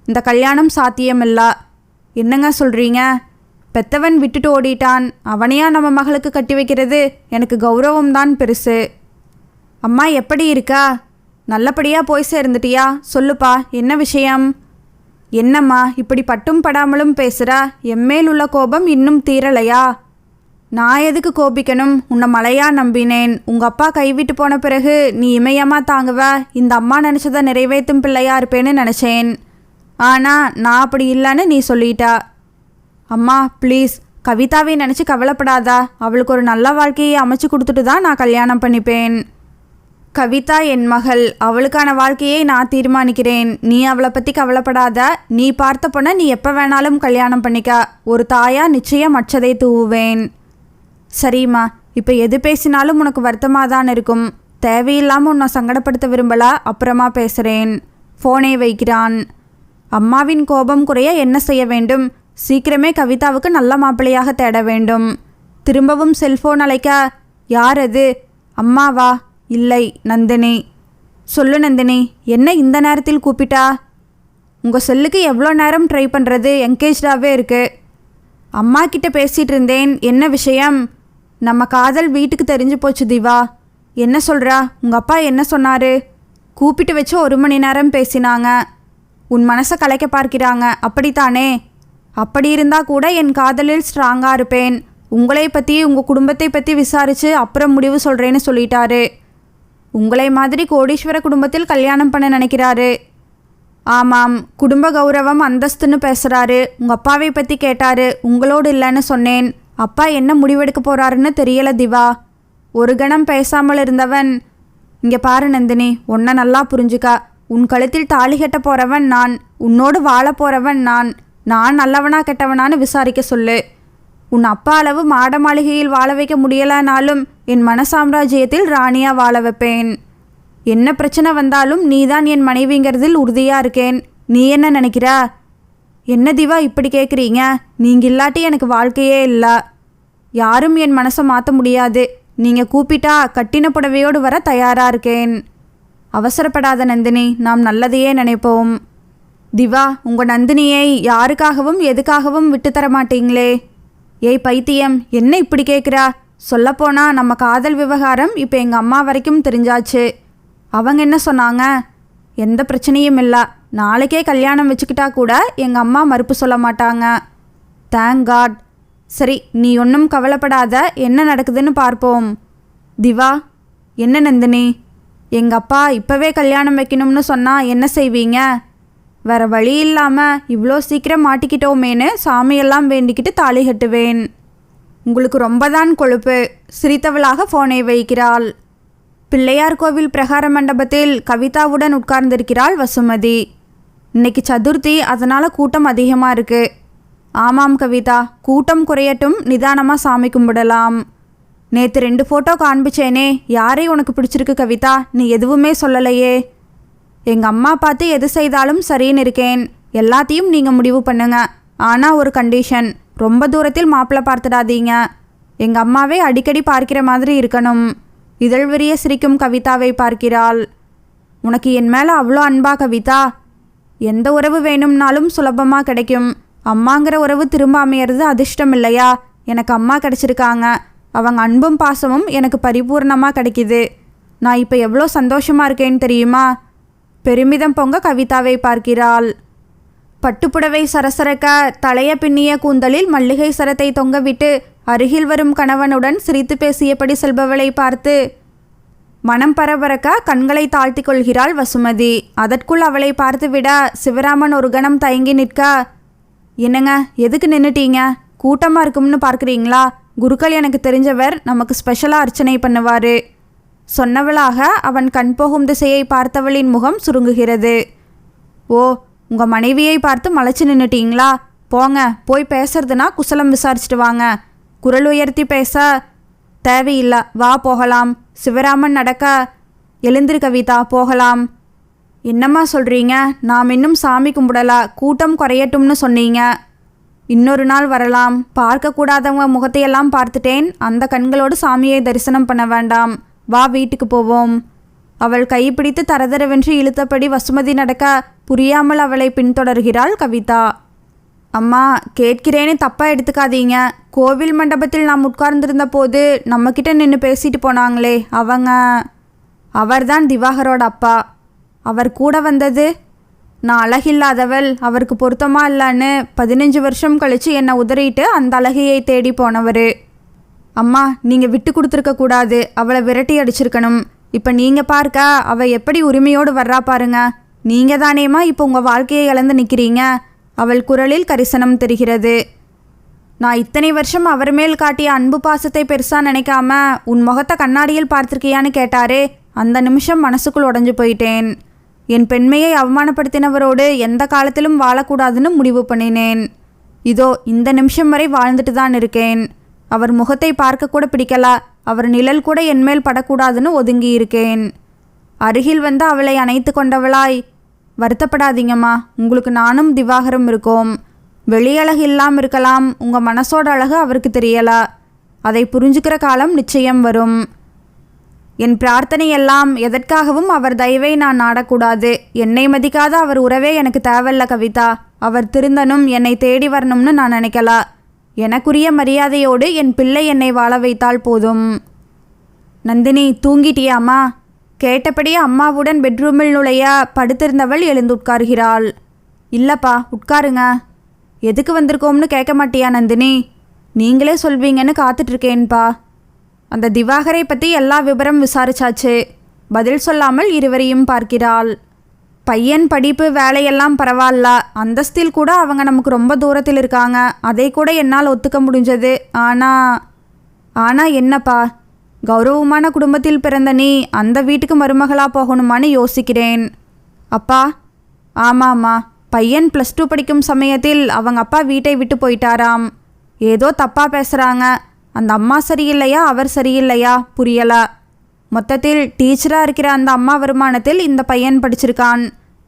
இந்த கல்யாணம் சாத்தியமில்ல. என்னங்க சொல்கிறீங்க? பெத்தவன் விட்டுட்டு ஓடிட்டான், அவனையா நம்ம மகளுக்கு கட்டி வைக்கிறது? எனக்கு கௌரவம் தான் பெருசு. அம்மா எப்படி இருக்கா? நல்லபடியாக போய் சேர்ந்துட்டியா? சொல்லுப்பா, என்ன விஷயம்? என்னம்மா இப்படி பட்டும் படாமலும் பேசுகிற? எம்மேல் உள்ள கோபம் இன்னும் தீரலையா? நான் எதுக்கு கோபிக்கணும்? உன்னை மலையா நம்பினேன். உங்கள் அப்பா கைவிட்டு போன பிறகு நீ இமயமாக தாங்குவ, இந்த அம்மா நினச்சதை நிறைவேற்றும் பிள்ளையா இருப்பேன்னு நினச்சேன். ஆனால் நான் அப்படி இல்லைன்னு நீ சொல்லிட்டா. அம்மா ப்ளீஸ், கவிதாவை நினச்சி கவலைப்படாதா. அவளுக்கு ஒரு நல்ல வாழ்க்கையை அமைச்சு கொடுத்துட்டு தான் நான் கல்யாணம் பண்ணிப்பேன். கவிதா என் மகள், அவளுக்கான வாழ்க்கையை நான் தீர்மானிக்கிறேன். நீ அவளை பற்றி கவலைப்படாத. நீ பார்த்த பொண்ணை நீ எப்போ வேணாலும் கல்யாணம் பண்ணிக்க. ஒரு தாயா நிச்சயம் மற்றதை தூவுவேன். சரிம்மா, இப்போ எது பேசினாலும் உனக்கு வருத்தமாக தான் இருக்கும். தேவையில்லாமல் உன்னை சங்கடப்படுத்த விரும்பல, அப்புறமா பேசுகிறேன். ஃபோனை வைக்கிறான். அம்மாவின் கோபம் குறைய என்ன செய்ய வேண்டும்? சீக்கிரமே கவிதாவுக்கு நல்ல மாப்பிள்ளையாக தேட வேண்டும். திரும்பவும் செல்ஃபோன் அழைக்க, யார் அது? அம்மாவா? இல்லை, நந்தினி. சொல்லு நந்தினி, என்ன இந்த நேரத்தில் கூப்பிட்டா? உங்கள் செல்லுக்கு எவ்வளோ நேரம் ட்ரை பண்ணுறது? என்கேஜ்டாகவே இருக்குது. அம்மா கிட்ட பேசிகிட்டு இருந்தேன். என்ன விஷயம்? நம்ம காதல் வீட்டுக்கு தெரிஞ்சு போச்சு திவா. என்ன சொல்கிறா? உங்கள் அப்பா என்ன சொன்னார்? கூப்பிட்டு வச்சு 1 மணி நேரம் பேசினாங்க. உன் மனசை கலைக்க பார்க்கிறாங்க, அப்படித்தானே? அப்படி இருந்தால் கூட என் காதலில் ஸ்ட்ராங்காக இருப்பேன். உங்களை பற்றி, உங்கள் குடும்பத்தை பற்றி விசாரித்து அப்புறம் முடிவு சொல்கிறேன்னு சொல்லிட்டாரு. உங்களை மாதிரி கோடீஸ்வர குடும்பத்தில் கல்யாணம் பண்ண நினைக்கிறாரு. ஆமாம், குடும்ப கௌரவம் அந்தஸ்துன்னு பேசுகிறாரு. உங்கள் அப்பாவை பற்றி கேட்டார். உங்களோடு இல்லைன்னு சொன்னேன். அப்பா என்ன முடிவெடுக்க போகிறாருன்னு தெரியல திவா. ஒரு கணம் பேசாமல் இருந்தவன், இங்கே பாரு நந்தினி, உன்னை நல்லா புரிஞ்சுக்க. உன் கழுத்தில் தாலி கட்ட போகிறவன் நான், உன்னோடு வாழ போகிறவன் நான். நான் நல்லவனா கெட்டவனான்னு விசாரிக்க சொல்லு. உன் அப்பா அளவு மாட மாளிகையில் வாழ வைக்க முடியலனாலும் என் மனசாம்ராஜ்யத்தில் ராணியாக வாழ வைப்பேன். என்ன பிரச்சனை வந்தாலும் நீதான் என் மனைவிங்கிறதில் உறுதியாக இருக்கேன். நீ என்ன நினைக்கிறா? என்ன திவா இப்படி கேட்குறீங்க? நீங்கள் இல்லாட்டி எனக்கு வாழ்க்கையே இல்லை. யாரும் என் மனசை மாற்ற முடியாது. நீங்கள் கூப்பிட்டா கட்டின புடவையோடு வர தயாராக இருக்கேன். அவசரப்படாத நந்தினி, நாம் நல்லதையே நினைப்போம். திவா, உங்கள் நந்தினியை யாருக்காகவும் எதுக்காகவும் விட்டு தர மாட்டீங்களே? ஏய் பைத்தியம், என்ன இப்படி கேட்குறா? சொல்லப்போனால் நம்ம காதல் விவகாரம் இப்போ எங்கள் அம்மா வரைக்கும் தெரிஞ்சாச்சு. அவங்க என்ன சொன்னாங்க? எந்த பிரச்சனையும் இல்லை. நாளைக்கே கல்யாணம் வச்சுக்கிட்டா கூட எங்கள் அம்மா மறுப்பு சொல்ல மாட்டாங்க. Thank God. சரி, நீ ஒன்றும் கவலைப்படாத. என்ன நடக்குதுன்னு பார்ப்போம். திவா. என்ன நந்தினி? எங்கள் அப்பா இப்போவே கல்யாணம் வைக்கணும்னு சொன்னால் என்ன செய்வீங்க? வேறு வழி இல்லாமல் இவ்வளோ சீக்கிரம் மாட்டிக்கிட்டோமேன்னு சாமியெல்லாம் வேண்டிக்கிட்டு தாலி கட்டுவேன். உங்களுக்கு ரொம்ப தான் கொழுப்பு. சிரித்தவளாக ஃபோனை வைக்கிறாள். பிள்ளையார் கோவில் பிரகார மண்டபத்தில் கவிதாவுடன் உட்கார்ந்திருக்கிறாள் வசுமதி. இன்னைக்கு சதுர்த்தி, அதனால் கூட்டம் அதிகமாக இருக்குது. ஆமாம் கவிதா, கூட்டம் குறையட்டும், நிதானமாக சாமி கும்பிடலாம். நேற்று 2 ஃபோட்டோ காண்பிச்சேனே, யாரை உனக்கு பிடிச்சிருக்கு கவிதா? நீ எதுவுமே சொல்லலையே. எங்கள் அம்மா பார்த்து எது செய்தாலும் சரின்னு இருக்கேன். எல்லாத்தையும் நீங்கள் முடிவு பண்ணுங்க. ஆனால் ஒரு கண்டிஷன், ரொம்ப தூரத்தில் மாப்பிள்ளை பார்த்துடாதீங்க. எங்கள் அம்மாவை அடிக்கடி பார்க்கிற மாதிரி இருக்கணும். இதழ் விரிய சிரிக்கும் கவிதாவை பார்க்கிறாள். உனக்கு என் மேலே அவ்வளோ அன்பா கவிதா? எந்த உறவு வேணும்னாலும் சுலபமாக கிடைக்கும். அம்மாங்கிற உறவு திரும்ப அமையிறது அதிர்ஷ்டம் இல்லையா? எனக்கு அம்மா கிடச்சிருக்காங்க. அவங்க அன்பும் பாசமும் எனக்கு பரிபூர்ணமாக கிடைக்கிது. நான் இப்போ எவ்வளோ சந்தோஷமாக இருக்கேன்னு தெரியுமா? பெருமிதம் பொங்க கவிதாவை பார்க்கிறாள். பட்டுப்புடவை சரசரக்க தலைய பின்னிய கூந்தலில் மல்லிகை சரத்தை தொங்கவிட்டு அருகில் வரும் கணவனுடன் சிரித்து பேசியபடி செல்பவளை பார்த்து மனம் பரபரக்க கண்களை தாழ்த்தி கொள்கிறாள் வசுமதி. அதற்குள் அவளை பார்த்துவிட சிவராமன் ஒரு கணம் தயங்கி நிற்க, என்னங்க எதுக்கு நின்றுட்டீங்க? கூட்டமாக இருக்கும்னு பார்க்குறீங்களா? குருக்கள் எனக்கு தெரிஞ்சவர், நமக்கு ஸ்பெஷலாக அர்ச்சனை பண்ணுவார். சொன்னவளாக அவன் கண் போகும் திசையை பார்த்தவளின் முகம் சுருங்குகிறது. ஓ, உங்கள் மனைவியை பார்த்து மலைச்சு நின்றுட்டீங்களா? போங்க, போய் பேசுறதுனா குசலம் விசாரிச்சுட்டு வாங்க. குரல் உயர்த்தி பேச தேவையில்லை, வா போகலாம். சிவராமன் நடக்க, எழுந்திரு கவிதா, போகலாம். என்னம்மா சொல்கிறீங்க? நாம் இன்னும் சாமி கும்பிடலா, கூட்டம் குறையட்டும்னு சொன்னீங்க. இன்னொரு நாள் வரலாம். பார்க்கக்கூடாதவங்க முகத்தையெல்லாம் பார்த்துட்டேன். அந்த கண்களோடு சாமியை தரிசனம் பண்ண வேண்டாம். வா, வீட்டுக்கு போவோம். அவள் கைப்பிடித்து தரதரவென்று இழுத்தபடி வசுமதி நடக்க புரியாமல் அவளை பின்தொடர்கிறாள் கவிதா. அம்மா, கேட்கிறேன்னு தப்பாக எடுத்துக்காதீங்க. கோவில் மண்டபத்தில் நாம் உட்கார்ந்திருந்த போது நம்மக்கிட்ட நின்று பேசிட்டு போனாங்களே, அவர்தான் திவாகரோட அப்பா. அவர் கூட வந்தது? நான் அழகில்லாதவள், அவருக்கு பொருத்தமா இல்லைன்னு 15 வருஷம் கழித்து என்னை உதறிட்டு அந்த அழகையை தேடி போனவர். அம்மா, நீங்கள் விட்டு கொடுத்துருக்க கூடாது. அவளை விரட்டி அடிச்சிருக்கணும். இப்போ நீங்கள் பார்க்க அவள் எப்படி உரிமையோடு வர்றா பாருங்க. நீங்கள் தானேம்மா இப்போ உங்கள் வாழ்க்கையை இழந்து நிற்கிறீங்க. அவள் குரலில் கரிசனம் தெரிகிறது. நான் இத்தனை வருஷம் அவர் மேல் காட்டிய அன்பு பாசத்தை பெருசாக நினைக்காம உன் முகத்தை கண்ணாடியில் பார்த்துருக்கியான்னு கேட்டாரே, அந்த நிமிஷம் மனசுக்குள் உடஞ்சு போயிட்டேன். என் பெண்மையை அவமானப்படுத்தினவரோடு எந்த காலத்திலும் வாழக்கூடாதுன்னு முடிவு பண்ணினேன். இதோ இந்த நிமிஷம் வரை வாழ்ந்துட்டு தான் இருக்கேன். அவர் முகத்தை பார்க்க கூட பிடிக்கல. அவர் நிழல் கூட என்மேல் படக்கூடாதுன்னு ஒதுங்கி இருக்கேன். அருகில் வந்து அவளை அணைத்து கொண்டவளாய், வருத்தப்படாதீங்கம்மா, உங்களுக்கு நானும் திவாகரும் இருக்கோம். வெளியழகு இல்லாமல் இருக்கலாம், உங்கள் மனசோட அழகு அவருக்கு தெரியலா. அதை புரிஞ்சுக்கிற காலம் நிச்சயம் வரும். என் பிரார்த்தனை எல்லாம் எதற்காகவும் அவர் தயவை நான் நாடக்கூடாது. என்னை மதிக்காத அவர் உறவே எனக்கு தேவையில்ல கவிதா. அவர் திருந்தனும், என்னை தேடி வரணும்னு நான் நினைக்கல. எனக்குரிய மரியாதையோடு என் பிள்ளை என்னை வாழ வைத்தால் போதும். நந்தினி, தூங்கிட்டியாம்மா? கேட்டபடியே அம்மாவுடன் பெட்ரூமில் நுழைய படுத்திருந்தவள் எழுந்து உட்கார்கிறாள். இல்லைப்பா, உட்காருங்க. எதுக்கு வந்திருக்கோம்னு கேட்க மாட்டியா நந்தினி? நீங்களே சொல்வீங்கன்னு காத்துட்ருக்கேன்ப்பா. அந்த திவாகரை பற்றி எல்லா விவரம் விசாரிச்சாச்சு. பதில் சொல்லாமல் இருவரையும் பார்க்கிறாள். பையன் படிப்பு வேலையெல்லாம் பரவாயில்ல, அந்தஸ்தில் கூட அவங்க நமக்கு ரொம்ப தூரத்தில் இருக்காங்க. அதை கூட என்னால் ஒத்துக்க முடிஞ்சது. ஆனால் என்னப்பா, கௌரவமான குடும்பத்தில் பிறந்த நீ அந்த வீட்டுக்கு மருமகளாக போகணுமான்னு யோசிக்கிறேன். அப்பா? ஆமாம்மா, பையன் +2 படிக்கும் சமயத்தில் அவங்க அப்பா வீட்டை விட்டு போயிட்டாராம். ஏதோ தப்பாக பேசுகிறாங்க. அந்த அம்மா சரியில்லையா, அவர் சரியில்லையா புரியலை. மொத்தத்தில் டீச்சராக இருக்கிற அந்த அம்மா வருமானத்தில் இந்த பையன் படிச்சிருக்கான்.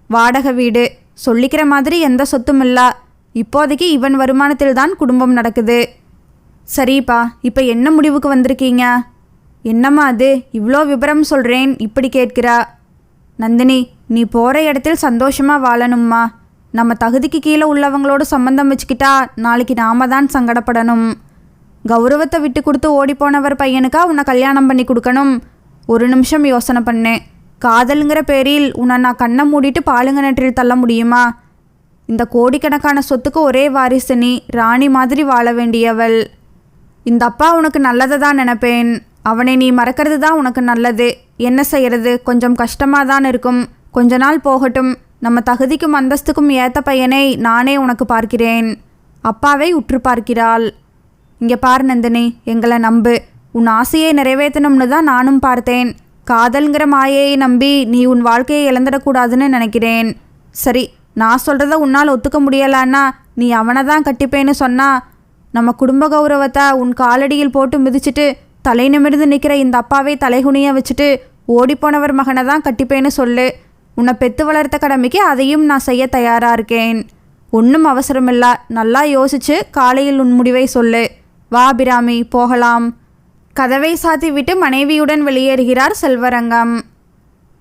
வாடகை வீடு, சொல்லிக்கிற மாதிரி எந்த சொத்தும் இல்லை. இப்போதைக்கு இவன் வருமானத்தில் தான் குடும்பம் நடக்குது. சரிப்பா, இப்போ என்ன முடிவுக்கு வந்திருக்கீங்க? என்னம்மா அது, இவ்வளோ விபரம் சொல்கிறேன், இப்படி கேட்கிறா? நந்தினி, நீ போகிற இடத்தில் சந்தோஷமாக வாழணும்மா. நம்ம தகுதிக்கு கீழே உள்ளவங்களோட சம்பந்தம் வச்சுக்கிட்டா நாளைக்கு நாம தான் சங்கடப்படணும். கௌரவத்தை விட்டு கொடுத்து ஓடிப்போனவர் பையனுக்கா உன்னை கல்யாணம் பண்ணி கொடுக்கணும்? ஒரு நிமிஷம் யோசனை பண்ணேன். காதலுங்கிற பேரில் உன்னை நான் கண்ணை மூடிட்டு பாலுங்கனற்றில் தள்ள முடியுமா? இந்த கோடிக்கணக்கான சொத்துக்கு ஒரே வாரிசு நீ, ராணி மாதிரி வாழ வேண்டியவள். இந்த அப்பா உனக்கு நல்லதை தான் நினைப்பேன். அவனை நீ மறக்கிறது தான் உனக்கு நல்லது. என்ன செய்கிறது, கொஞ்சம் கஷ்டமாக தான் இருக்கும். கொஞ்ச நாள் போகட்டும். நம்ம தகுதிக்கும் அந்தஸ்துக்கும் ஏற்ற பையனை நானே உனக்கு பார்க்கிறேன். அப்பாவை உற்று பார்க்கிறாள். இங்கே பார் நந்தினி, எங்களை நம்பு. உன் ஆசையை நிறைவேற்றணும்னு தான் நானும் பார்த்தேன். காதல்ங்கிற மாயையை நம்பி நீ உன் வாழ்க்கையை இழந்துடக்கூடாதுன்னு நினைக்கிறேன். சரி, நான் சொல்கிறத உன்னால் ஒத்துக்க முடியலான்னா நீ அவனை தான் கட்டிப்பேன்னு சொன்னா, நம்ம குடும்ப கௌரவத்தை உன் காலடியில் போட்டு மிதிச்சுட்டு தலை நிமிர்ந்து நிற்கிற இந்த அப்பாவை தலைகுனிய வச்சுட்டு ஓடிப்போனவர் மகனை தான் கட்டிப்பேன்னு சொல்லு. உன்னை பெற்று வளர்த்த கடமைக்கு அதையும் நான் செய்ய தயாராக இருக்கேன். ஒன்றும் அவசரமில்லை. நல்லா யோசிச்சு காலையில் உன் முடிவை சொல்லு. வா அபிராமி, போகலாம். கதவை சாத்தி விட்டு மனைவியுடன் வெளியேறுகிறார் செல்வரங்கம்.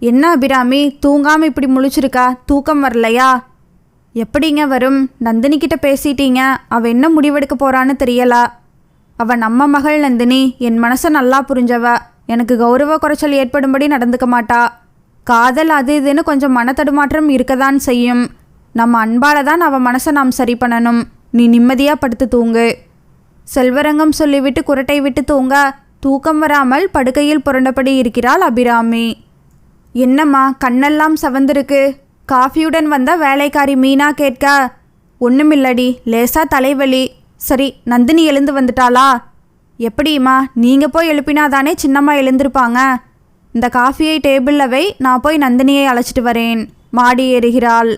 என்ன அபிராமி, தூங்காமல் இப்படி முழிச்சிருக்கா? தூக்கம் வரலையா? எப்படிங்க வரும்? நந்தினி கிட்ட பேசிட்டீங்க, அவள் என்ன முடிவெடுக்க போறான்னு தெரியல. அவள் நம்ம மகள் நந்தினி, என் மனசை நல்லா புரிஞ்சவ. எனக்கு கௌரவ குறைச்சல் ஏற்படும்படி நடந்துக்க மாட்டா. காதல் அது இதுன்னு கொஞ்சம் மனத்தடுமாற்றம் இருக்கதான் செய்யும். நம்ம அன்பால தான் அவள் மனசை நாம் சரி பண்ணணும். நீ நிம்மதியாக படுத்து தூங்கு. செல்வரங்கம் சொல்லிவிட்டு குரட்டை விட்டு தூங்க தூக்கம் வராமல் படுக்கையில் புரண்டபடி இருக்கிறாள் அபிராமி. என்னம்மா கண்ணெல்லாம் சவந்திருக்கு? காஃபியுடன் வந்த வேலைக்காரி மீனா கேட்க, ஒன்றுமில்லடி, லேசா தலைவலி. சரி, நந்தினி எழுந்து வந்துட்டாளா? எப்படிம்மா, நீங்கள் போய் எழுப்பினாதானே சின்னம்மா எழுந்திருப்பாங்க. இந்த காஃபியை டேபிளில் வை, நான் போய் நந்தினியை அழைச்சிட்டு வரேன். மாடி ஏறுகிறாள்.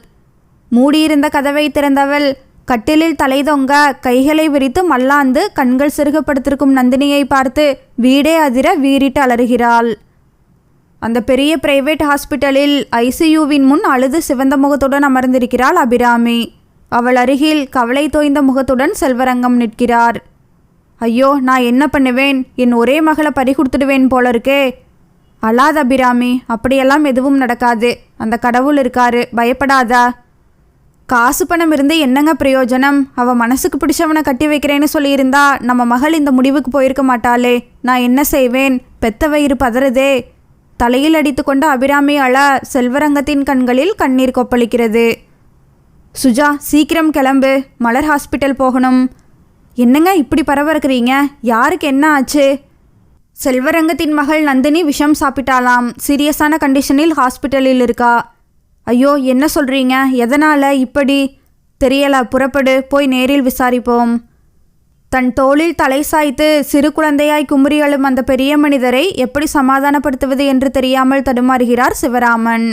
மூடியிருந்த கதவை திறந்தவள் கட்டிலில் தலை தொங்க கைகளை விரித்து மல்லாந்து கண்கள் சிறுகப்படுத்திருக்கும் நந்தினியை பார்த்து வீடே அதிர வீறிட்டு அலறுகிறாள். அந்த பெரிய பிரைவேட் ஹாஸ்பிட்டலில் ஐசியூவின் முன் அழுது சிவந்த முகத்துடன் அமர்ந்திருக்கிறாள் அபிராமி. அவள் அருகில் கவலை தோய்ந்த முகத்துடன் செல்வரங்கம் நிற்கிறார். ஐயோ, நான் என்ன பண்ணுவேன்? என் ஒரே மகளை பறி கொடுத்துடுவேன் போல இருக்கே. அழாத அபிராமி, அப்படியெல்லாம் எதுவும் நடக்காது. அந்த கடவுள் இருக்காரு, பயப்படாதா. காசு பணம் இருந்து என்னங்க பிரயோஜனம்? அவள் மனசுக்கு பிடிச்சவனை கட்டி வைக்கிறேன்னு சொல்லியிருந்தா நம்ம மகள் இந்த முடிவுக்கு போயிருக்க மாட்டாளே. நான் என்ன செய்வேன்? பெத்த வயிறு பதறுதே. தலையில் அடித்து கொண்ட அபிராமி அழ செல்வரங்கத்தின் கண்களில் கண்ணீர் கொப்பளிக்கிறது. சுஜா, சீக்கிரம் கிளம்பு, மலர் ஹாஸ்பிட்டல் போகணும். என்னங்க இப்படி பரபரக்கிறீங்க? யாருக்கு என்ன ஆச்சு? செல்வரங்கத்தின் மகள் நந்தினி விஷம் சாப்பிட்டாலாம். சீரியஸான கண்டிஷனில் ஹாஸ்பிட்டலில் இருக்கா. ஐயோ, என்ன சொல்கிறீங்க? எதனால் இப்படி? தெரியல, புறப்படு, போய் நேரில் விசாரிப்போம். தன் தோளில் தலை சாய்த்து சிறு குழந்தையாய் குமுறி அழும் அந்த பெரிய மனிதரை எப்படி சமாதானப்படுத்துவது என்று தெரியாமல் தடுமாறுகிறார் சிவராமன்.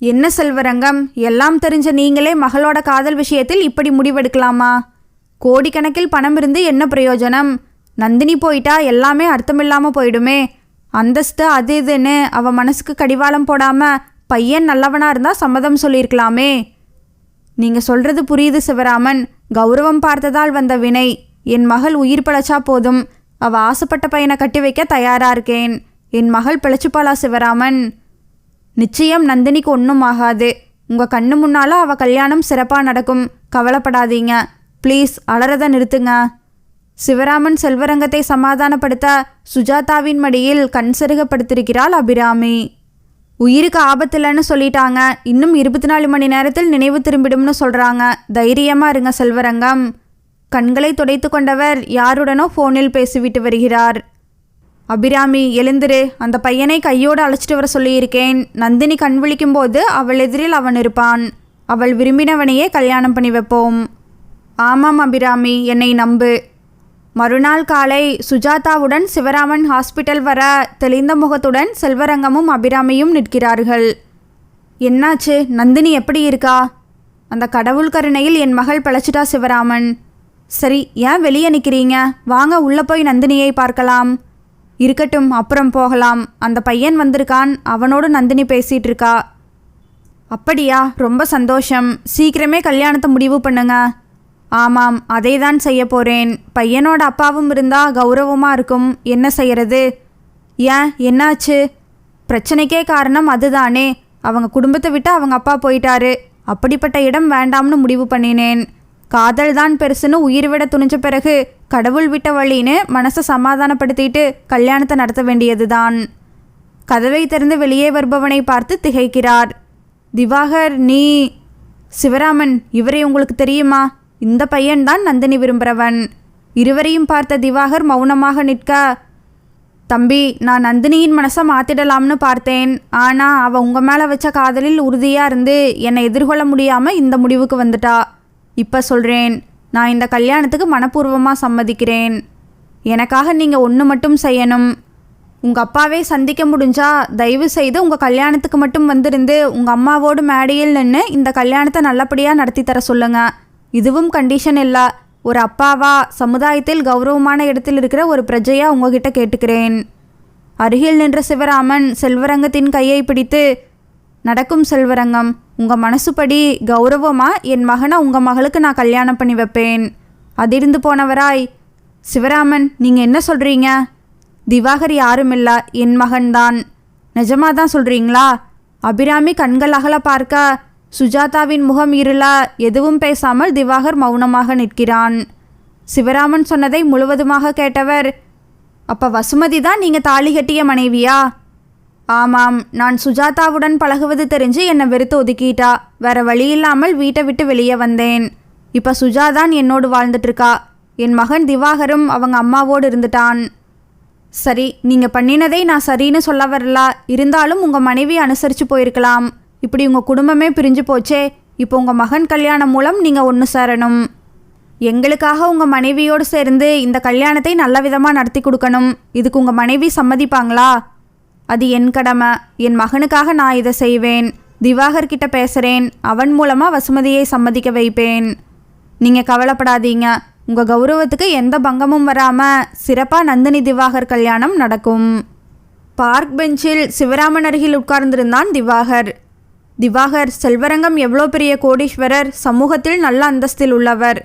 என்ன செல்வரங்கம், எல்லாம் தெரிஞ்ச நீங்களே மகளோட காதல் விஷயத்தில் இப்படி முடிவெடுக்கலாமா? கோடிக்கணக்கில் பணம் இருந்து என்ன பிரயோஜனம்? நந்தினி போயிட்டா எல்லாமே அர்த்தமில்லாமல் போயிடுமே. அந்தஸ்து அது இதுன்னு அவள் மனசுக்கு கடிவாளம் போடாமல் பையன் நல்லவனாக இருந்தால் சம்மதம் சொல்லியிருக்கலாமே. நீங்கள் சொல்கிறது புரியுது சிவராமன். கௌரவம் பார்த்ததால் வந்த வினை. என் மகள் உயிர் பிழைச்சா போதும். அவள் ஆசைப்பட்ட பையனை கட்டி வைக்க தயாராக இருக்கேன். என் மகள் பிழைச்சுப்பாளா சிவராமன்? நிச்சயம் நந்தினிக்கு ஒன்றும் ஆகாது. உங்கள் கண்ணு முன்னால் அவள் கல்யாணம் சிறப்பாக நடக்கும். கவலைப்படாதீங்க. ப்ளீஸ், அலறதை நிறுத்துங்க. சிவராமன் செல்வரங்கத்தை சமாதானப்படுத்த சுஜாதாவின் மடியில் கண் செருகப்படுத்திருக்கிறாள் அபிராமி. உயிருக்கு ஆபத்தில்லைன்னு சொல்லிட்டாங்க. இன்னும் 24 மணி நேரத்தில் நினைவு திரும்பிடும்னு சொல்கிறாங்க. தைரியமாக இருங்க செல்வரங்கம். கண்களை துடைத்து கொண்டவர் யாருடனோ ஃபோனில் பேசிவிட்டு வருகிறார். அபிராமி, எழுந்திரு. அந்த பையனை கையோடு அழைச்சிட்டு வர சொல்லியிருக்கேன். நந்தினி கண் விழிக்கும் போது அவள் எதிரில் அவன் இருப்பான். அவள் விரும்பினவனையே கல்யாணம் பண்ணி வைப்போம். ஆமாம் அபிராமி, என்னை நம்பு. மறுநாள் காலை சுஜாதாவுடன் சிவராமன் ஹாஸ்பிட்டல் வர தெளிந்த முகத்துடன் செல்வரங்கமும் அபிராமியும் நிற்கிறார்கள். என்னாச்சு? நந்தினி எப்படி இருக்கா? அந்த கடவுள் கருணையில் என் மகள் பிழைச்சிட்டா சிவராமன். சரி, ஏன் வெளியே நிற்கிறீங்க? வாங்க உள்ளே போய் நந்தினியை பார்க்கலாம். இருக்கட்டும், அப்புறம் போகலாம். அந்த பையன் வந்திருக்கான், அவனோடு நந்தினி பேசிகிட்டு இருக்கா. அப்படியா? ரொம்ப சந்தோஷம். சீக்கிரமே கல்யாணத்தை முடிவு பண்ணுங்க. ஆமாம், அதை தான் செய்ய போகிறேன். பையனோட அப்பாவும் இருந்தால் கௌரவமாக இருக்கும். என்ன செய்கிறது? ஏன், என்னாச்சு? பிரச்சனைக்கே காரணம் அதுதானே. அவங்க குடும்பத்தை விட்டு அவங்க அப்பா போயிட்டாரு. அப்படிப்பட்ட இடம் வேண்டாம்னு முடிவு பண்ணினேன். காதல் தான் பெருசுன்னு உயிர் விட துணிஞ்ச பிறகு கடவுள் விட்ட வழின்னு மனசை சமாதானப்படுத்திட்டு கல்யாணத்தை நடத்த வேண்டியது தான். கதவை திறந்து வெளியே வருபவனை பார்த்து திகைக்கிறார். திவாகர், நீ? சிவராமன், இவரை உங்களுக்கு தெரியுமா? இந்த பையன்தான் நந்தினி விரும்புகிறவன். இருவரையும் பார்த்த திவாகர் மௌனமாக நிற்க, தம்பி, நான் நந்தினியின் மனசை மாற்றிடலாம்னு பார்த்தேன். ஆனால் அவள் உங்கள் மேலே வச்ச காதலில் உறுதியாக இருந்து என்னை எதிர்கொள்ள முடியாமல் இந்த முடிவுக்கு வந்துட்டா. இப்போ சொல்கிறேன், நான் இந்த கல்யாணத்துக்கு மனப்பூர்வமாக சம்மதிக்கிறேன். எனக்காக நீங்கள் ஒன்று மட்டும் செய்யணும். உங்கள் அப்பாவே சந்திக்க முடிஞ்சா தயவு செய்து உங்கள் கல்யாணத்துக்கு மட்டும் வந்திருந்து உங்கள் அம்மாவோடு மேடையில் நின்று இந்த கல்யாணத்தை நல்லபடியாக நடத்தி தர சொல்லுங்கள். இதுவும் கண்டிஷன் இல்லை. ஒரு அப்பாவா சமுதாயத்தில் கௌரவமான இடத்தில் இருக்கிற ஒரு பிரஜையாக உங்ககிட்ட கேட்டுக்கிறேன். அருகில் நின்ற சிவராமன் செல்வரங்கத்தின் கையை பிடித்து, நடக்கும் செல்வரங்கம், உங்கள் மனசுப்படி கௌரவமாக என் மகனை உங்கள் மகளுக்கு நான் கல்யாணம் பண்ணி வைப்பேன். அதிர்ந்து போனவராய், சிவராமன், நீங்கள் என்ன சொல்கிறீங்க? திவாகர் யாரும் இல்லை, என் மகன்தான். நிஜமாக தான் சொல்கிறீங்களா? அபிராமி கண்கள் அகல பார்க்க, சுஜாதாவின் முகம் இருள எதுவும் பேசாமல் திவாகர் மௌனமாக நிற்கிறான். சிவராமன் சொன்னதை முழுவதுமாக கேட்டவர், அப்ப வசுமதி தான் நீங்க தாலி கட்டிய மனைவியா? ஆமாம், நான் சுஜாதாவுடன் பழகுவது தெரிஞ்சு என்னை வெறுத்து ஒதுக்கிட்டா. வேற வழி இல்லாமல் வீட்டை விட்டு வெளியே வந்தேன். இப்ப சுஜாதான் என்னோடு வாழ்ந்துட்டு இருக்கா. என் மகன் திவாகரும் அவங்க அம்மாவோடு இருந்துட்டான். சரி, நீங்க பண்ணினதை நான் சரின்னு சொல்ல வரல. இருந்தாலும் உங்க மனைவி அனுசரிச்சு போயிருக்கலாம். இப்படி உங்க குடும்பமே பிரிஞ்சு போச்சே. இப்போ உங்க மகன் கல்யாணம் மூலம் நீங்க ஒன்று சேரணும். எங்களுக்காக உங்க மனைவியோடு சேர்ந்து இந்த கல்யாணத்தை நல்ல விதமாக நடத்தி கொடுக்கணும். இதுக்கு உங்க மனைவி சம்மதிப்பாங்களா? அது என் கடமை. என் மகனுக்காக நான் இதை செய்வேன். திவாகர் கிட்ட பேசுகிறேன். அவன் மூலமாக வசுமதியை சம்மதிக்க வைப்பேன். நீங்கள் கவலைப்படாதீங்க. உங்கள் கௌரவத்துக்கு எந்த பங்கமும் வராமல் சிறப்பாக நந்தினி திவாகர் கல்யாணம் நடக்கும். பார்க் பெஞ்சில் சிவராமன் அருகில் உட்கார்ந்திருந்தான் திவாகர். திவாகர், செல்வரங்கம் எவ்வளோ பெரிய கோடீஸ்வரர், சமூகத்தில் நல்ல அந்தஸ்தில் உள்ளவர்.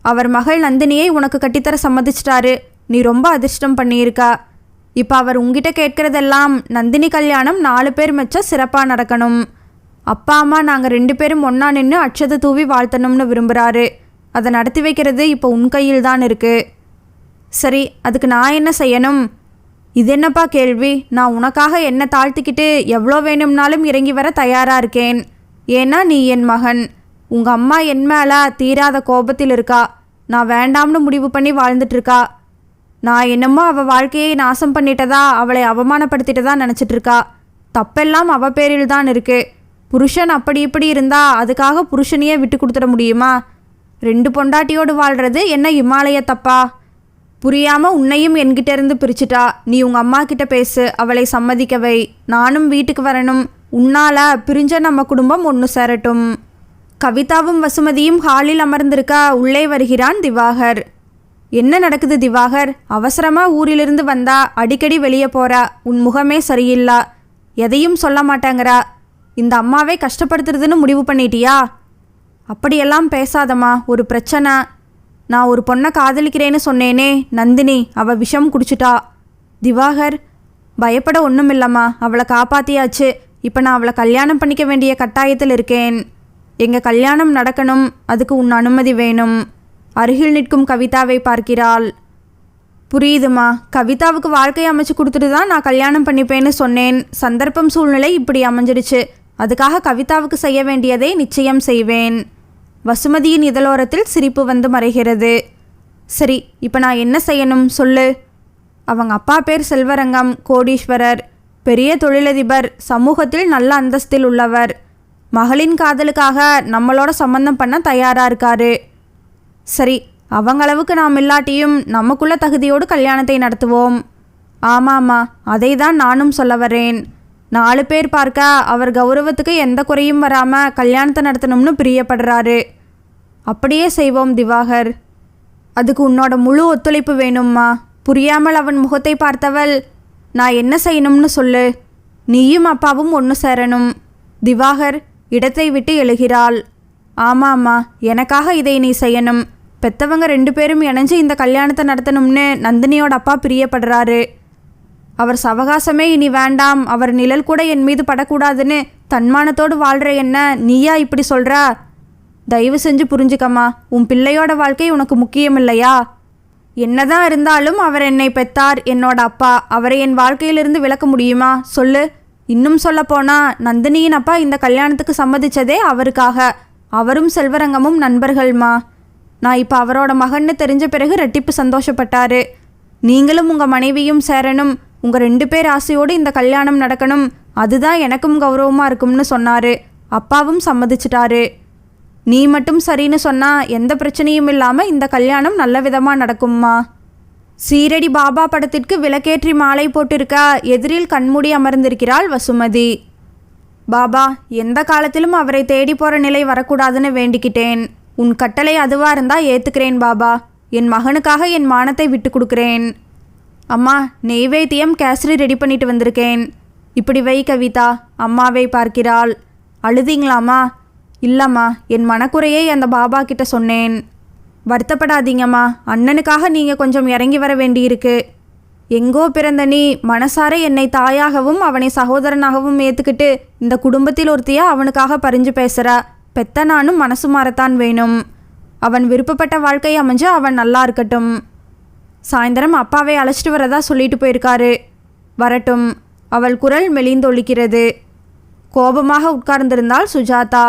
அவர் மகள் நந்தினியை உனக்கு கட்டித்தர சம்மதிச்சிட்டாரு. நீ ரொம்ப அதிர்ஷ்டம் பண்ணியிருக்கா. இப்போ அவர் உங்ககிட்ட கேட்கறதெல்லாம் நந்தினி கல்யாணம் 4 பேர் மெச்ச சிறப்பாக நடக்கணும். அப்பா அம்மா நாங்கள் 2 பேரும் ஒன்றா நின்று அட்சதை தூவி வாழ்த்தணும்னு விரும்புகிறாரு. அதை நடத்தி வைக்கிறது இப்போ உன் கையில் தான் இருக்குது. சரி, அதுக்கு நான் என்ன செய்யணும்? இது என்னப்பா கேள்வி? நான் உனக்காக என்ன தாழ்த்திக்கிட்டு எவ்வளோ வேணும்னாலும் இறங்கி வர தயாராக இருக்கேன். ஏன்னா நீ என் மகன். உங்கள் அம்மா என் மேலே தீராத கோபத்தில் இருக்கா. நான் வேண்டாம்னு முடிவு பண்ணி வாழ்ந்துட்டுருக்கா. நான் என்னமோ அவள் வாழ்க்கையை நாசம் பண்ணிட்டதா, அவளை அவமானப்படுத்திட்டதா நினச்சிட்டு இருக்கா. தப்பெல்லாம் அவள் பேரில் தான் இருக்குது. புருஷன் அப்படி இப்படி இருந்தால் அதுக்காக புருஷனையே விட்டு கொடுத்துட முடியுமா? 2 பொண்டாட்டியோடு வாழ்கிறது என்ன இமாலய தப்பா? புரியாமல் உன்னையும் என்கிட்ட இருந்து பிரிச்சுட்டா. நீ உங்கள் அம்மா கிட்ட பேசு, அவளை சம்மதிக்க வை. நானும் வீட்டுக்கு வரணும். உன்னால் பிரிஞ்ச நம்ம குடும்பம் ஒன்று சேரட்டும். கவிதாவும் வசுமதியும் ஹாலில் அமர்ந்திருக்க உள்ளே வருகிறான் திவாகர். என்ன நடக்குது திவாகர்? அவசரமாக ஊரிலிருந்து வந்தா, அடிக்கடி வெளியே போகிறா. உன் முகமே சரியில்லை. எதையும் சொல்ல மாட்டேங்கிறா. இந்த அம்மாவை கஷ்டப்படுத்துறதுன்னு முடிவு பண்ணிட்டியா? அப்படியெல்லாம் பேசாதம்மா. ஒரு பிரச்சனை. நான் ஒரு பொண்ணை காதலிக்கிறேன்னு சொன்னேனே, நந்தினி, அவள் விஷம் குடிச்சிட்டா. திவாகர், பயப்பட ஒன்றும் இல்லைம்மா. அவளை காப்பாற்றியாச்சு. இப்போ நான் அவளை கல்யாணம் பண்ணிக்க வேண்டிய கட்டாயத்தில் இருக்கேன். எங்கள் கல்யாணம் நடக்கணும். அதுக்கு உன் அனுமதி வேணும். அருகில் நிற்கும் கவிதாவை பார்க்கிறாள். புரியுதுமா. கவிதாவுக்கு வாழ்க்கை அமைச்சு கொடுத்துட்டு தான் நான் கல்யாணம் பண்ணிப்பேன்னு சொன்னேன். சந்தர்ப்பம் சூழ்நிலை இப்படி அமைஞ்சிடுச்சு. அதுக்காக கவிதாவுக்கு செய்ய வேண்டியதை நிச்சயம் செய்வேன். வசுமதியின் இதழோரத்தில் சிரிப்பு வந்து மறைகிறது. சரி, இப்போ நான் என்ன செய்யணும் சொல்லு. அவங்க அப்பா பேர் செல்வரங்கம், கோடீஸ்வரர், பெரிய தொழிலதிபர், சமூகத்தில் நல்ல அந்தஸ்தில் உள்ளவர். மகளின் காதலுக்காக நம்மளோட சம்பந்தம் பண்ண தயாராக இருக்காரு. சரி, அவங்களவுக்கு நாம் இல்லாட்டியும் நமக்குள்ள தகுதியோடு கல்யாணத்தை நடத்துவோம். ஆமாம்மா, அதை தான் நானும் சொல்ல வரேன். 4 பேர் பார்க்க அவர் கௌரவத்துக்கு எந்த குறையும் வராமல் கல்யாணத்தை நடத்தணும்னு பிரியப்படுறாரு. அப்படியே செய்வோம் திவாகர். அதுக்கு உன்னோட முழு ஒத்துழைப்பு வேணும்மா. புரியாமல் அவன் முகத்தை பார்த்தவள், நான் என்ன செய்யணும்னு சொல்லு. நீயும் அப்பாவும் ஒன்று சேரணும். திவாகர் இடத்தை விட்டு எழுகிறாள். ஆமாம்மா, எனக்காக இதை நீ செய்யணும். பெத்தவங்க 2 பேரும் இணைஞ்சு இந்த கல்யாணத்தை நடத்தணும்னு நந்தினியோட அப்பா பிரியப்படுறாரு. அவர் சவகாசமே இனி வேண்டாம், அவர் நிழல் கூட என் மீது படக்கூடாதுன்னு தன்மானத்தோடு வாழ்கிற என்ன நீயா இப்படி சொல்கிற? தயவு செஞ்சு புரிஞ்சுக்கம்மா. உன் பிள்ளையோட வாழ்க்கை உனக்கு முக்கியம் இல்லையா? என்னதான் இருந்தாலும் அவர் என்னை பெத்தார், என்னோட அப்பா. அவரை என் வாழ்க்கையிலிருந்து விலக்க முடியுமா சொல்லு? இன்னும் சொல்லப்போனா நந்தினியின் அப்பா இந்த கல்யாணத்துக்கு சம்மதிச்சதே அவருக்காக. அவரும் செல்வரங்கமும் நண்பர்கள்மா. நான் இப்போ அவரோட மகன்னு தெரிஞ்ச பிறகு ரெட்டிப்பு சந்தோஷப்பட்டாரு. நீங்களும் உங்கள் மனைவியும் சேரணும். உங்கள் 2 பேர் ஆசையோடு இந்த கல்யாணம் நடக்கணும். அதுதான் எனக்கும் கௌரவமாக இருக்கும்னு சொன்னார். அப்பாவும் சம்மதிச்சிட்டாரு. நீ மட்டும் சரின்னு சொன்னால் எந்த பிரச்சனையும் இல்லாமல் இந்த கல்யாணம் நல்ல விதமாக நடக்கும்மா. சீரடி பாபா படத்திற்கு விளக்கேற்றி மாலை போட்டிருக்கா எதிரில் கண்மூடி அமர்ந்திருக்கிறாள் வசுமதி. பாபா, எந்த காலத்திலும் அவரை தேடி போகிற நிலை வரக்கூடாதுன்னு வேண்டிக்கிட்டேன். உன் கட்டளை அதுவாக இருந்தால் ஏற்றுக்கிறேன் பாபா. என் மகனுக்காக என் மானத்தை விட்டு கொடுக்குறேன். அம்மா, நெய்வேத்தியம் கேசரி ரெடி பண்ணிட்டு வந்திருக்கேன். இப்படி வை கவிதா. அம்மாவை பார்க்கிறாள். அழுதிங்களாம்மா? இல்லைம்மா, என் மனக்குறையை அந்த பாபா கிட்ட சொன்னேன். வருத்தப்படாதீங்கம்மா. அண்ணனுக்காக நீங்கள் கொஞ்சம் இறங்கி வர வேண்டியிருக்கு. எங்கோ பிறந்த நீ மனசார என்னை தாயாகவும் அவனை சகோதரனாகவும் ஏற்றுக்கிட்டு இந்த குடும்பத்தில் ஒருத்தியா அவனுக்காக பறிஞ்சு பேசுகிற. பெத்த நானும் மனசு மாறத்தான் வேணும். அவன் விருப்பப்பட்ட வாழ்க்கை அமைஞ்சு அவன் நல்லா இருக்கட்டும். சாயந்தரம் அப்பாவை அழைச்சிட்டு வரதா சொல்லிட்டு போயிருக்காரு. வரட்டும். அவள் குரல் மெலிந்தொழிக்கிறது. கோபமாக உட்கார்ந்திருந்தாள் சுஜாதா.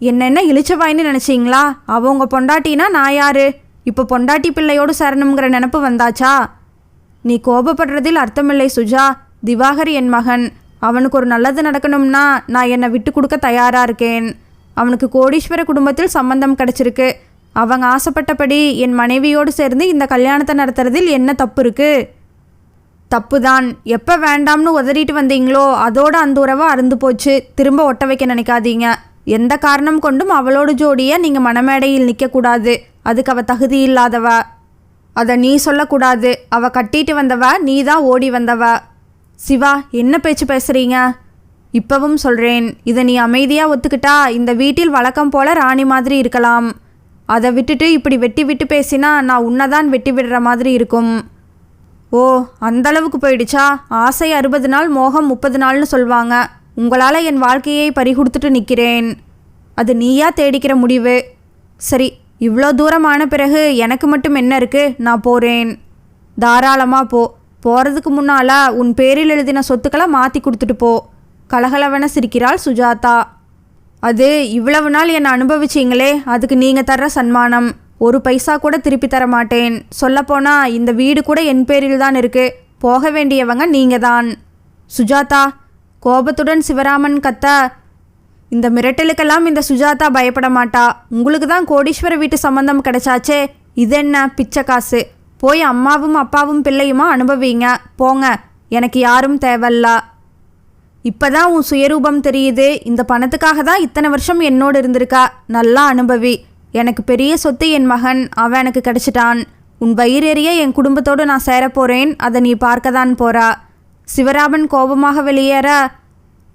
என்னென்ன இழிச்சவாயின்னு நினச்சிங்களா? அவங்க பொண்டாட்டினா நான் யாரு? இப்போ பொண்டாட்டி பிள்ளையோடு சேரணுங்கிற நினப்பு வந்தாச்சா? நீ கோபப்படுறதில் அர்த்தமில்லை சுஜா. திவாகர் என் மகன். அவனுக்கு ஒரு நல்லது நடக்கணும்னா நான் என்னை விட்டு கொடுக்க தயாராக இருக்கேன். அவனுக்கு கோடீஸ்வர குடும்பத்தில் சம்பந்தம் கிடச்சிருக்கு. அவங்க ஆசைப்பட்டபடி என் மனைவியோடு சேர்ந்து இந்த கல்யாணத்தை நடத்துறதில் என்ன தப்பு இருக்குது? தப்பு தான். எப்போ வேண்டாம்னு உதறிட்டு வந்தீங்களோ அதோட அந்த உறவை அருந்து போச்சு. திரும்ப ஒட்ட வைக்க நினைக்காதீங்க. எந்த காரணம் கொண்டும் அவளோட ஜோடியை நீங்கள் மணமேடையில் நிற்கக்கூடாது. அதுக்கு அவள் தகுதி இல்லாதவ. அதை நீ சொல்லக்கூடாது. அவள் கட்டிட்டு வந்தவ, நீ தான் ஓடி வந்தவ. சிவா, என்ன பேச்சு பேசுகிறீங்க? இப்பவும் சொல்கிறேன், இதை நீ அமைதியாக ஒத்துக்கிட்டா இந்த வீட்டில் வழக்கம் போல ராணி மாதிரி இருக்கலாம். அதை விட்டுட்டு இப்படி வெட்டி விட்டு பேசினா நான் உன்னைதான் வெட்டி விடுற மாதிரி இருக்கும். ஓ, அந்தளவுக்கு போயிடுச்சா? ஆசை 60 நாள், மோகம் 30 நாள்னு சொல்வாங்க. உங்களால் என் வாழ்க்கையை பறிகொடுத்துட்டு நிற்கிறேன். அது நீயா தேடிக்கிற முடிவு. சரி, இவ்வளோ தூரமான பிறகு எனக்கு மட்டும் என்ன இருக்குது? நான் போகிறேன். தாராளமாக போ. போகிறதுக்கு முன்னால் உன் பேரில் எழுதின சொத்துக்களை மாற்றி கொடுத்துட்டு போ. கலகலவென சிரிக்கிறாள் சுஜாதா. அது இவ்வளவு நாள் என்னை அனுபவிச்சிங்களே, அதுக்கு நீங்கள் தர்ற சன்மானம். ஒரு பைசா கூட திருப்பி தர மாட்டேன். சொல்லப்போனால் இந்த வீடு கூட என் பேரில் தான் இருக்குது. போக வேண்டியவங்க நீங்கள் தான். சுஜாதா, கோபத்துடன் சிவராமன் கத்த. இந்த மிரட்டலுக்கெல்லாம் இந்த சுஜாதா பயப்பட மாட்டா. உங்களுக்கு தான் கோடீஸ்வர வீட்டு சம்பந்தம் கிடைச்சாச்சே. இது என்ன பிச்சை காசு? போய் அம்மாவும் அப்பாவும் பிள்ளையுமா அனுபவிங்க. போங்க, எனக்கு யாரும் தேவையில்ல. இப்போதான் உன் சுயரூபம் தெரியுது. இந்த பணத்துக்காக தான் இத்தனை வருஷம் என்னோடு இருந்திருக்கா. நல்லா அனுபவி. எனக்கு பெரிய சொத்து என் மகன். அவன் எனக்கு கிடைச்சிட்டான். உன் வயிறேறிய என் குடும்பத்தோடு நான் சேரப்போகிறேன். அதை நீ பார்க்க தான் போறா. சிவராமன் கோபமாக வெளியேற,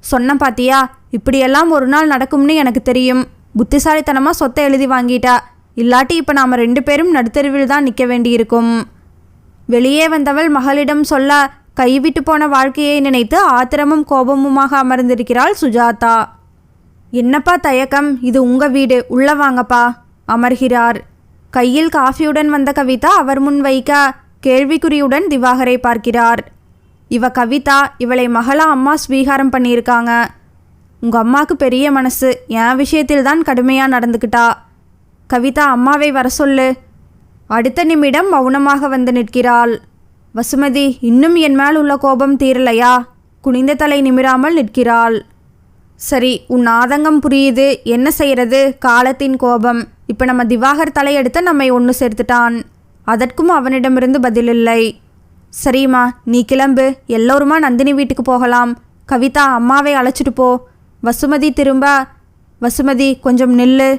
சொன்ன பாத்தியா, இப்படியெல்லாம் ஒரு நாள் நடக்கும்னு எனக்கு தெரியும். புத்திசாலித்தனமாக சொத்தை எழுதி வாங்கிட்டா. இல்லாட்டி இப்போ நாம் 2 பேரும் நடுத்தெருவில் தான் நிற்க வேண்டியிருக்கும். வெளியே வந்தவள் மகளிடம் சொல்ல, கைவிட்டு போன வாழ்க்கையை நினைத்து ஆத்திரமும் கோபமுமாக அமர்ந்திருக்கிறாள் சுஜாதா. என்னப்பா தயக்கம்? இது உங்கள் வீடு. உள்ள வாங்கப்பா. அமர்கிறார். கையில் காஃபியுடன் வந்த கவிதா அவர் முன் வைக்க கேள்விக்குறியுடன் திவாகரை பார்க்கிறார். இவ கவிதா. இவளை மகளா அம்மா ஸ்வீகாரம் பண்ணியிருக்காங்க. உங்கள் அம்மாவுக்கு பெரிய மனசு. என் விஷயத்தில் தான் கடுமையாக நடந்துக்கிட்டா. கவிதா, அம்மாவை வர சொல்லு. அடுத்த நிமிடம் மௌனமாக வந்து நிற்கிறாள். வசுமதி, இன்னும் என் மேல் உள்ள கோபம் தீரலையா? குனிந்த தலை நிமிராமல் நிற்கிறாள். சரி, உன் ஆதங்கம் புரியுது. என்ன செய்கிறது? காலத்தின் கோபம். இப்போ நம்ம திவாகர் தலையெடுத்து நம்மை ஒன்று சேர்த்துட்டான். அதற்கும் அவனிடமிருந்து பதிலில்லை. சரிம்மா, நீ கிளம்பு. எல்லோருமா நந்தினி வீட்டுக்கு போகலாம். கவிதா, அம்மாவை அழைச்சிட்டு போ. வசுமதி திரும்ப, வசுமதி கொஞ்சம் நில்லு.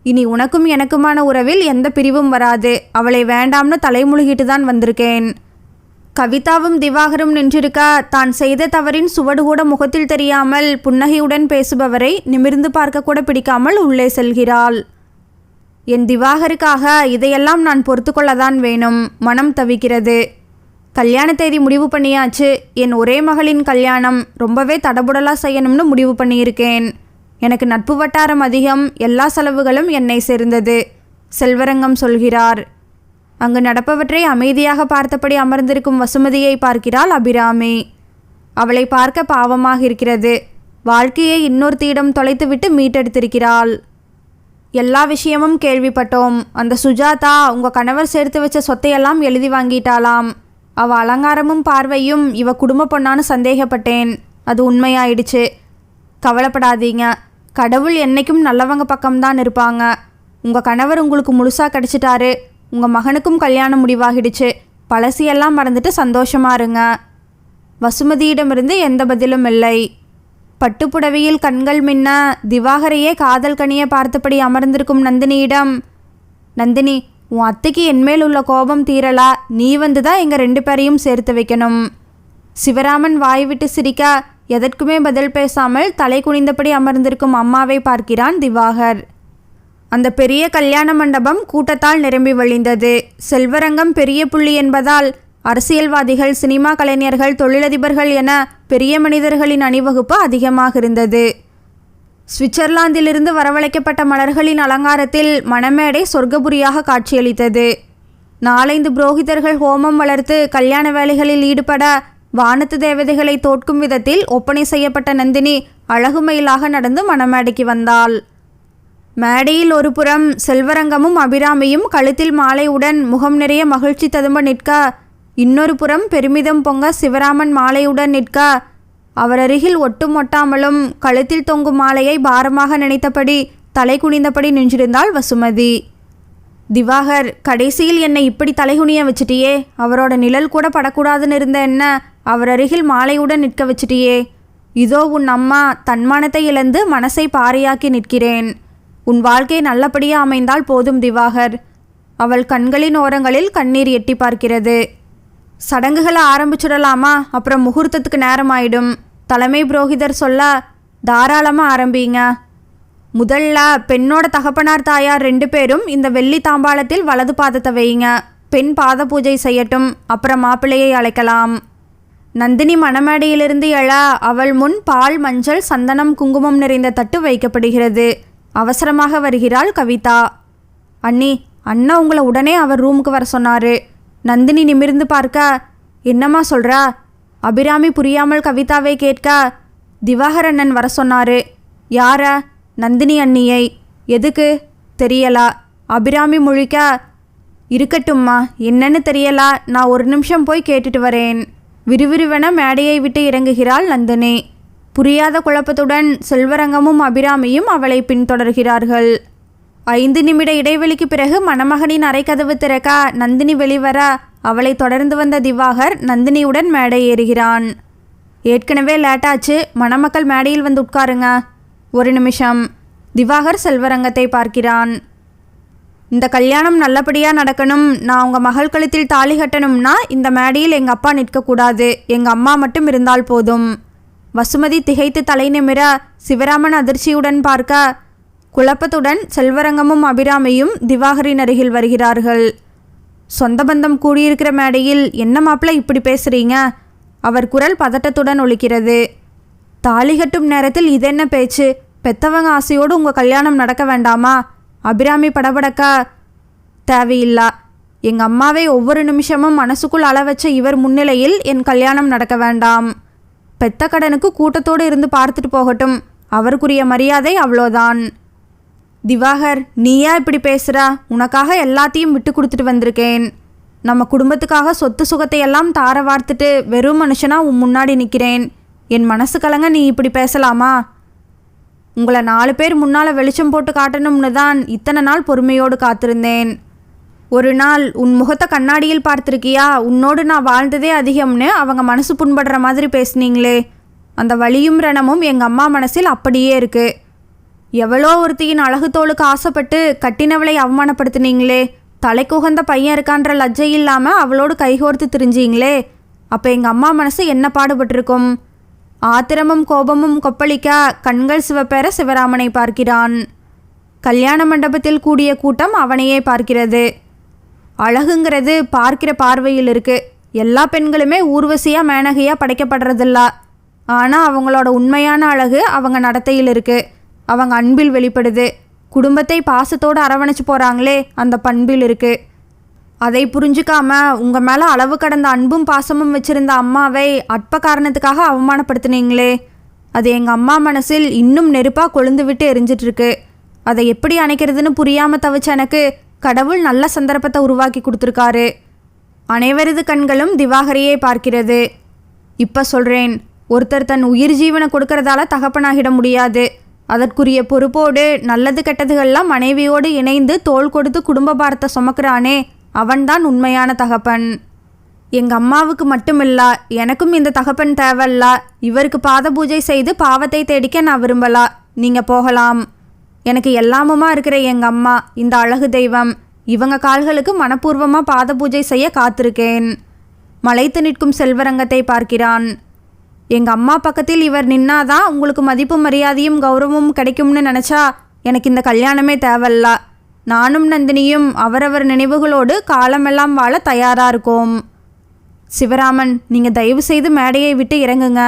இனி உனக்கும் எனக்குமான உறவில் எந்த பிரிவும் வராது. அவளை வேண்டாம்னு தலைமுழுகிட்டு தான் வந்திருக்கேன். கவிதாவும் திவாகரும் நின்றிருக்க தான் செய்த தவறின் சுவடு கூட முகத்தில் தெரியாமல் புன்னகையுடன் பேசுபவரை நிமிர்ந்து பார்க்க கூட பிடிக்காமல் உள்ளே செல்கிறாள். என் திவாகருக்காக இதையெல்லாம் நான் பொறுத்து கொள்ளதான் வேணும். மனம் தவிக்கிறது. கல்யாண தேதி முடிவு பண்ணியாச்சு. என் ஒரே மகளின் கல்யாணம். ரொம்பவே தடபுடலாக செய்யணும்னு முடிவு பண்ணியிருக்கேன். எனக்கு நட்பு வட்டாரம் அதிகம். எல்லா செலவுகளும் என்னை சேர்ந்தது. செல்வரங்கம் சொல்கிறார். அங்கு நடப்பவற்றை அமைதியாக பார்த்தபடி அமர்ந்திருக்கும் வசுமதியை பார்க்கிறாள் அபிராமி. அவளை பார்க்க பாவமாக இருக்கிறது. வாழ்க்கையை இன்னொருத்தியிடம் தொலைத்துவிட்டு மீட்டெடுத்திருக்கிறாள். எல்லா விஷயமும் கேள்விப்பட்டோம். அந்த சுஜாதா உங்கள் கணவர் சேர்த்து வச்ச சொத்தையெல்லாம் எழுதி வாங்கிட்டாளாம். அவள் அலங்காரமும் பார்வையும் இவ குடும்ப பொண்ணான்னு சந்தேகப்பட்டேன். அது உண்மையாயிடுச்சு. கவலைப்படாதீங்க. கடவுள் என்றைக்கும் நல்லவங்க பக்கம்தான் இருப்பாங்க. உங்கள் கணவர் உங்களுக்கு முழுசாக கிடச்சிட்டாரு. உங்கள் மகனுக்கும் கல்யாணம் முடிவாகிடுச்சு. பழசியெல்லாம் மறந்துட்டு சந்தோஷமாக இருங்க. வசுமதியிடமிருந்து எந்த பதிலும் இல்லை. பட்டுப்புடவையில் கண்கள் மின்ன திவாகரையே காதல் கனியை பார்த்தபடி அமர்ந்திருக்கும் நந்தினியிடம், நந்தினி, உன் அத்தைக்கு என்மேல் உள்ள கோபம் தீரலா? நீ வந்து தான் எங்கள் 2 பேரையும் சேர்த்து வைக்கணும். சிவராமன் வாய் விட்டு சிரிக்க எதற்குமே பதில் பேசாமல் தலை குனிந்தபடி அமர்ந்திருக்கும் அம்மாவை பார்க்கிறான் திவாகர். அந்த பெரிய கல்யாண மண்டபம் கூட்டத்தால் நிரம்பி வழிந்தது. செல்வரங்கம் பெரிய புள்ளி என்பதால் அரசியல்வாதிகள், சினிமா கலைஞர்கள், தொழிலதிபர்கள் என பெரிய மனிதர்களின் அணிவகுப்பு அதிகமாக இருந்தது. சுவிட்சர்லாந்திலிருந்து வரவழைக்கப்பட்ட மலர்களின் அலங்காரத்தில் மணமேடை சொர்க்கபுரியாக காட்சியளித்தது. 4-5 புரோகிதர்கள் ஹோமம் வளர்த்து கல்யாண வேலைகளில் ஈடுபட வானத்து தேவதைகளை தோற்கும் விதத்தில் ஒப்பனை செய்யப்பட்ட நந்தினி அழகுமயிலாக நடந்து மணமேடைக்கு வந்தாள். மேடையில் ஒரு புறம் செல்வரங்கமும் அபிராமியும் கழுத்தில் மாலையுடன் முகம் நிறைய மகிழ்ச்சி ததும்ப நிற்க, இன்னொரு புறம் பெருமிதம் பொங்க சிவராமன் மாலையுடன் நிற்க, அவரருகில் ஒட்டும் ஒட்டாமலும் கழுத்தில் தொங்கும் மாலையை பாரமாக நினைத்தபடி தலை குனிந்தபடி நின்றிருந்தாள் வசுமதி. திவாகர், கடைசியில் என்னை இப்படி தலைகுனிய வச்சிட்டியே, அவரோட நிழல் கூட படக்கூடாதுன்னு இருந்த என்ன அவரருகில் மாலையுடன் நிற்க வச்சிட்டியே. இதோ உன் அம்மா தன்மானத்தை இழந்து மனசை பாறையாக்கி நிற்கிறேன். உன் வாழ்க்கை நல்லபடியாக அமைந்தால் போதும் திவாகர். அவள் கண்களின் ஓரங்களில் கண்ணீர் எட்டி பார்க்கிறது. சடங்குகளை ஆரம்பிச்சுடலாமா? அப்புறம் முகூர்த்தத்துக்கு நேரமாயிடும். தலைமை புரோகிதர் சொல்ல, தாராளமாக ஆரம்பிங்க. முதல்ல பெண்ணோட தகப்பனார் தாயார் 2 பேரும் இந்த வெள்ளி தாம்பாளத்தில் வலது பாதத்தை வைங்க. பெண் பாத பூஜை செய்யட்டும். அப்புறம் மாப்பிள்ளையை அழைக்கலாம். நந்தினி மணமேடையிலிருந்து எழ அவள் முன் பால், மஞ்சள், சந்தனம், குங்குமம் நிறைந்த தட்டு வைக்கப்படுகிறது. அவசரமாக வருகிறாள் கவிதா. அண்ணி, அண்ணா உங்களை உடனே அவர் ரூமுக்கு வர சொன்னார். நந்தினி நிமிர்ந்து பார்க்க, என்னம்மா சொல்கிறா? அபிராமி புரியாமல் கவிதாவை கேட்க, திவாகர் அண்ணன் வர சொன்னார். யார? நந்தினி அண்ணியை. எதுக்கு? தெரியலா. அபிராமி முழிக்க, இருக்கட்டும்மா, என்னன்னு தெரியலா, நான் ஒரு நிமிஷம் போய் கேட்டுட்டு வரேன். விறுவிறுவென மேடையை விட்டு இறங்குகிறாள் நந்தினி. புரியாத குழப்பத்துடன் செல்வரங்கமும் அபிராமியும் அவளை பின்தொடர்கிறார்கள். 5 நிமிட இடைவெளிக்கு பிறகு மணமகனின் அறைக்கதவு திறக்க நந்தினி வெளிவர அவளை தொடர்ந்து வந்த திவாகர் நந்தினியுடன் மேடை ஏறுகிறான். ஏற்கனவே லேட்டாச்சு, மணமக்கள் மேடையில் வந்து உட்காருங்க. ஒரு நிமிஷம். திவாகர் செல்வரங்கத்தை பார்க்கிறான். இந்த கல்யாணம் நல்லபடியாக நடக்கணும். நான் உங்கள் மகள் கழுத்தில் தாலி கட்டணும்னா இந்த மேடையில் எங்கள் அப்பா நிற்கக்கூடாது. எங்கள் அம்மா மட்டும் இருந்தால் போதும். வசுமதி திகைத்து தலை நிமிர சிவராமன் அதிர்ச்சியுடன் பார்க்க, குழப்பத்துடன் செல்வரங்கமும் அபிராமியும் திவாகரின் அருகில் வருகிறார்கள். சொந்த பந்தம் கூடியிருக்கிற மேடையில் என்ன மாப்பிள்ளை இப்படி பேசுகிறீங்க? அவர் குரல் பதட்டத்துடன் ஒலிக்கிறது. தாலி கட்டும் நேரத்தில் இதென்ன பேச்சு? பெத்தவங்க ஆசையோடு உங்கள் கல்யாணம் நடக்க வேண்டாமா? அபிராமி படபடக்க, தேவையில்லா. எங்கள் அம்மாவை ஒவ்வொரு நிமிஷமும் மனசுக்குள் அள வச்ச இவர் முன்னிலையில் என் கல்யாணம் நடக்க வேண்டாம். பெத்த கடனுக்கு கூட்டத்தோடு இருந்து பார்த்துட்டு போகட்டும். அவருக்குரிய மரியாதை அவ்வளோதான். திவாகர், நீயா இப்படி பேசுகிறா? உனக்காக எல்லாத்தையும் விட்டு கொடுத்துட்டு வந்திருக்கேன். நம்ம குடும்பத்துக்காக சொத்து சுகத்தை எல்லாம் தார வார்த்துட்டு வெறும் மனுஷனா உன் முன்னாடி நிற்கிறேன். என் மனசு கலங்க நீ இப்படி பேசலாமா? உங்களை 4 பேர் முன்னால் வெளிச்சம் போட்டு காட்டணும்னு தான் இத்தனை நாள் பொறுமையோடு காத்திருந்தேன். ஒரு நாள் உன் முகத்தை கண்ணாடியில் பார்த்துருக்கியா? உன்னோடு நான் வாழ்ந்ததே அதிகம்னு அவங்க மனசு புண்படுற மாதிரி பேசுனீங்களே, அந்த வலியும் ரணமும் எங்கள் அம்மா மனசில் அப்படியே இருக்குது. எவ்வளோ ஒருத்தியின் அழகு தோளுக்கு ஆசைப்பட்டு கட்டினவளை அவமானப்படுத்தினீங்களே. தலைக்கு உகந்த பையன் இருக்கான்ற லஜ்ஜை இல்லாமல் அவளோடு கைகோர்த்து திரிஞ்சிங்களே. அப்போ எங்கள் அம்மா மனசு என்ன பாடுபட்டிருக்கும்? ஆத்திரமும் கோபமும் கொப்பளிக்க கண்கள் சிவப்பேற சிவராமனை பார்க்கிறான். கல்யாண மண்டபத்தில் கூடிய கூட்டம் அவனையே பார்க்கிறது. அழகுங்கிறது பார்க்கிற பார்வையில் இருக்கு. எல்லா பெண்களுமே ஊர்வசியாக மேனகையாக படைக்கப்படுறதில்ல. ஆனால் அவங்களோட உண்மையான அழகு அவங்க நடத்தையில் இருக்கு. அவங்க அன்பில் வெளிப்படுது. குடும்பத்தை பாசத்தோடு அரவணைச்சு போகிறாங்களே, அந்த பண்பில் இருக்குது. அதை புரிஞ்சுக்காம உங்கள் மேலே அளவு கடந்த அன்பும் பாசமும் வச்சுருந்த அம்மாவை அற்ப காரணத்துக்காக அவமானப்படுத்தினீங்களே, அது எங்கள் அம்மா மனசில் இன்னும் நெருப்பாக கொழுந்து விட்டு எரிஞ்சிட்ருக்கு. அதை எப்படி அணைக்கிறதுன்னு புரியாமல் தவிச்ச எனக்கு கடவுள் நல்ல சந்தர்ப்பத்தை உருவாக்கி கொடுத்துருக்காரு. அனைவரது கண்களும் திவாகரையே பார்க்கிறது. இப்போ சொல்கிறேன், ஒருத்தர் தன் உயிர் ஜீவனை கொடுக்கறதால தகப்பனாகிட முடியாது. அதற்குரிய பொறுப்போடு நல்லது கெட்டதுகள்லாம் மனைவியோடு இணைந்து தோள் கொடுத்து குடும்ப பாரத்தை சுமக்கிறானே, அவன்தான் உண்மையான தகப்பன். எங்கள் அம்மாவுக்கு மட்டுமில்ல, எனக்கும் இந்த தகப்பன் தேவையில்ல. இவருக்கு பாத பூஜை செய்து பாவத்தை தேடிக்க நான் விரும்பலா. நீங்கள் போகலாம். எனக்கு எல்லாமுமா இருக்கிற எங்கள் அம்மா, இந்த அழகு தெய்வம், இவங்க கால்களுக்கு மனப்பூர்வமாக பாத பூஜை செய்ய காத்திருக்கேன். மலைத்து நிற்கும் செல்வரங்கத்தை பார்க்கிறான். எங்கள் அம்மா பக்கத்தில் இவர் நின்னாதான் உங்களுக்கு மதிப்பும் மரியாதையும் கௌரவமும் கிடைக்கும்னு நினச்சா எனக்கு இந்த கல்யாணமே தேவையில்ல. நானும் நந்தினியும் அவரவர் நினைவுகளோடு காலமெல்லாம் வாழ தயாராக இருக்கோம். சிவராமன், நீங்கள் தயவு செய்து மேடையை விட்டு இறங்குங்க.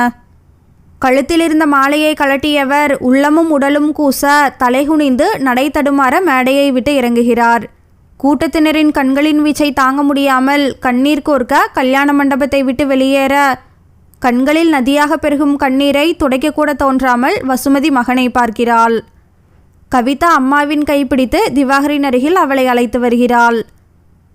கழுத்தில் இருந்த மாலையை கழட்டியவர் உள்ளமும் உடலும் கூச தலைகுனிந்து நடை தடுமாற மேடையை விட்டு இறங்குகிறார். கூட்டத்தினரின் கண்களின் வீச்சை தாங்க முடியாமல் கண்ணீர் கோர்க்க கல்யாண மண்டபத்தை விட்டு வெளியேற கண்களில் நதியாக பெருகும் கண்ணீரை துடைக்கக்கூட தோன்றாமல் வசுமதி மகனை பார்க்கிறாள். கவிதா அம்மாவின் கைப்பிடித்து திவாகரின் அருகில் அவளை அழைத்து வருகிறாள்.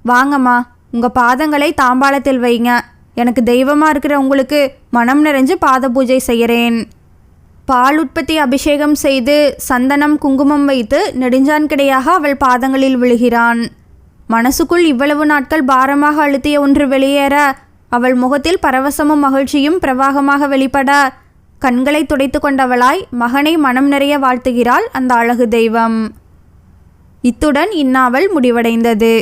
வாங்கம்மா, உங்கள் பாதங்களை தாம்பாளத்தில் வைங்க. எனக்கு தெய்வமாக இருக்கிற உங்களுக்கு மனம் நிறைஞ்சு பாத பூஜை செய்கிறேன். பால் உற்பத்தி அபிஷேகம் செய்து சந்தனம் குங்குமம் வைத்து நெடுஞ்சான் கிடையாக அவள் பாதங்களில் விழுகிறான். மனசுக்குள் இவ்வளவு நாட்கள் பாரமாக அழுத்திய ஒன்று வெளியேற அவள் முகத்தில் பரவசமும் மகிழ்ச்சியும் பிரவாகமாக வெளிப்பட கண்களை துடைத்து கொண்டவளாய் மகனை மனம் நிறைய வாழ்த்துகிறாள் அந்த அழகு தெய்வம். இத்துடன் இந்நாவல் முடிவடைந்தது.